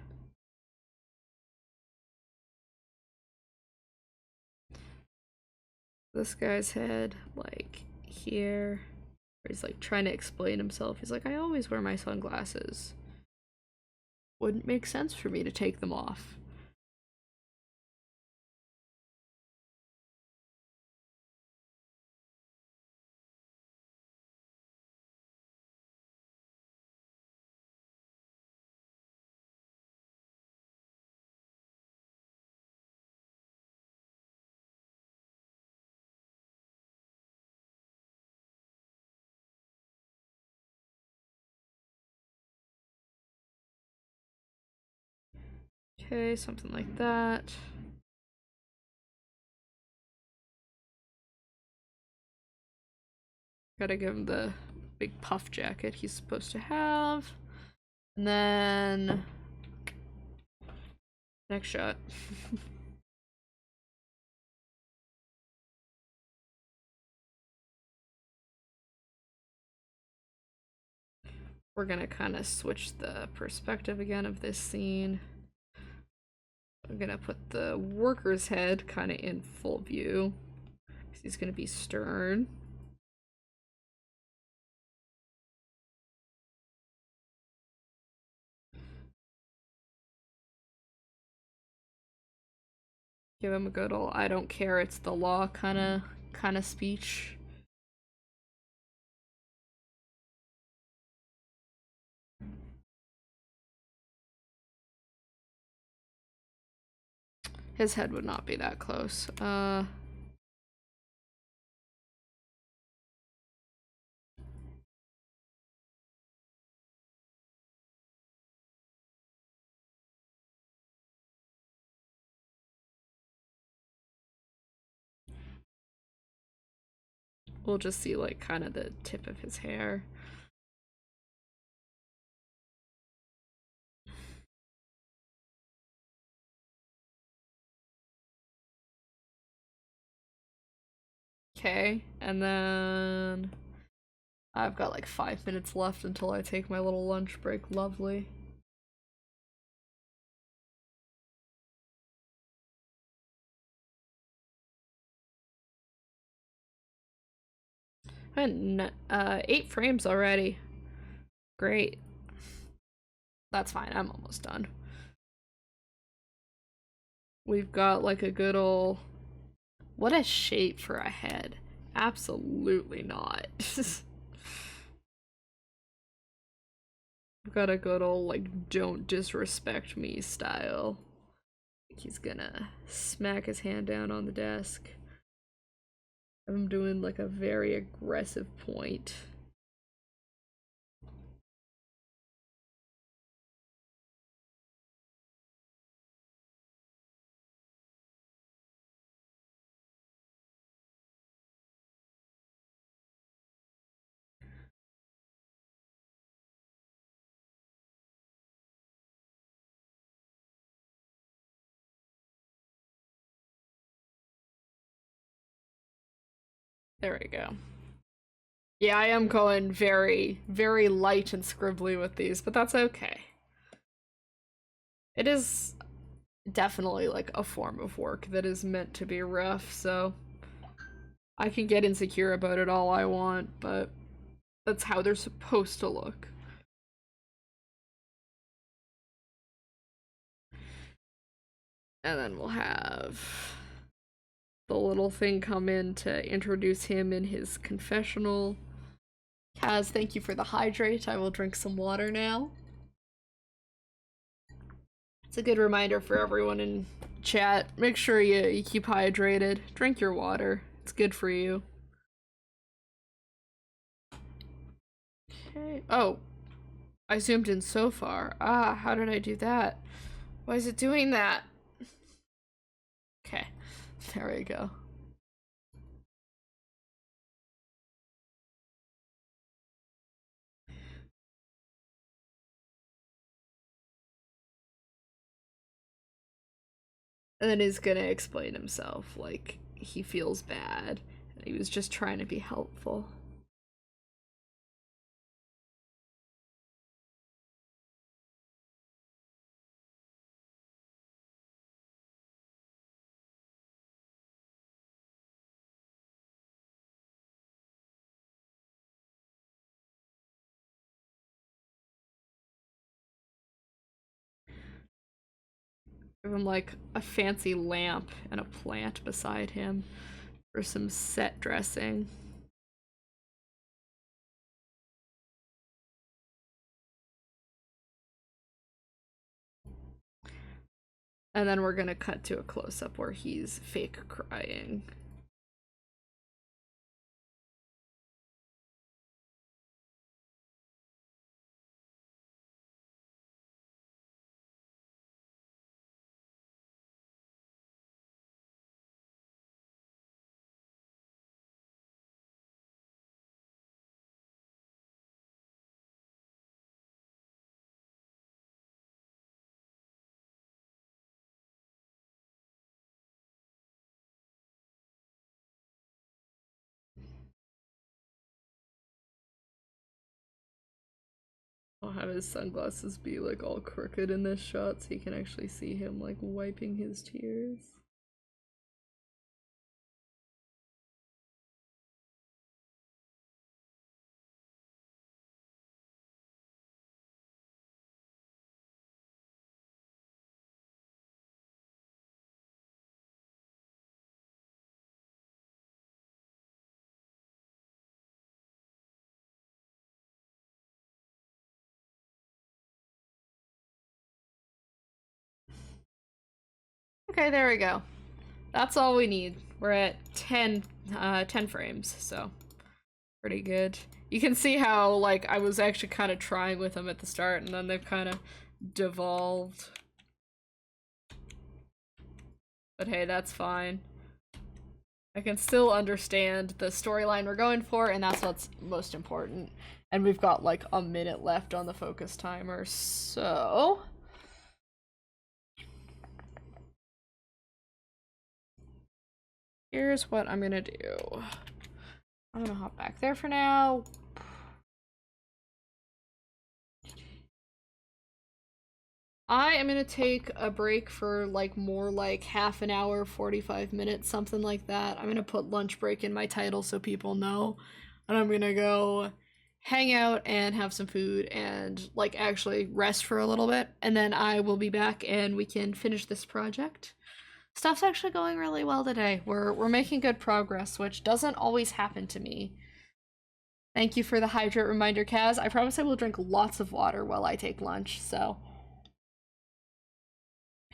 This guy's head like here. Where he's like trying to explain himself. He's like, I always wear my sunglasses. Wouldn't make sense for me to take them off. Okay, something like that. Gotta give him the big puff jacket he's supposed to have. And then next shot. We're gonna kind of switch the perspective again of this scene. I'm gonna put the worker's head kind of in full view. He's gonna be stern. Give him a good old I don't care, it's the law kind of speech. His head would not be that close. We'll just see like kind of the tip of his hair. Okay, and then I've got like 5 minutes left until I take my little lunch break. Lovely. And 8 frames already. Great. That's fine, I'm almost done. We've got like a good ol'... What a shape for a head. Absolutely not. We've got a good ol' like don't disrespect me style. He's gonna smack his hand down on the desk. I'm doing like a very aggressive point. There we go. Yeah, I am going very, very light and scribbly with these, but that's okay. It is definitely like a form of work that is meant to be rough, so I can get insecure about it all I want, but that's how they're supposed to look. And then we'll have the little thing come in to introduce him in his confessional. Kaz, thank you for the hydrate. I will drink some water now. It's a good reminder for everyone in chat. Make sure you keep hydrated. Drink your water. It's good for you. Okay. Oh, I zoomed in so far. Ah, how did I do that? Why is it doing that? Okay, there we go. And then he's gonna explain himself, like, he feels bad. He was just trying to be helpful. Give him, like, a fancy lamp and a plant beside him for some set dressing. And then we're gonna cut to a close-up where he's fake crying. I'll have his sunglasses be like all crooked in this shot so you can actually see him like wiping his tears. Okay, there we go. That's all we need. We're at 10 frames, so pretty good. You can see how, like, I was actually kind of trying with them at the start, and then they've kind of devolved. But hey, that's fine. I can still understand the storyline we're going for, and that's what's most important. And we've got, like, a minute left on the focus timer, so... here's what I'm gonna do. I'm gonna hop back there for now. I am gonna take a break for like more like half an hour, 45 minutes, something like that. I'm gonna put lunch break in my title so people know. And I'm gonna go hang out and have some food and like actually rest for a little bit. And then I will be back and we can finish this project. Stuff's actually going really well today. We're making good progress, which doesn't always happen to me. Thank you for the hydrate reminder, Kaz. I promise I will drink lots of water while I take lunch, so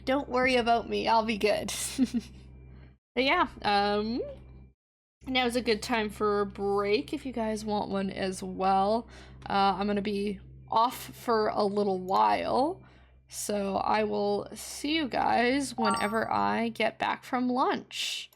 don't worry about me. I'll be good. But yeah, now's a good time for a break if you guys want one as well. I'm gonna be off for a little while, so I will see you guys whenever I get back from lunch.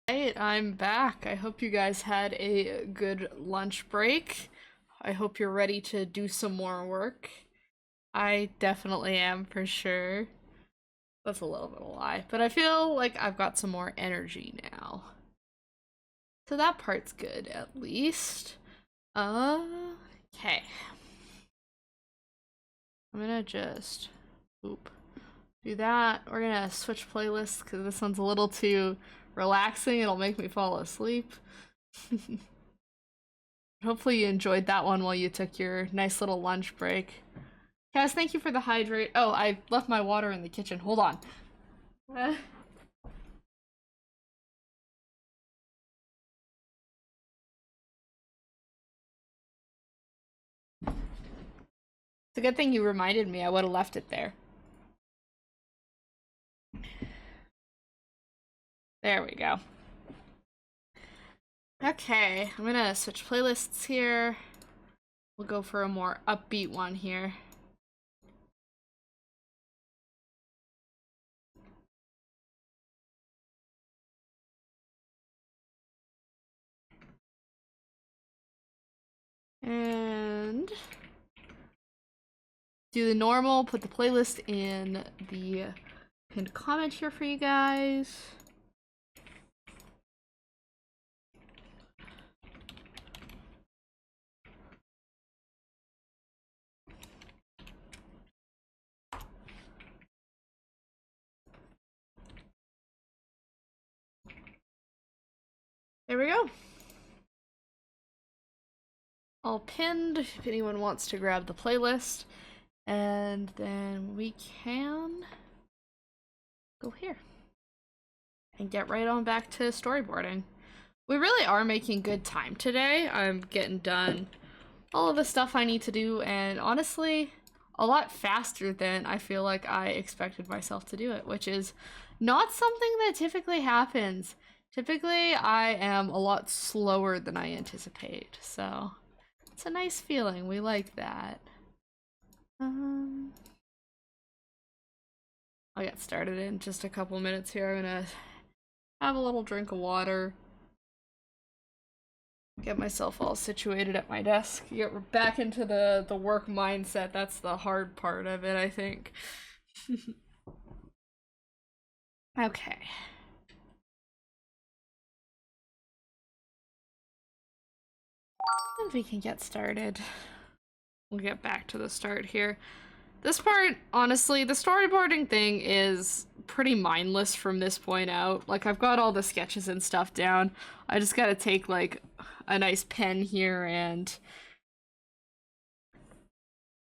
Hey, I'm back. I hope you guys had a good lunch break. I hope you're ready to do some more work. I definitely am for sure. That's a little bit of a lie, but I feel like I've got some more energy now. So that part's good, at least. Okay. I'm gonna just, oop, do that. We're gonna switch playlists because this one's a little too relaxing. It'll make me fall asleep. Hopefully you enjoyed that one while you took your nice little lunch break. Kaz, thank you for the hydrate. Oh, I left my water in the kitchen. Hold on. It's a good thing you reminded me. I would have left it there. There we go. Okay, I'm gonna switch playlists here. We'll go for a more upbeat one here. And do the normal, put the playlist in the pinned comment here for you guys. There we go. All pinned if anyone wants to grab the playlist. And then we can go here and get right on back to storyboarding. We really are making good time today. I'm getting done all of the stuff I need to do, and honestly, a lot faster than I feel like I expected myself to do it, which is not something that typically happens. Typically, I am a lot slower than I anticipate, so it's a nice feeling. We like that. I'll get started in just a couple minutes here. I'm gonna have a little drink of water, get myself all situated at my desk, get back into the work mindset. That's the hard part of it, I think. Okay. And we can get started. We'll get back to the start here. This part, honestly, the storyboarding thing is pretty mindless from this point out. Like, I've got all the sketches and stuff down. I just gotta take, like, a nice pen here and,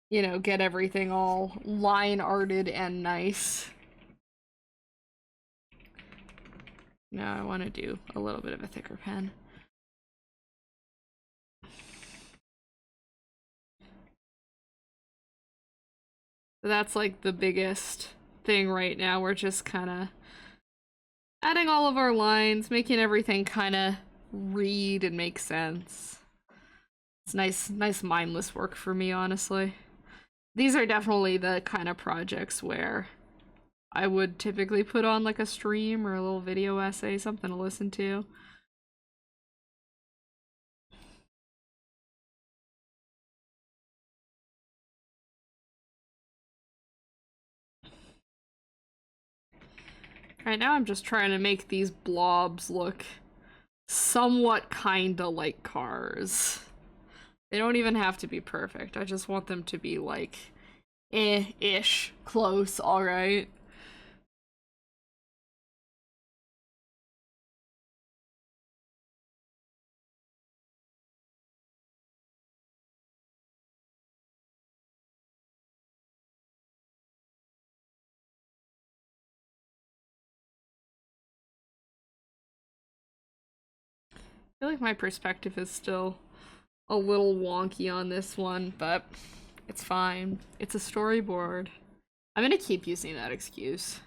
you know, get everything all line-arted and nice. Now I want to do a little bit of a thicker pen. That's like the biggest thing right now. We're just kind of adding all of our lines, making everything kind of read and make sense. It's nice mindless work for me, honestly. These are definitely the kind of projects where I would typically put on like a stream or a little video essay, something to listen to. Right now I'm just trying to make these blobs look somewhat kinda like cars. They don't even have to be perfect. I just want them to be like ish, close, alright. I feel like my perspective is still a little wonky on this one, but it's fine. It's a storyboard. I'm gonna keep using that excuse.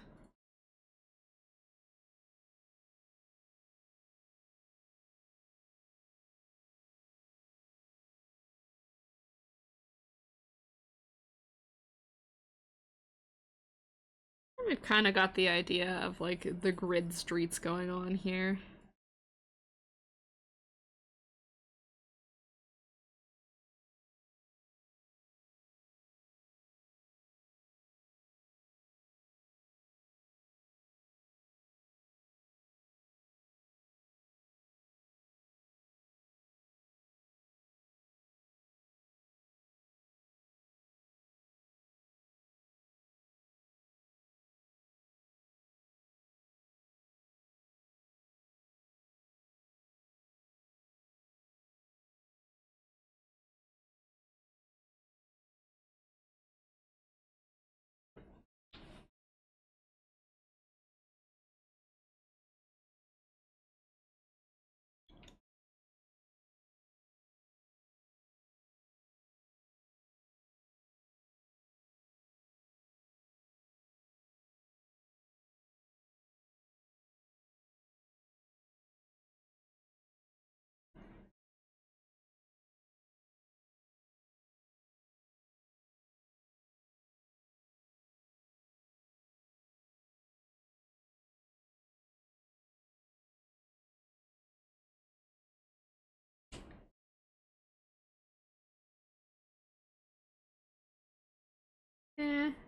We've kind of got the idea of like the grid streets going on here.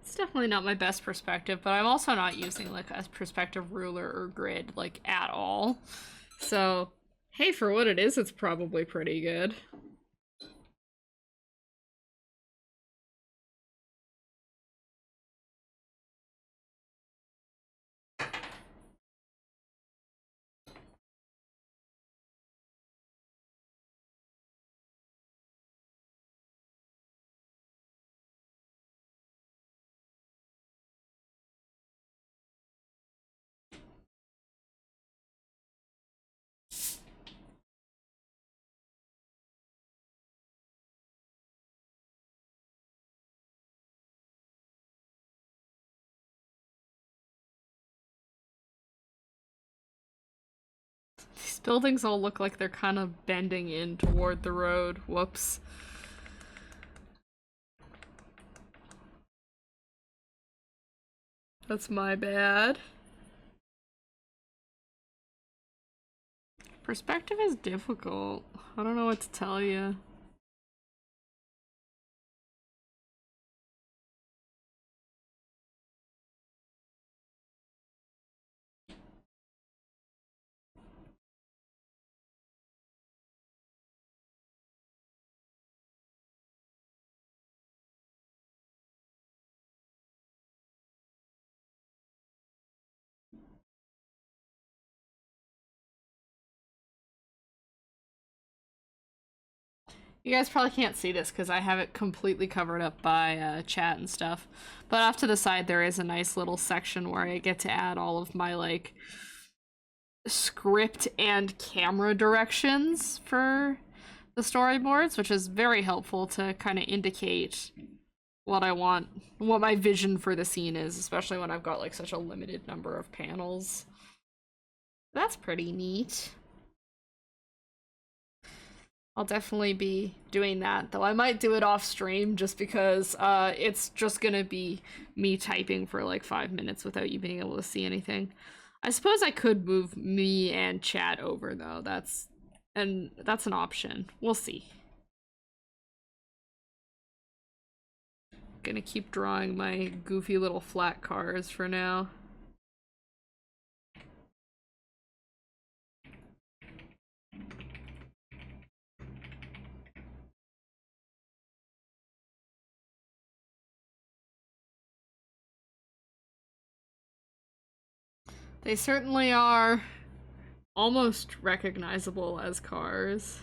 It's definitely not my best perspective, but I'm also not using like a perspective ruler or grid like at all. So, hey, for what it is, it's probably pretty good. These buildings all look like they're kind of bending in toward the road. Whoops. That's my bad. Perspective is difficult. I don't know what to tell you. You guys probably can't see this because I have it completely covered up by chat and stuff. But off to the side, there is a nice little section where I get to add all of my, like, script and camera directions for the storyboards, which is very helpful to kind of indicate what I want, what my vision for the scene is, especially when I've got, like, such a limited number of panels. That's pretty neat. I'll definitely be doing that, though I might do it off stream just because it's just gonna be me typing for like 5 minutes without you being able to see anything. I suppose I could move me and chat over though. That's an option. We'll see. Gonna keep drawing my goofy little flat cars for now. They certainly are almost recognizable as cars.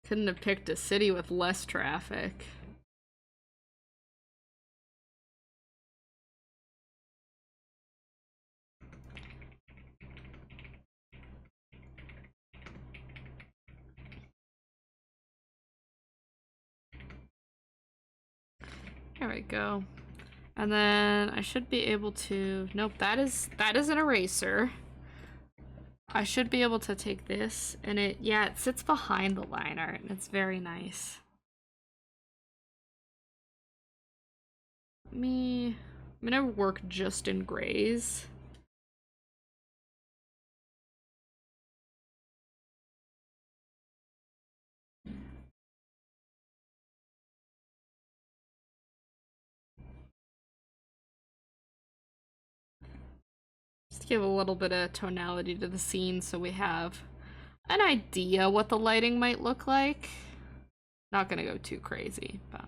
Couldn't have picked a city with less traffic. There we go. And then I should be able to, nope, that is an eraser. I should be able to take this and it sits behind the line art and it's very nice. I'm gonna work just in grays. Just to give a little bit of tonality to the scene so we have an idea what the lighting might look like. Not gonna go too crazy, but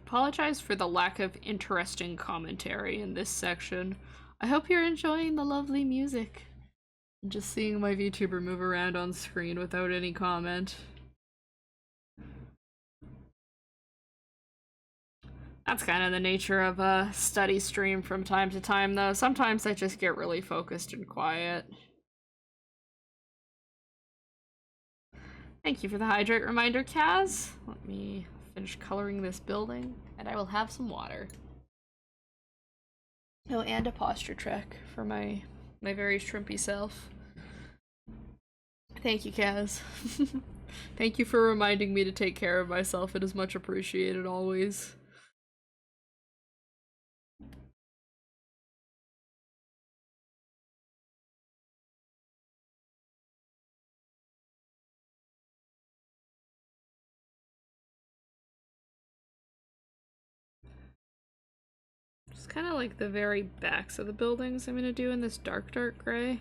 apologize for the lack of interesting commentary in this section. I hope you're enjoying the lovely music. And just seeing my VTuber move around on screen without any comment. That's kind of the nature of a study stream from time to time, though. Sometimes I just get really focused and quiet. Thank you for the hydrate reminder, Kaz. Let me finish coloring this building, and I will have some water. Oh, and a posture check for my very shrimpy self. Thank you, Kaz. Thank you for reminding me to take care of myself. It is much appreciated always. Just kind of like the very backs of the buildings I'm gonna do in this dark gray.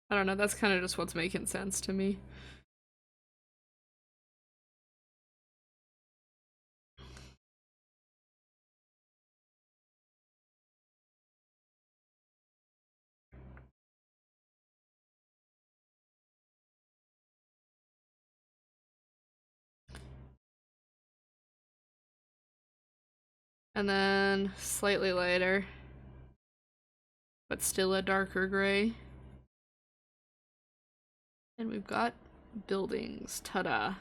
I don't know, that's kind of just what's making sense to me. And then slightly lighter, but still a darker gray. And we've got buildings. Ta-da.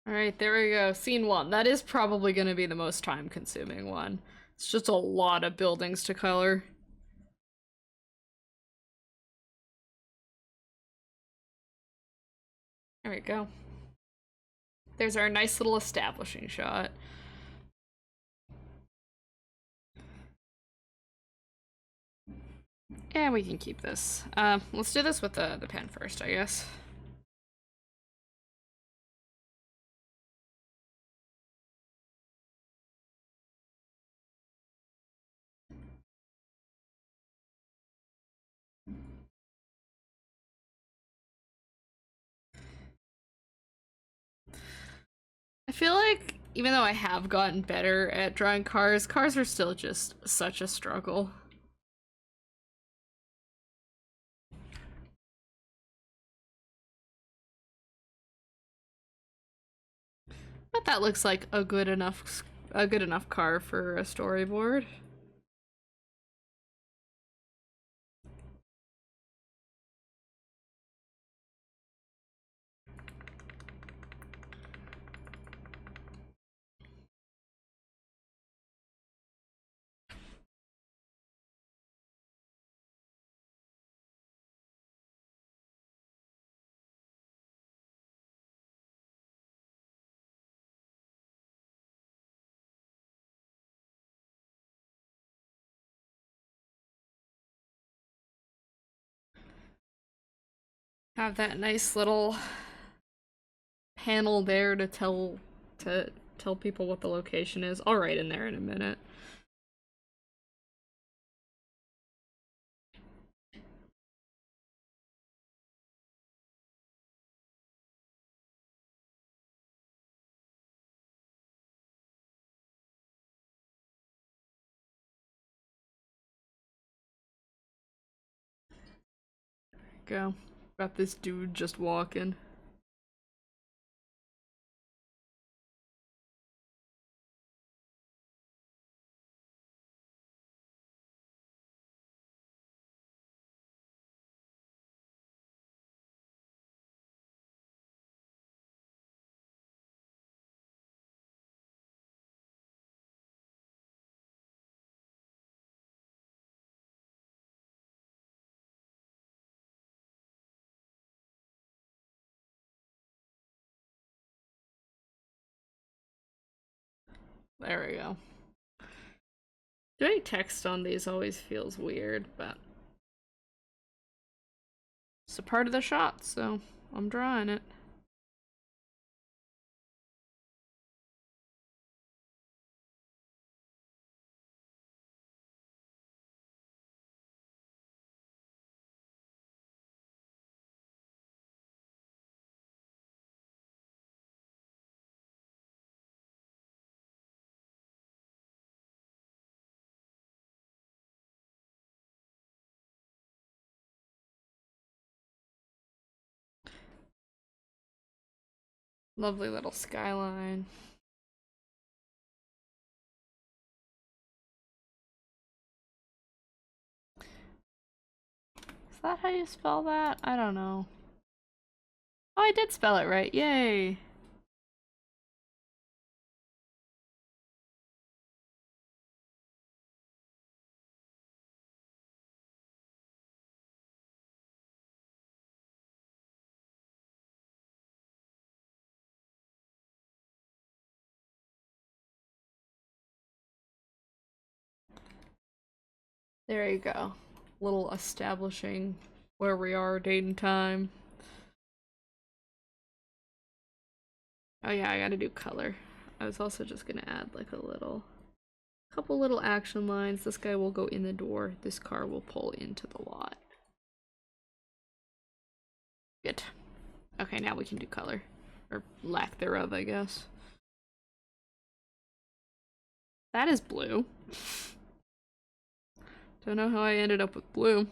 Alright, there we go. Scene 1. That is probably going to be the most time-consuming one. It's just a lot of buildings to color. There we go. There's our nice little establishing shot. And we can keep this. Let's do this with the pen first, I guess. I feel like even though I have gotten better at drawing cars, cars are still just such a struggle. But that looks like a good enough car for a storyboard. Have that nice little panel there to tell people what the location is. I'll write in there in a minute. Go. Got this dude just walking. There we go. Doing text on these always feels weird, but it's a part of the shot, so I'm drawing it. Lovely little skyline. Is that how you spell that? I don't know. Oh, I did spell it right. Yay. There you go. Little establishing where we are, date and time. Oh yeah, I gotta do color. I was also just gonna add like a couple little action lines. This guy will go in the door. This car will pull into the lot. Good. Okay, now we can do color. Or lack thereof, I guess. That is blue. Don't know how I ended up with blue.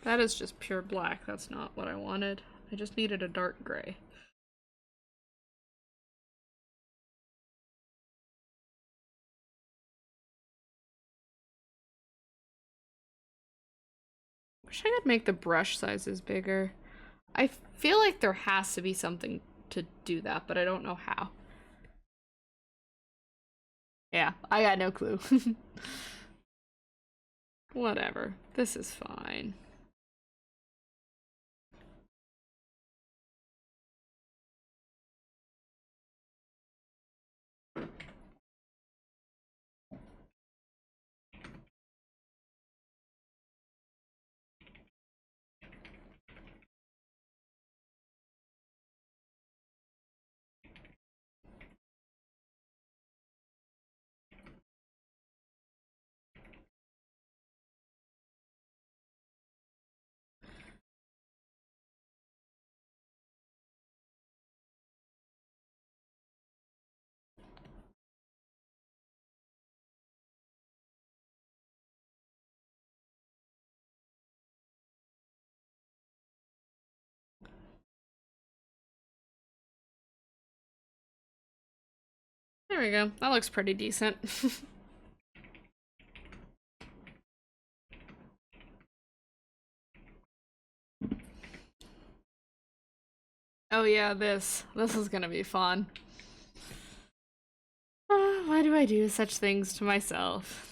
That is just pure black. That's not what I wanted. I just needed a dark gray. Wish I could make the brush sizes bigger. I feel like there has to be something to do that, but I don't know how. Yeah, I got no clue. Whatever. This is fine. There we go. That looks pretty decent. Oh yeah, this is gonna be fun. Why do I do such things to myself?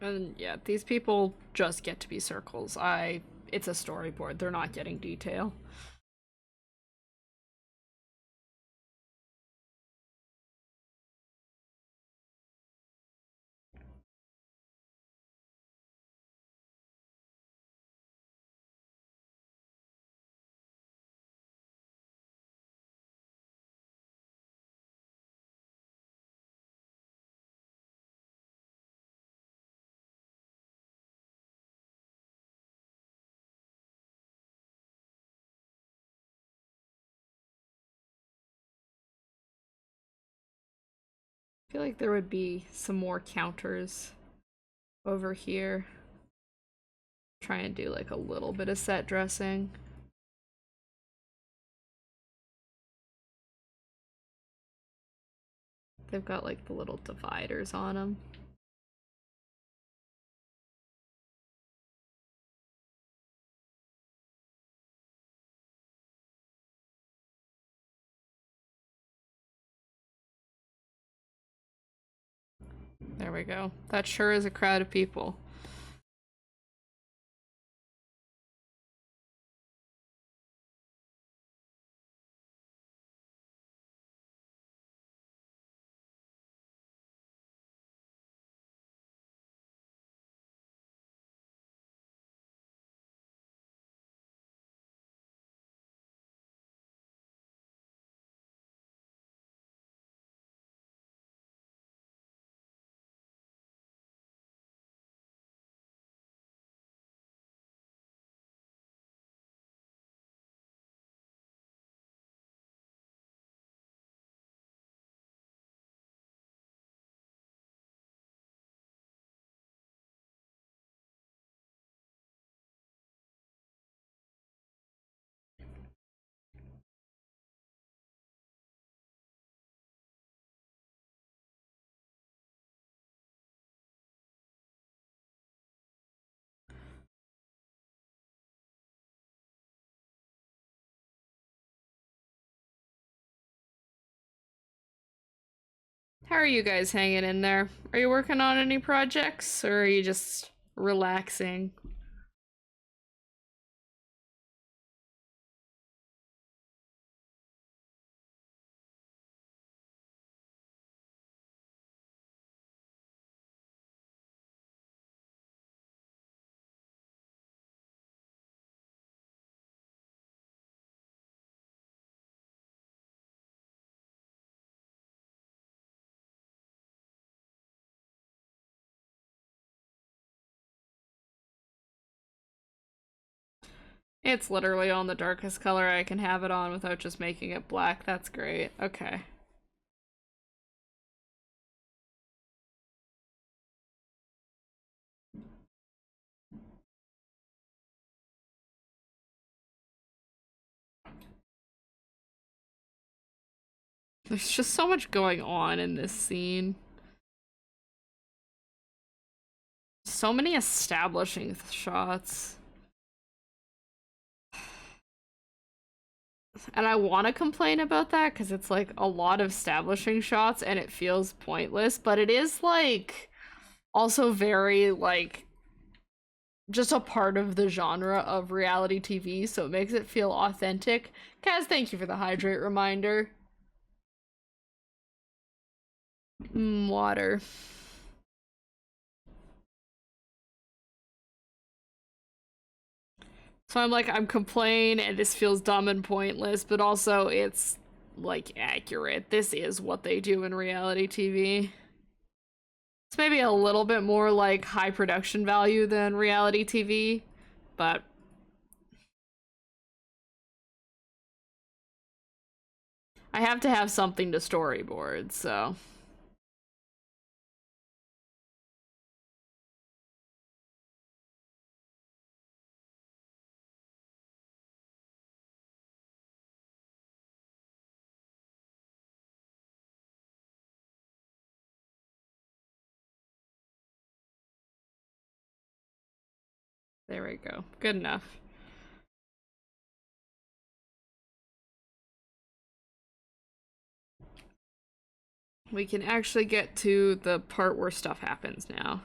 And yeah, these people just get to be circles. It's a storyboard. They're not getting detail. I feel like there would be some more counters over here. Try and do like a little bit of set dressing. They've got like the little dividers on them. There we go. That sure is a crowd of people. How are you guys hanging in there? Are you working on any projects, or are you just relaxing? It's literally on the darkest color I can have it on without just making it black. That's great. Okay. There's just so much going on in this scene. So many establishing shots. And I want to complain about that because it's like a lot of establishing shots and it feels pointless, but it is like also very like just a part of the genre of reality TV, so it makes it feel authentic. Kaz, thank you for the hydrate reminder. Water. So I'm like, I'm complaining and this feels dumb and pointless, but also it's like accurate. This is what they do in reality TV. It's maybe a little bit more like high production value than reality TV, but I have to have something to storyboard, so. There we go. Good enough. We can actually get to the part where stuff happens now.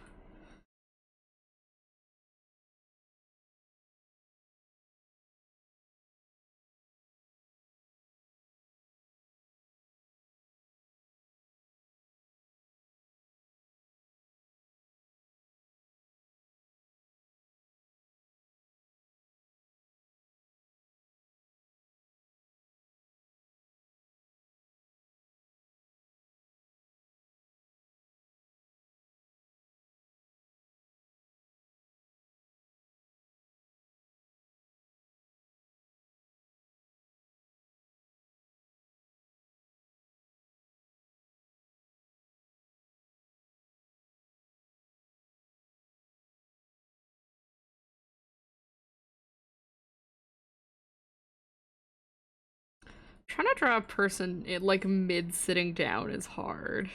Trying to draw a person like mid sitting down is hard.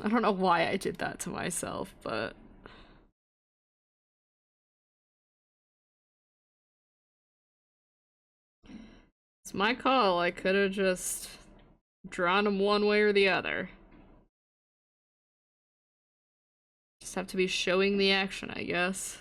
I don't know why I did that to myself, but it's my call. I could have just drawn him one way or the other. Just have to be showing the action, I guess.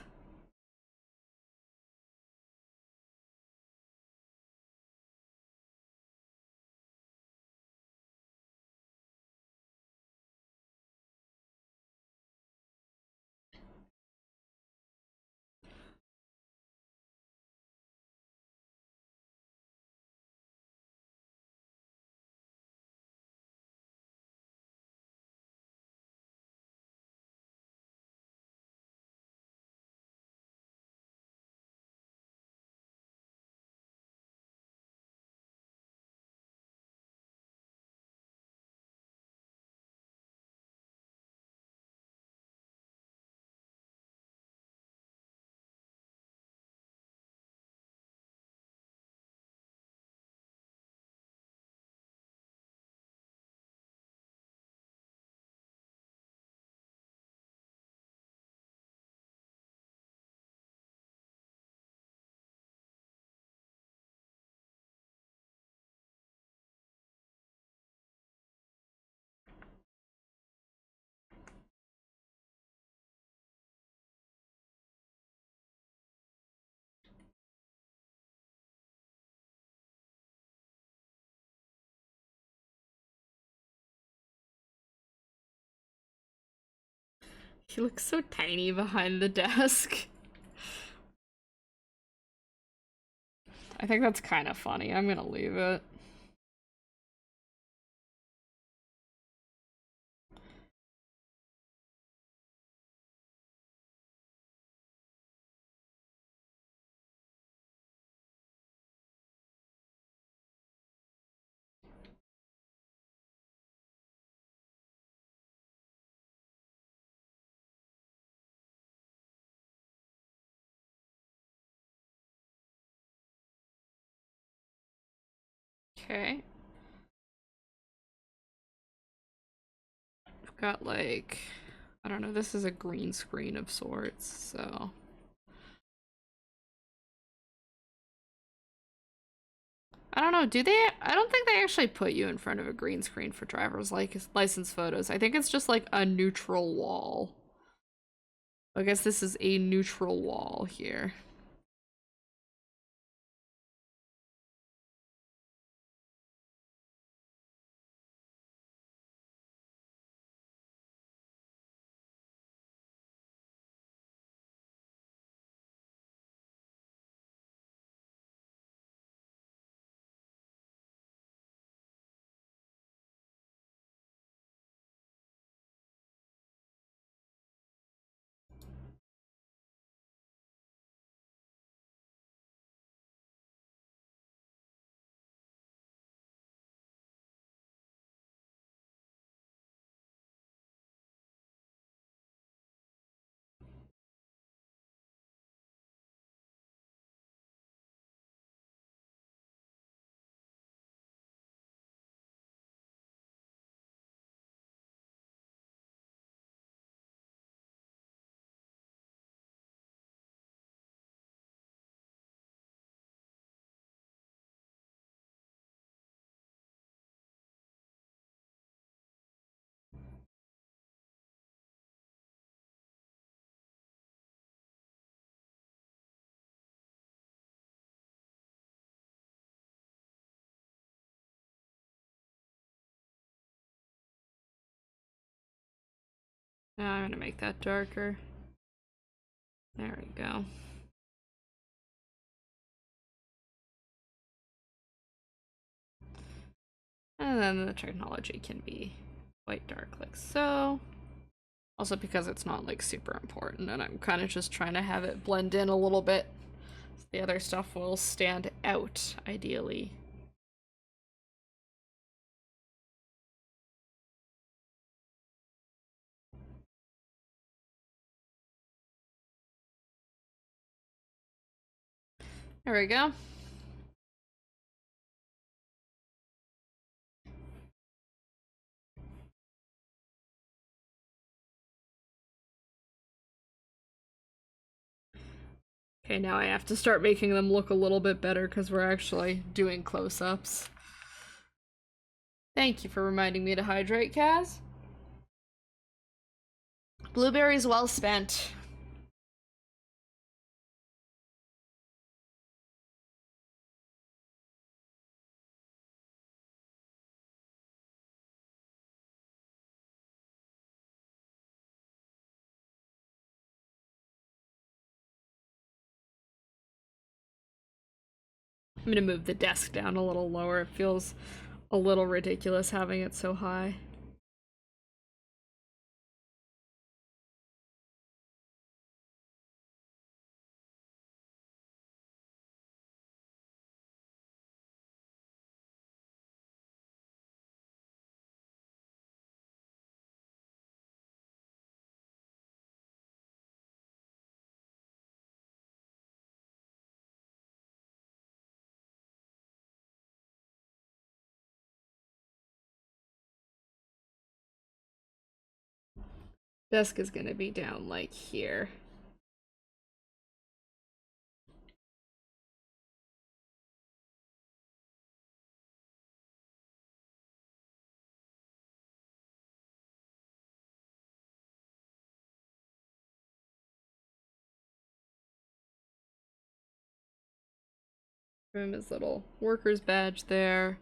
He looks so tiny behind the desk. I think that's kind of funny. I'm gonna leave it. Okay. I've got like, I don't know, this is a green screen of sorts, so. I don't know, do they? I don't think they actually put you in front of a green screen for driver's license photos. I think it's just like a neutral wall. I guess this is a neutral wall here. Now I'm gonna make that darker. There we go. And then the technology can be quite dark like so. Also because it's not like super important and I'm kind of just trying to have it blend in a little bit. So the other stuff will stand out, ideally. There we go. Okay, now I have to start making them look a little bit better because we're actually doing close-ups. Thank you for reminding me to hydrate, Kaz. Blueberries well spent. I'm gonna move the desk down a little lower. It feels a little ridiculous having it so high. Desk is gonna be down like here. Room his little worker's badge there.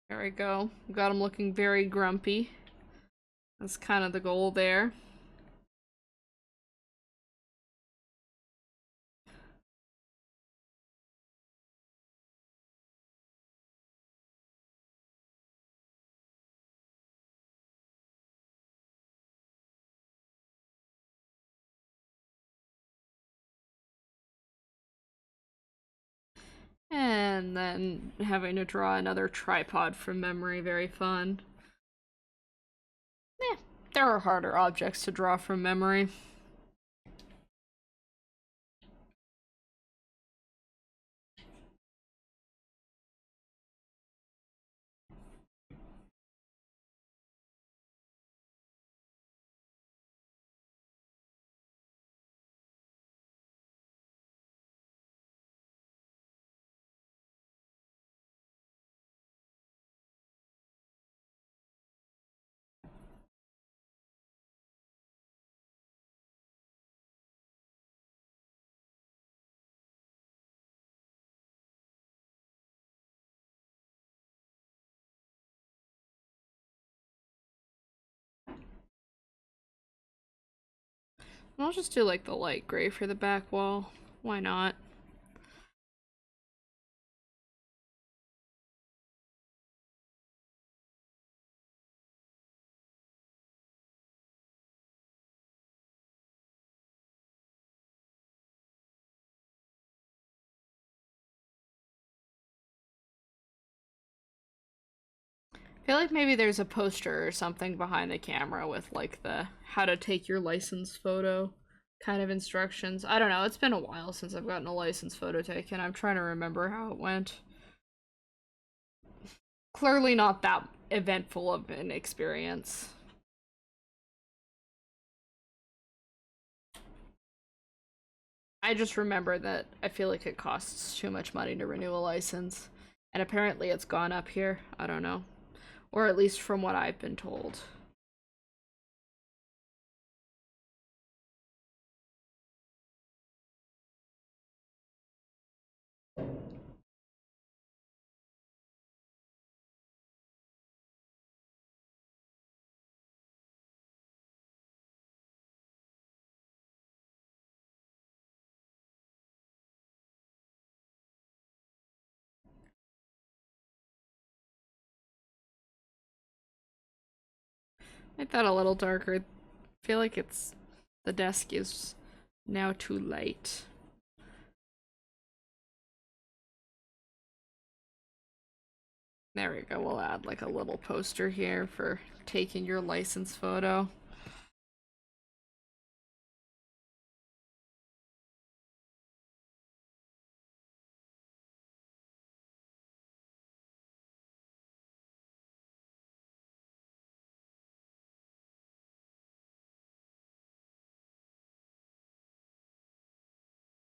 There we go. Got him looking very grumpy. That's kind of the goal there. And then having to draw another tripod from memory, very fun. There are harder objects to draw from memory. I'll just do like the light gray for the back wall. Why not? I feel like maybe there's a poster or something behind the camera with like the how to take your license photo kind of instructions. I don't know, it's been a while since I've gotten a license photo taken. I'm trying to remember how it went. Clearly not that eventful of an experience. I just remember that I feel like it costs too much money to renew a license. And apparently it's gone up here. I don't know. Or at least from what I've been told. Make that a little darker. I feel like the desk is now too light. There we go, we'll add like a little poster here for taking your license photo.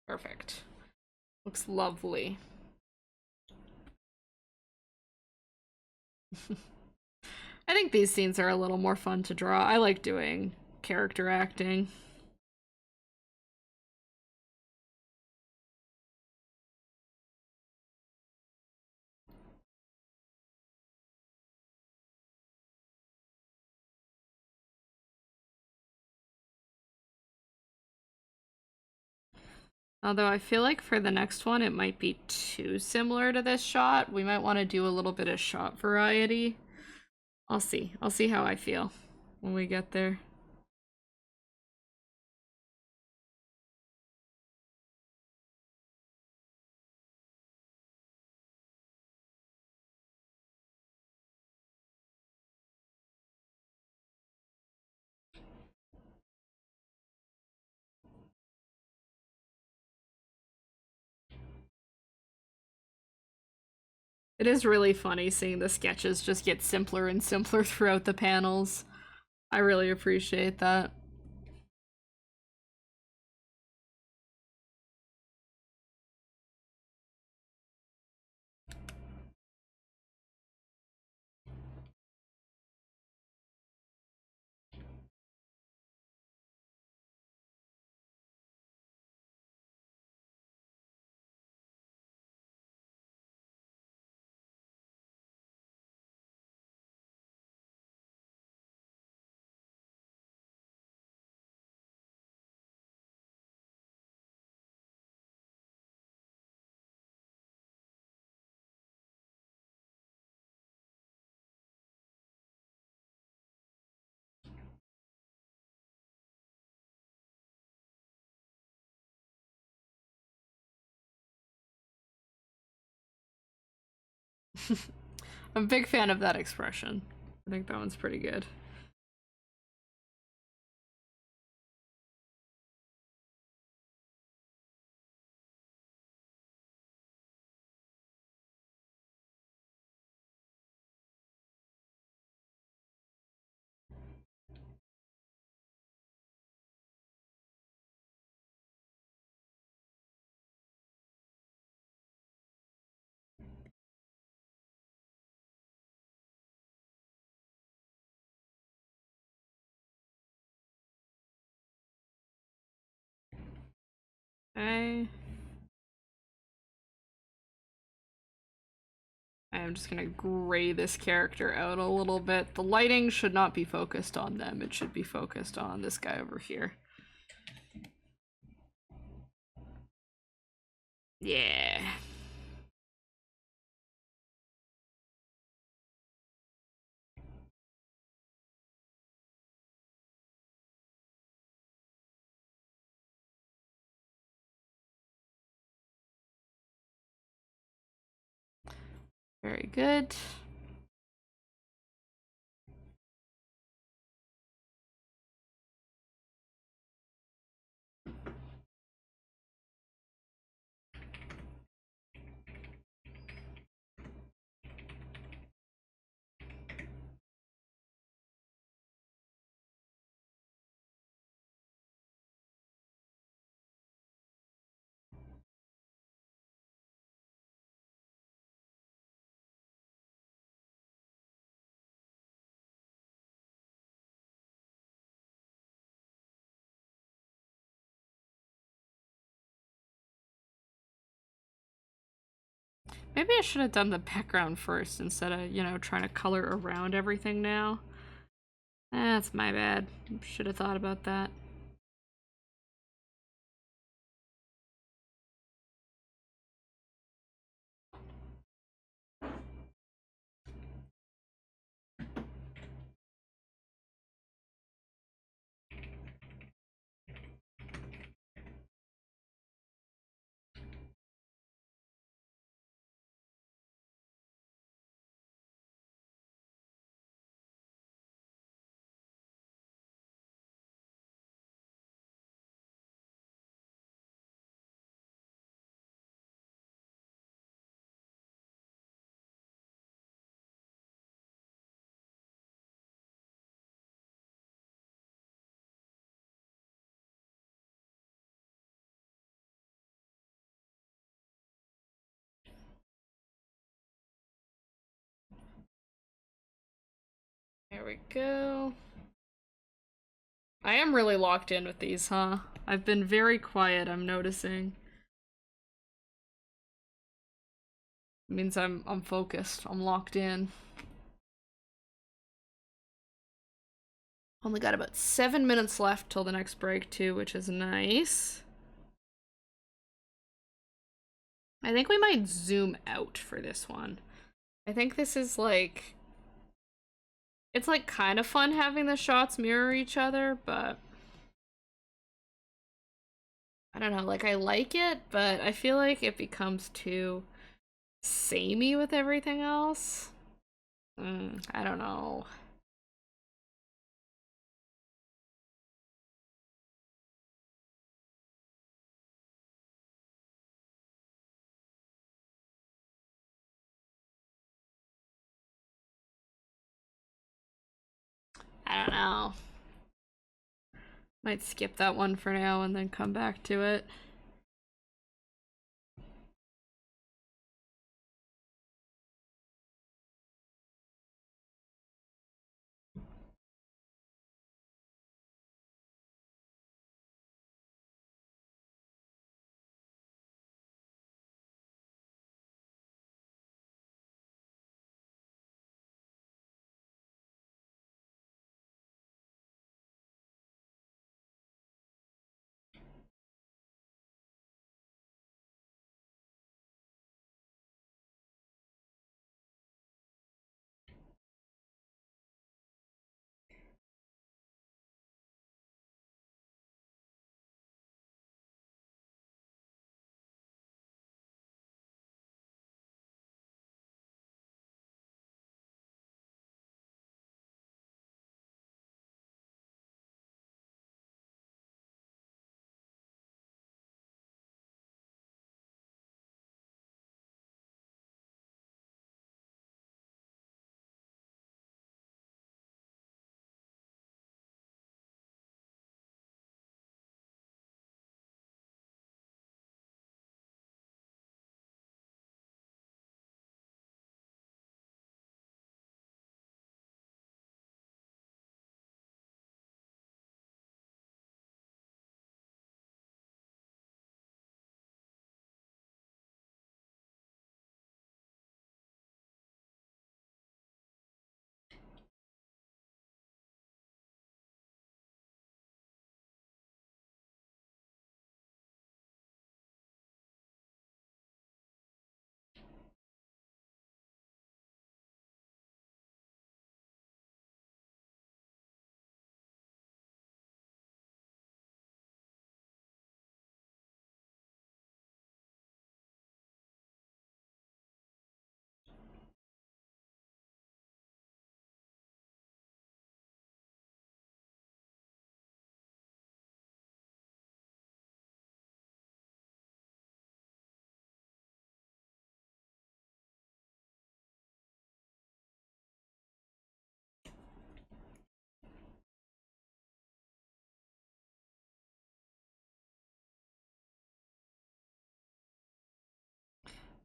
Perfect. Looks lovely. I think these scenes are a little more fun to draw. I like doing character acting. Although I feel like for the next one it might be too similar to this shot. We might want to do a little bit of shot variety. I'll see. I'll see how I feel when we get there. It is really funny seeing the sketches just get simpler and simpler throughout the panels. I really appreciate that. I'm a big fan of that expression. I think that one's pretty good. Okay. I'm just gonna gray this character out a little bit. The lighting should not be focused on them. It should be focused on this guy over here. Yeah. Very good. Maybe I should have done the background first instead of, you know, trying to color around everything now. That's my bad. Should have thought about that. There we go. I am really locked in with these, huh? I've been very quiet, I'm noticing. It means I'm focused. I'm locked in. Only got about 7 minutes left till the next break too, which is nice. I think we might zoom out for this one. I think this is like... It's like kind of fun having the shots mirror each other, but... I don't know, like I like it, but I feel like it becomes too samey with everything else. I don't know. I don't know. Might skip that one for now and then come back to it.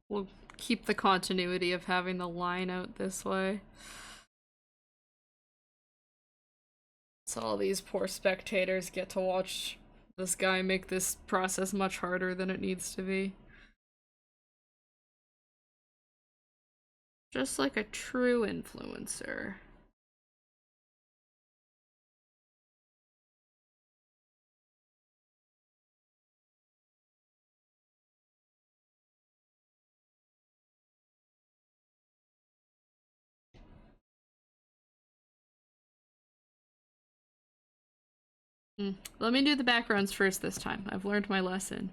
We'll keep the continuity of having the line out this way. So all these poor spectators get to watch this guy make this process much harder than it needs to be. Just like a true influencer. Let me do the backgrounds first this time. I've learned my lesson.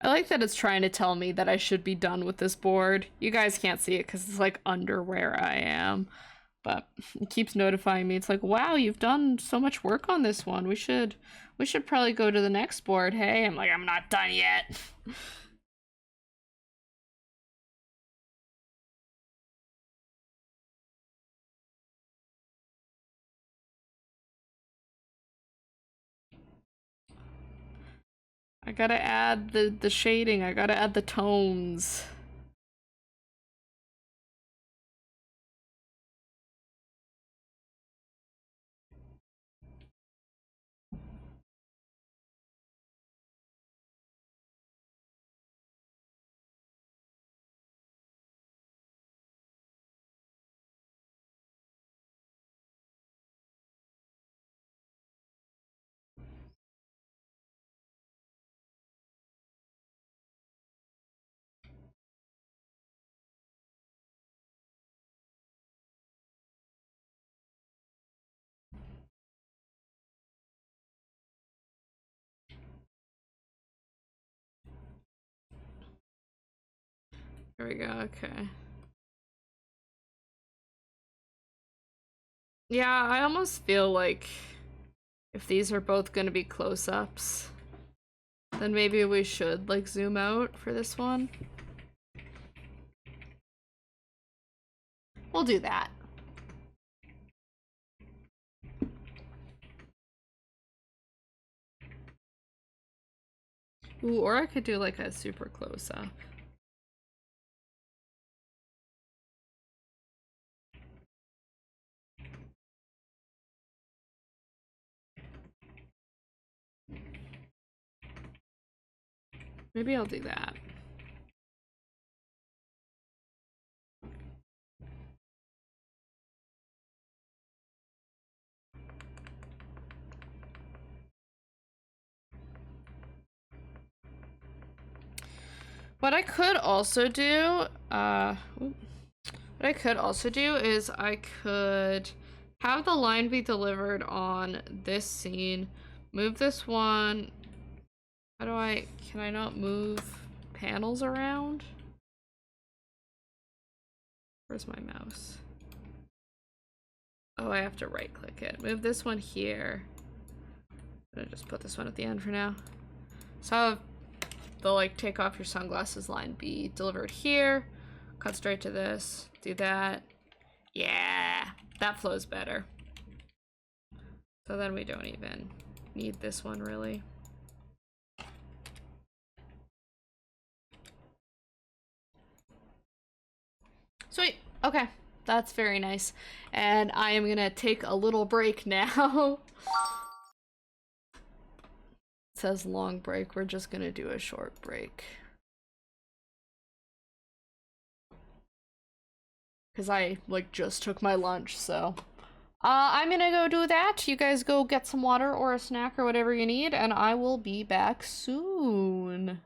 I like that it's trying to tell me that I should be done with this board. You guys can't see it because it's like under where I am. But it keeps notifying me. It's like, wow, you've done so much work on this one. We should probably go to the next board. Hey, I'm like, I'm not done yet. I gotta add the shading. I gotta add the tones. There we go, okay. Yeah, I almost feel like if these are both gonna be close-ups, then maybe we should, like, zoom out for this one. We'll do that. Ooh, or I could do, like, a super close-up. Maybe I'll do that. What I could also do, is I could have the line be delivered on this scene, move this one. Can I not move panels around? Where's my mouse? Oh, I have to right click it. Move this one here. I'm gonna just put this one at the end for now. So I'll have the like take off your sunglasses line be delivered here. Cut straight to this. Do that. Yeah, that flows better. So then we don't even need this one really. Sweet. Okay. That's very nice. And I am gonna take a little break now. It says long break. We're just gonna do a short break. Because I, like, just took my lunch, so. I'm gonna go do that. You guys go get some water or a snack or whatever you need, and I will be back soon.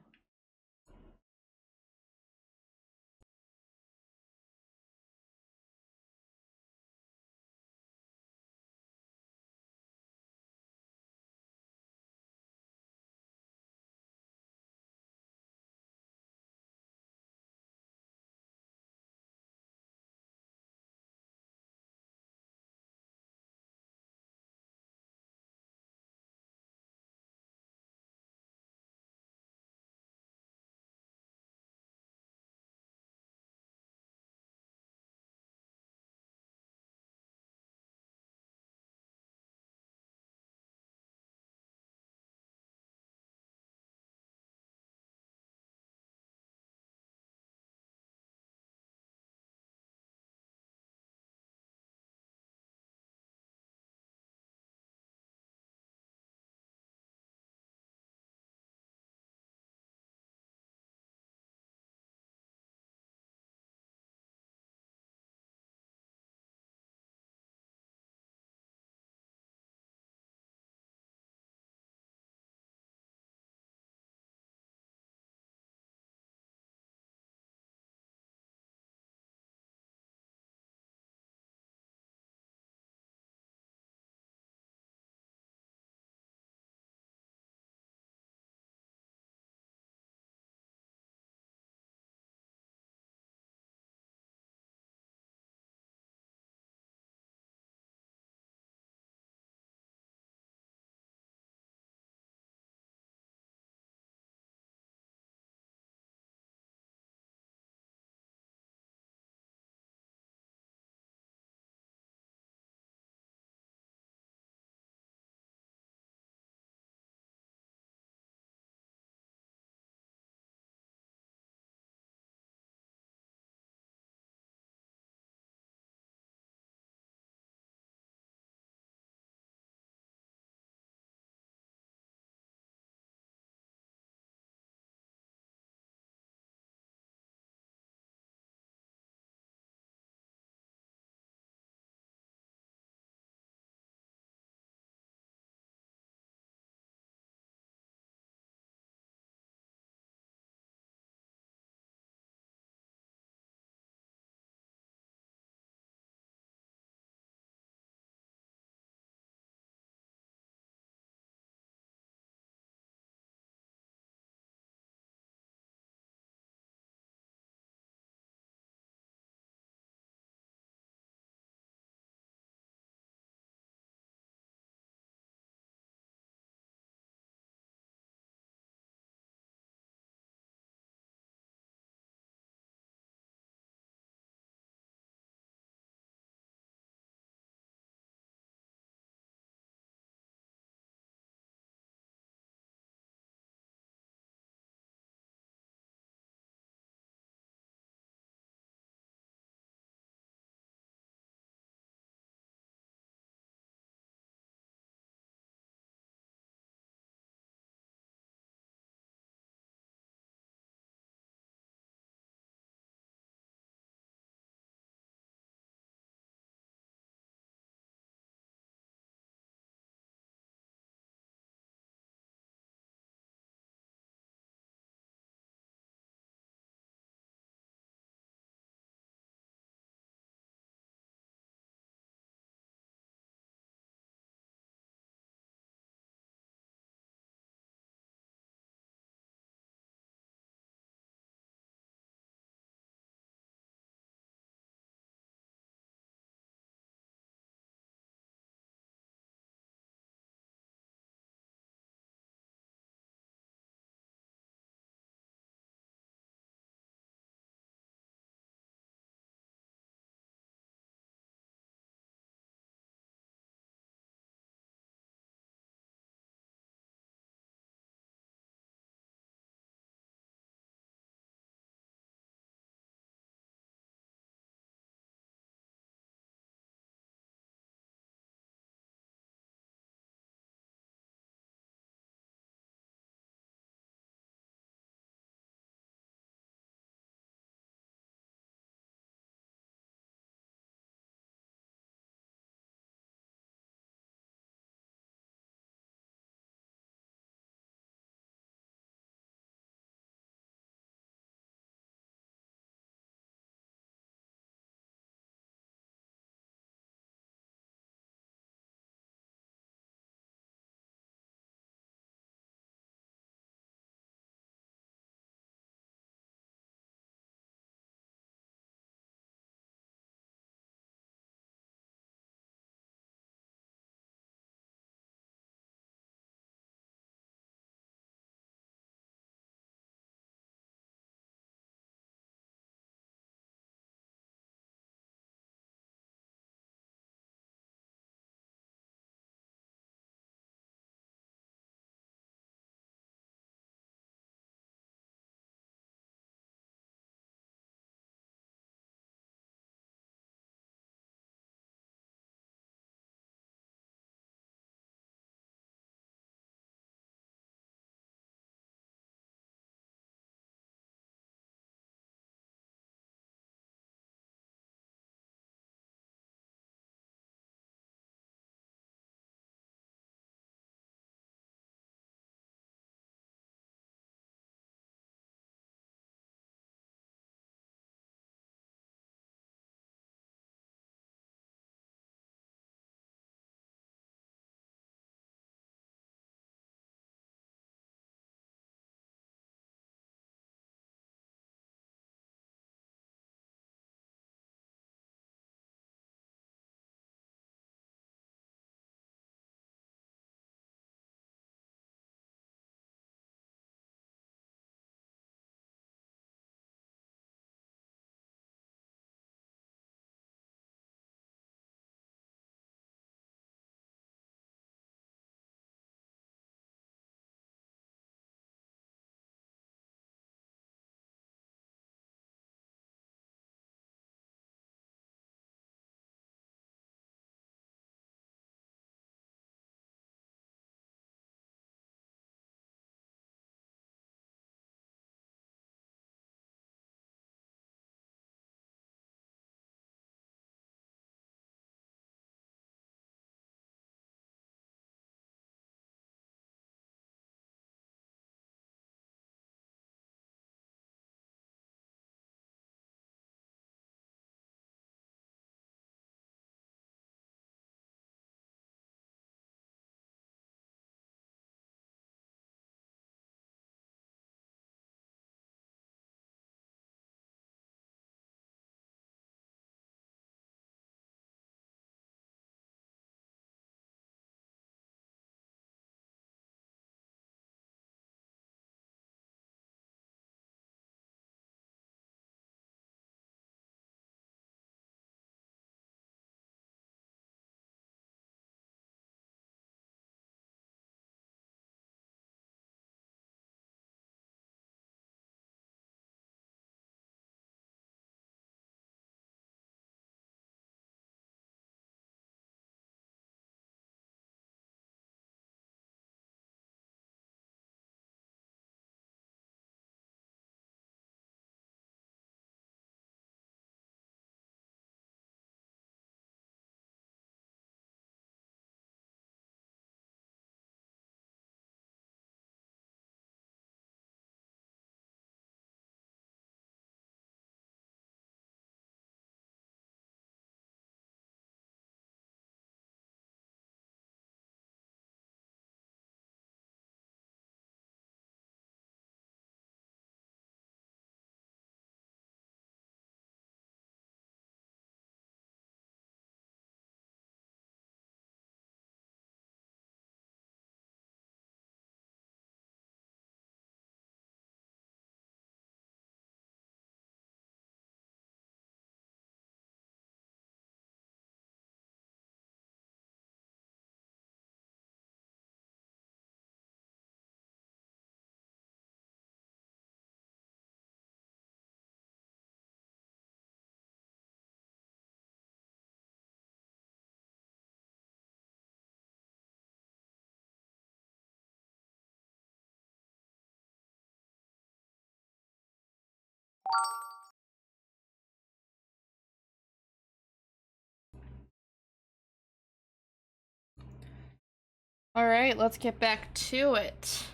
Alright, let's get back to it.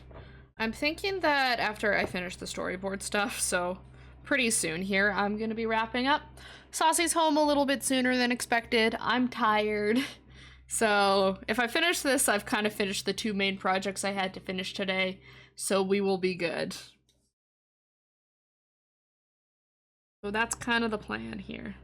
I'm thinking that after I finish the storyboard stuff, so pretty soon here, I'm gonna be wrapping up. Saucy's home a little bit sooner than expected. I'm tired. So if I finish this, I've kind of finished the 2 main projects I had to finish today, so we will be good. So that's kind of the plan here.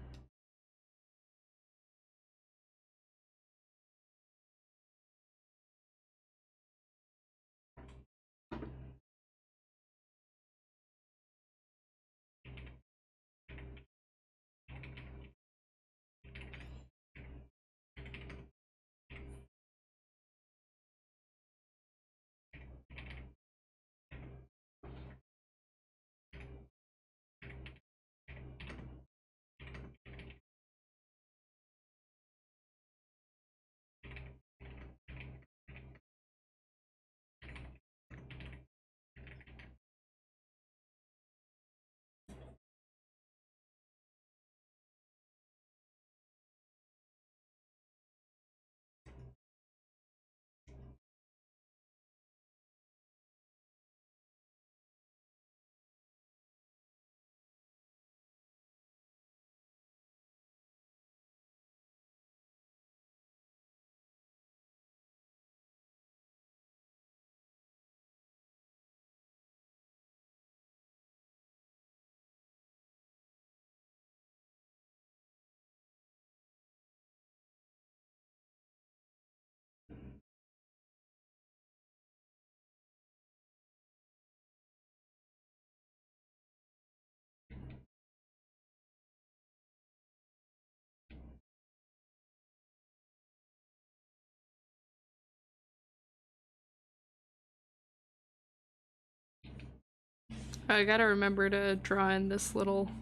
I gotta remember to draw in this little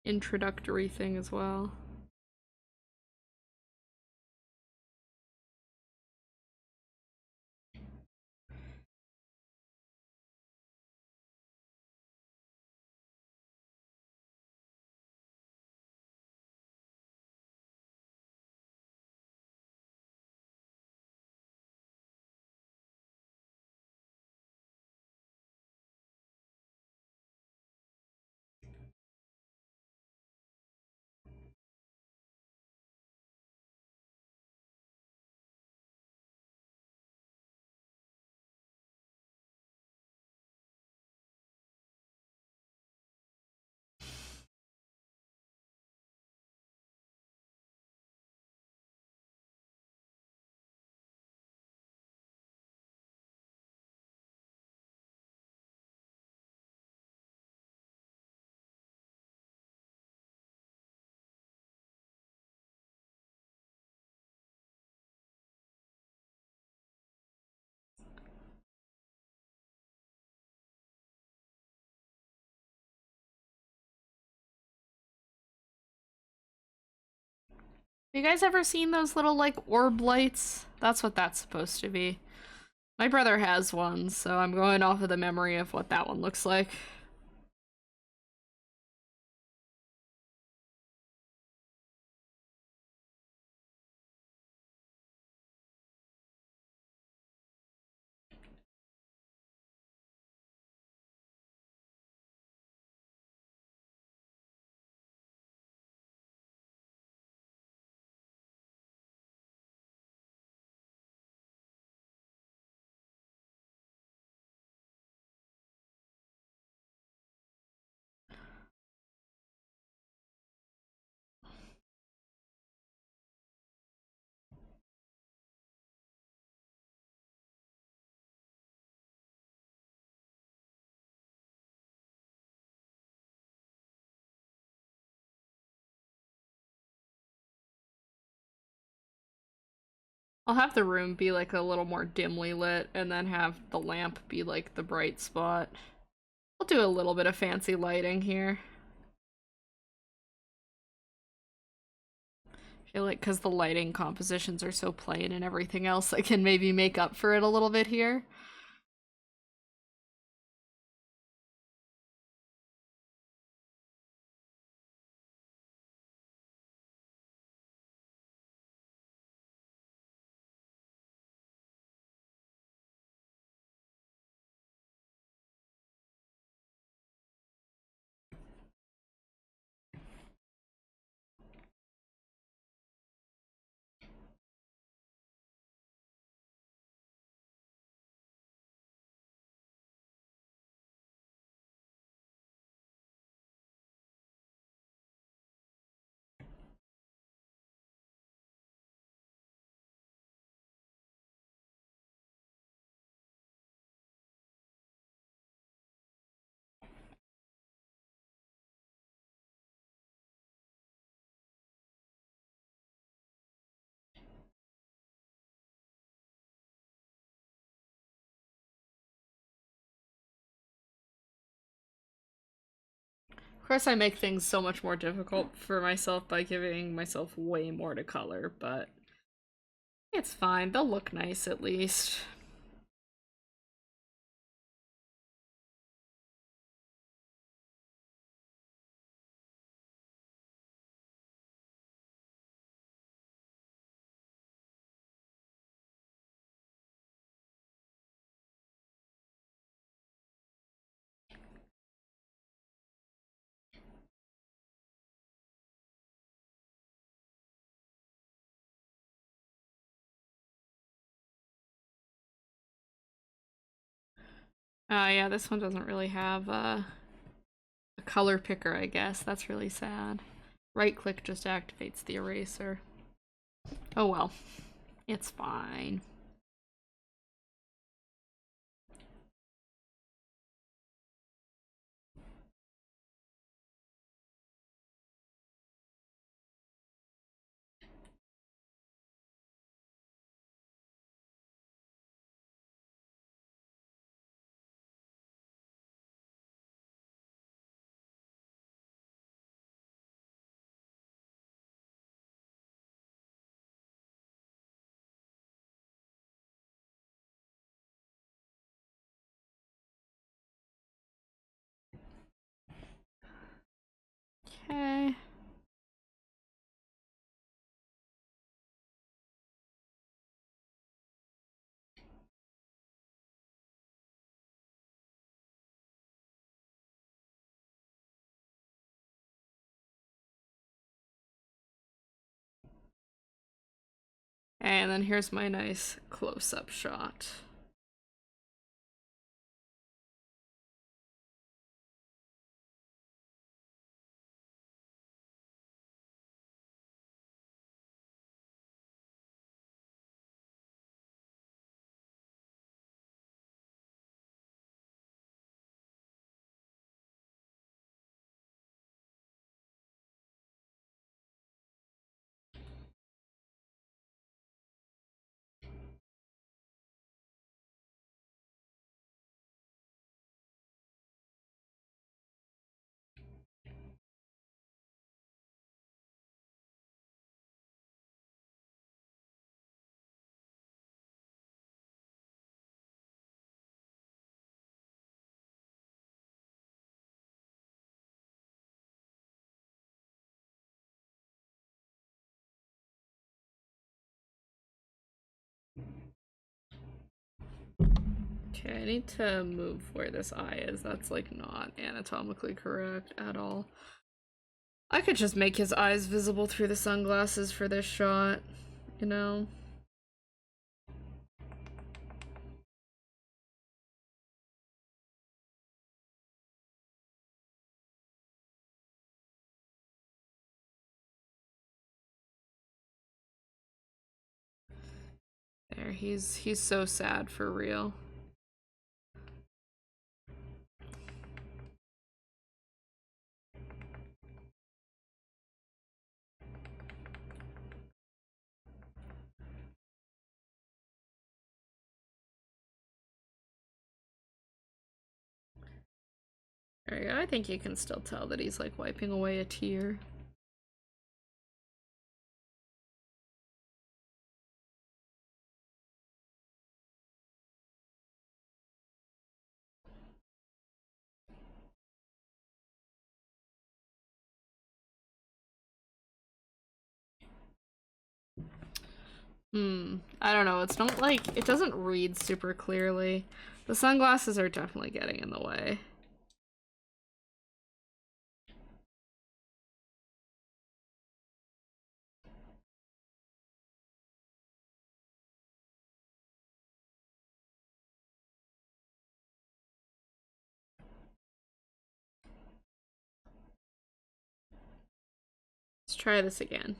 introductory thing as well. You guys ever seen those little, like, orb lights? That's what that's supposed to be. My brother has one, so I'm going off of the memory of what that one looks like. I'll have the room be like a little more dimly lit and then have the lamp be like the bright spot. I'll do a little bit of fancy lighting here. I feel like because the lighting compositions are so plain and everything else, I can maybe make up for it a little bit here. Of course, I make things so much more difficult for myself by giving myself way more to color, but it's fine. They'll look nice at least. Yeah, this one doesn't really have a color picker, I guess. That's really sad. Right click just activates the eraser. Oh well. It's fine. Okay. And then here's my nice close-up shot. Okay, I need to move where this eye is. That's like not anatomically correct at all. I could just make his eyes visible through the sunglasses for this shot, you know? There, he's so sad for real. There you go. I think you can still tell that he's like wiping away a tear. I don't know. It's not like, it doesn't read super clearly. The sunglasses are definitely getting in the way. Let's try this again.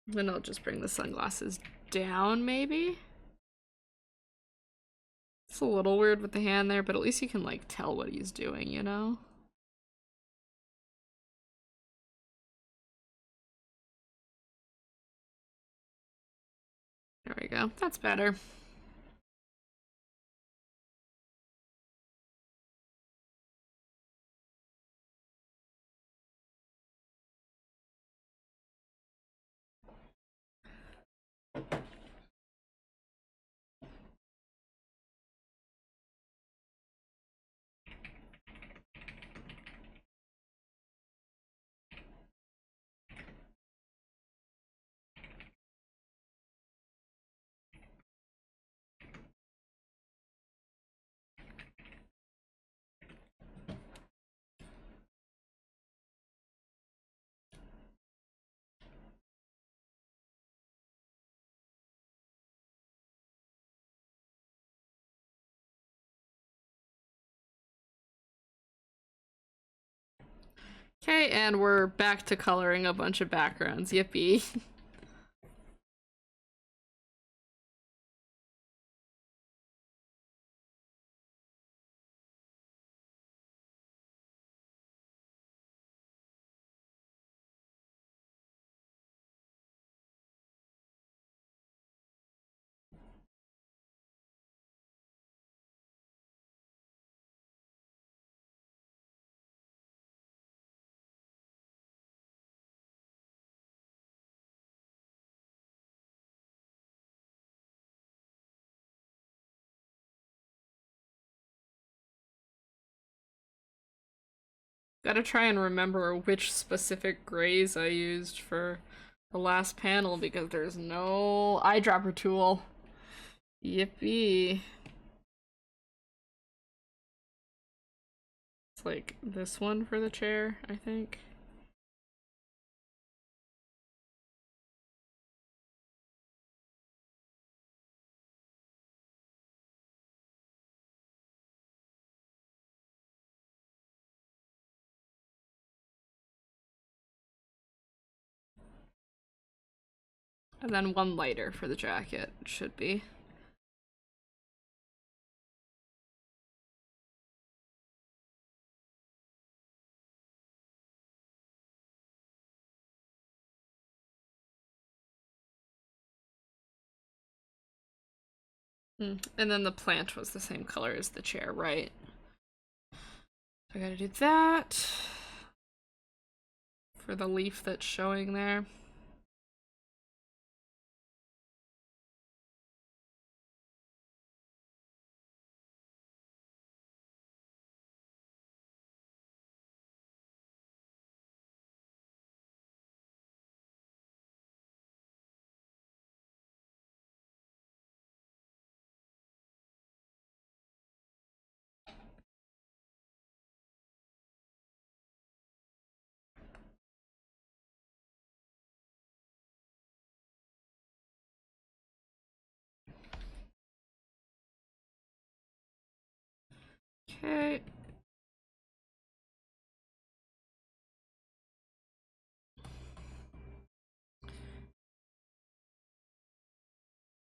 Then I'll just bring the sunglasses down, maybe? It's a little weird with the hand there, but at least you can like tell what he's doing, you know? There we go. That's better. Okay, and we're back to coloring a bunch of backgrounds. Yippee. Gotta try and remember which specific grays I used for the last panel because there's no eyedropper tool. Yippee. It's like this one for the chair, I think. And then one lighter for the jacket, should be. And then the plant was the same color as the chair, right? So I gotta do that for the leaf that's showing there. Okay.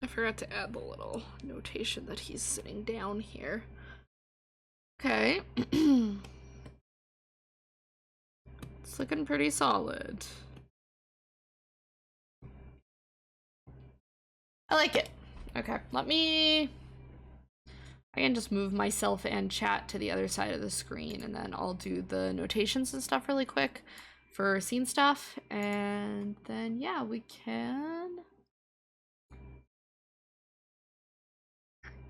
I forgot to add the little notation that he's sitting down here. Okay. It's looking pretty solid. I like it. Okay, I can just move myself and chat to the other side of the screen, and then I'll do the notations and stuff really quick for scene stuff, and then yeah, we can.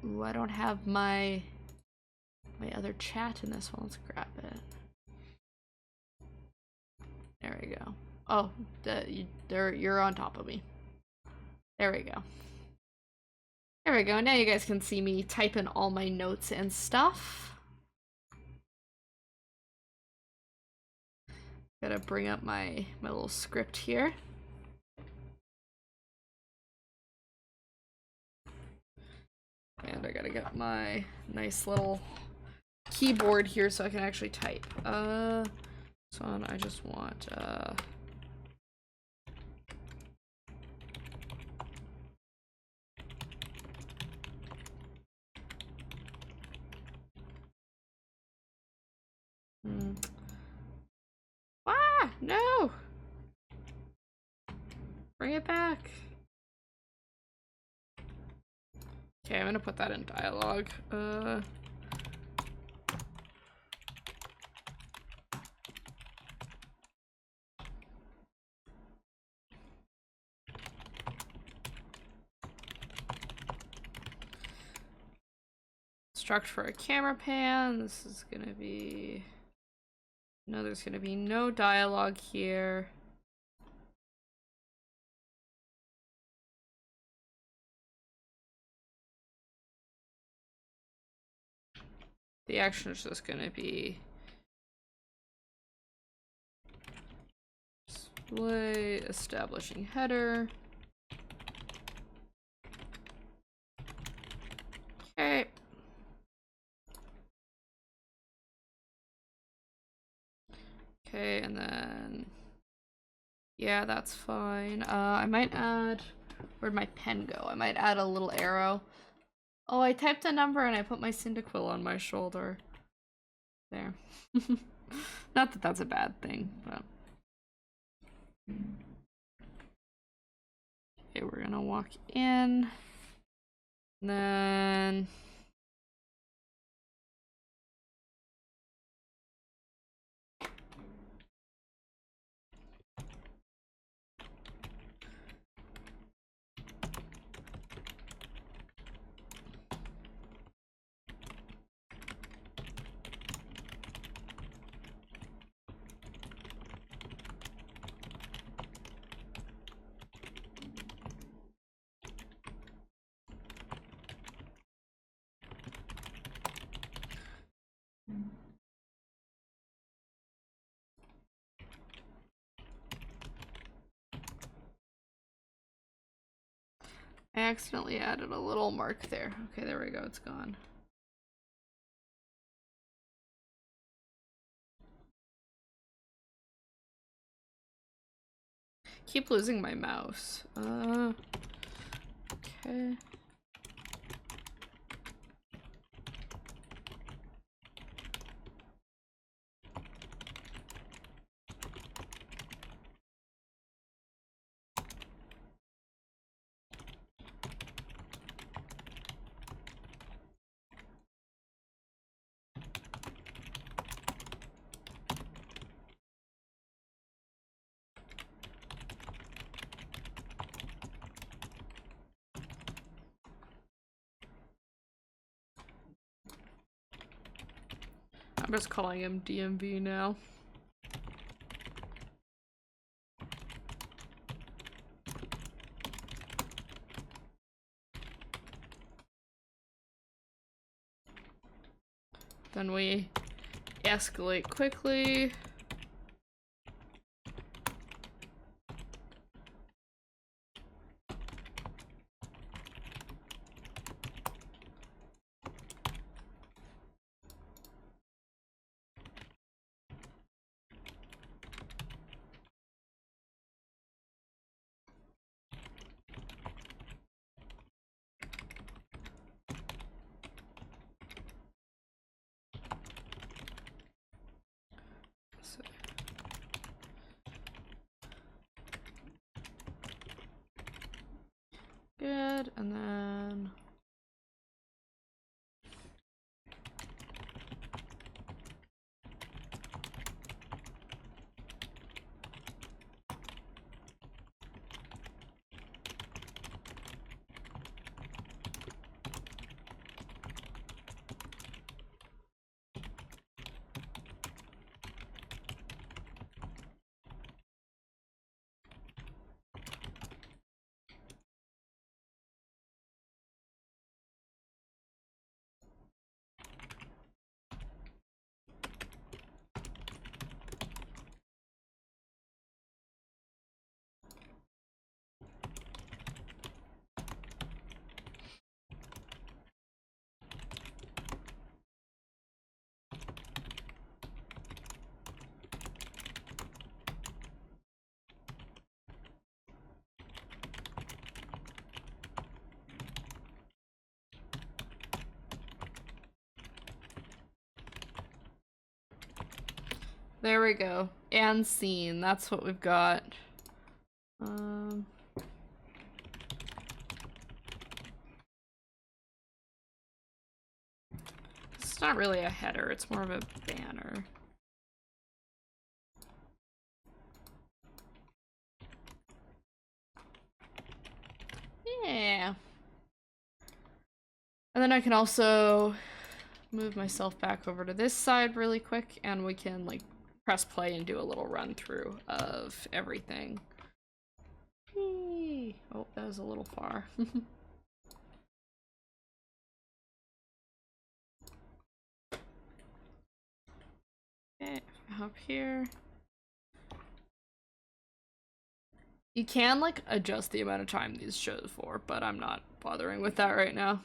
Ooh, I don't have my other chat in this one. Let's grab it. There we go. Oh, you're on top of me. There we go. There we go. Now you guys can see me type in all my notes and stuff. Gotta bring up my little script here. And I gotta get my nice little keyboard here so I can actually type. This one I just want Ah, no! Bring it back. Okay, I'm gonna put that in dialogue. Struct for a camera pan. This is gonna be... No, there's gonna be no dialogue here. The action is just gonna be display, establishing header. Okay. Okay, and then yeah, that's fine. I might add, where'd my pen go? I might add a little arrow. Oh, I typed a number and I put my Cyndaquil on my shoulder. There. Not that that's a bad thing, but... Okay, we're gonna walk in. Then... I accidentally added a little mark there. Okay, there we go, it's gone. Keep losing my mouse. Okay. I'm just calling him DMV now. Then we escalate quickly. Good, and then... There we go. And scene. That's what we've got. It's not really a header, it's more of a banner. Yeah. And then I can also move myself back over to this side really quick, and we can like press play and do a little run through of everything. Whee! Oh, that was a little far. Okay, up here. You can like adjust the amount of time these shows for, but I'm not bothering with that right now.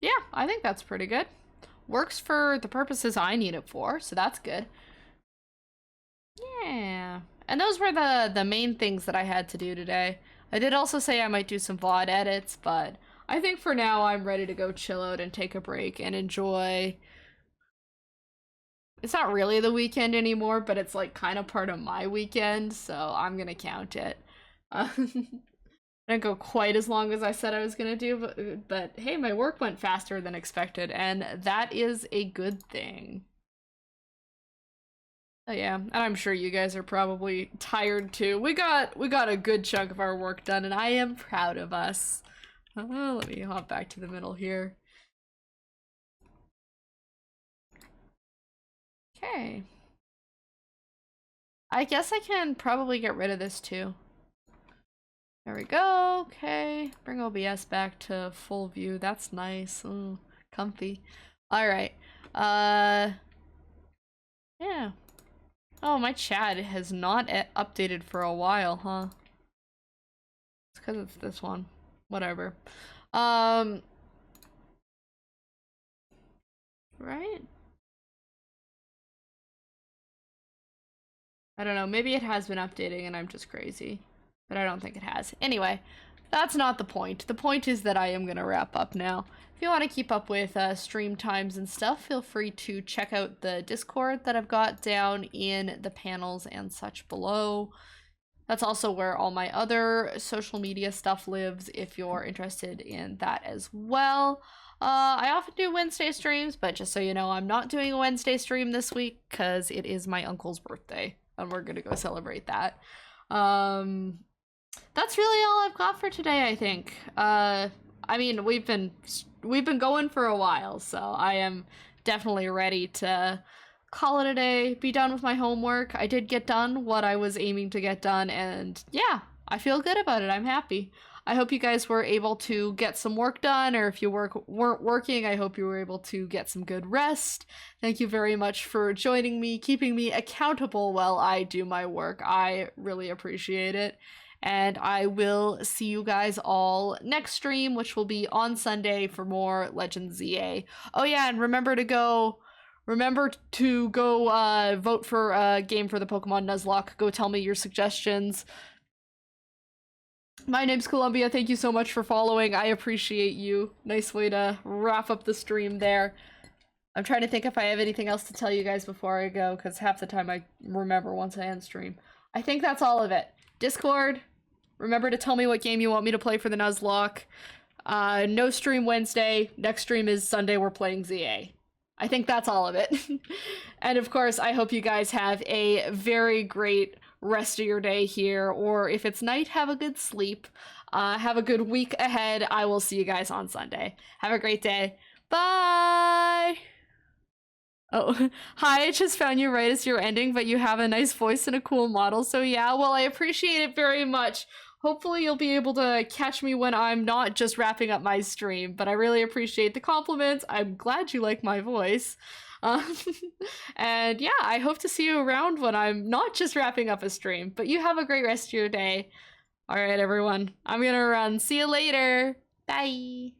Yeah, I think that's pretty good. Works for the purposes I need it for, so that's good. Yeah. And those were the main things that I had to do today. I did also say I might do some VOD edits, but I think for now I'm ready to go chill out and take a break and enjoy. It's not really the weekend anymore, but it's like kind of part of my weekend, so I'm gonna count it. Didn't go quite as long as I said I was gonna do, but hey, my work went faster than expected, and that is a good thing. Oh yeah, and I'm sure you guys are probably tired too. We got a good chunk of our work done, and I am proud of us. Let me hop back to the middle here. Okay. I guess I can probably get rid of this too. There we go. Okay. Bring OBS back to full view. That's nice. Ooh, comfy. Alright. Yeah. Oh, my chat has not updated for a while, huh? It's because it's this one. Whatever. Right? I don't know. Maybe it has been updating and I'm just crazy. But I don't think it has. Anyway, that's not the point. The point is that I am going to wrap up now. If you want to keep up with stream times and stuff, feel free to check out the Discord that I've got down in the panels and such below. That's also where all my other social media stuff lives if you're interested in that as well. I often do Wednesday streams, but just so you know, I'm not doing a Wednesday stream this week because it is my uncle's birthday and we're gonna go celebrate that. That's really all I've got for today, I think. I mean, we've been going for a while, so I am definitely ready to call it a day, be done with my homework. I did get done what I was aiming to get done, and yeah, I feel good about it. I'm happy. I hope you guys were able to get some work done, or if you weren't working, I hope you were able to get some good rest. Thank you very much for joining me, keeping me accountable while I do my work. I really appreciate it. And I will see you guys all next stream, which will be on Sunday for more Legends ZA. Oh yeah, and remember to go vote for a game for the Pokemon Nuzlocke. Go tell me your suggestions. My name's Columbia. Thank you so much for following. I appreciate you. Nice way to wrap up the stream there. I'm trying to think if I have anything else to tell you guys before I go, because half the time I remember once I end stream. I think that's all of it. Discord, remember to tell me what game you want me to play for the Nuzlocke. No stream Wednesday. Next stream is Sunday. We're playing ZA. I think that's all of it. And of course, I hope you guys have a very great rest of your day here, or if it's night, have a good sleep. Have a good week ahead. I will see you guys on Sunday. Have a great day. Bye! Oh, hi, I just found you right as you're ending, but you have a nice voice and a cool model, so yeah, well, I appreciate it very much. Hopefully you'll be able to catch me when I'm not just wrapping up my stream, but I really appreciate the compliments. I'm glad you like my voice. And yeah, I hope to see you around when I'm not just wrapping up a stream, but you have a great rest of your day. All right, everyone, I'm gonna run. See you later. Bye.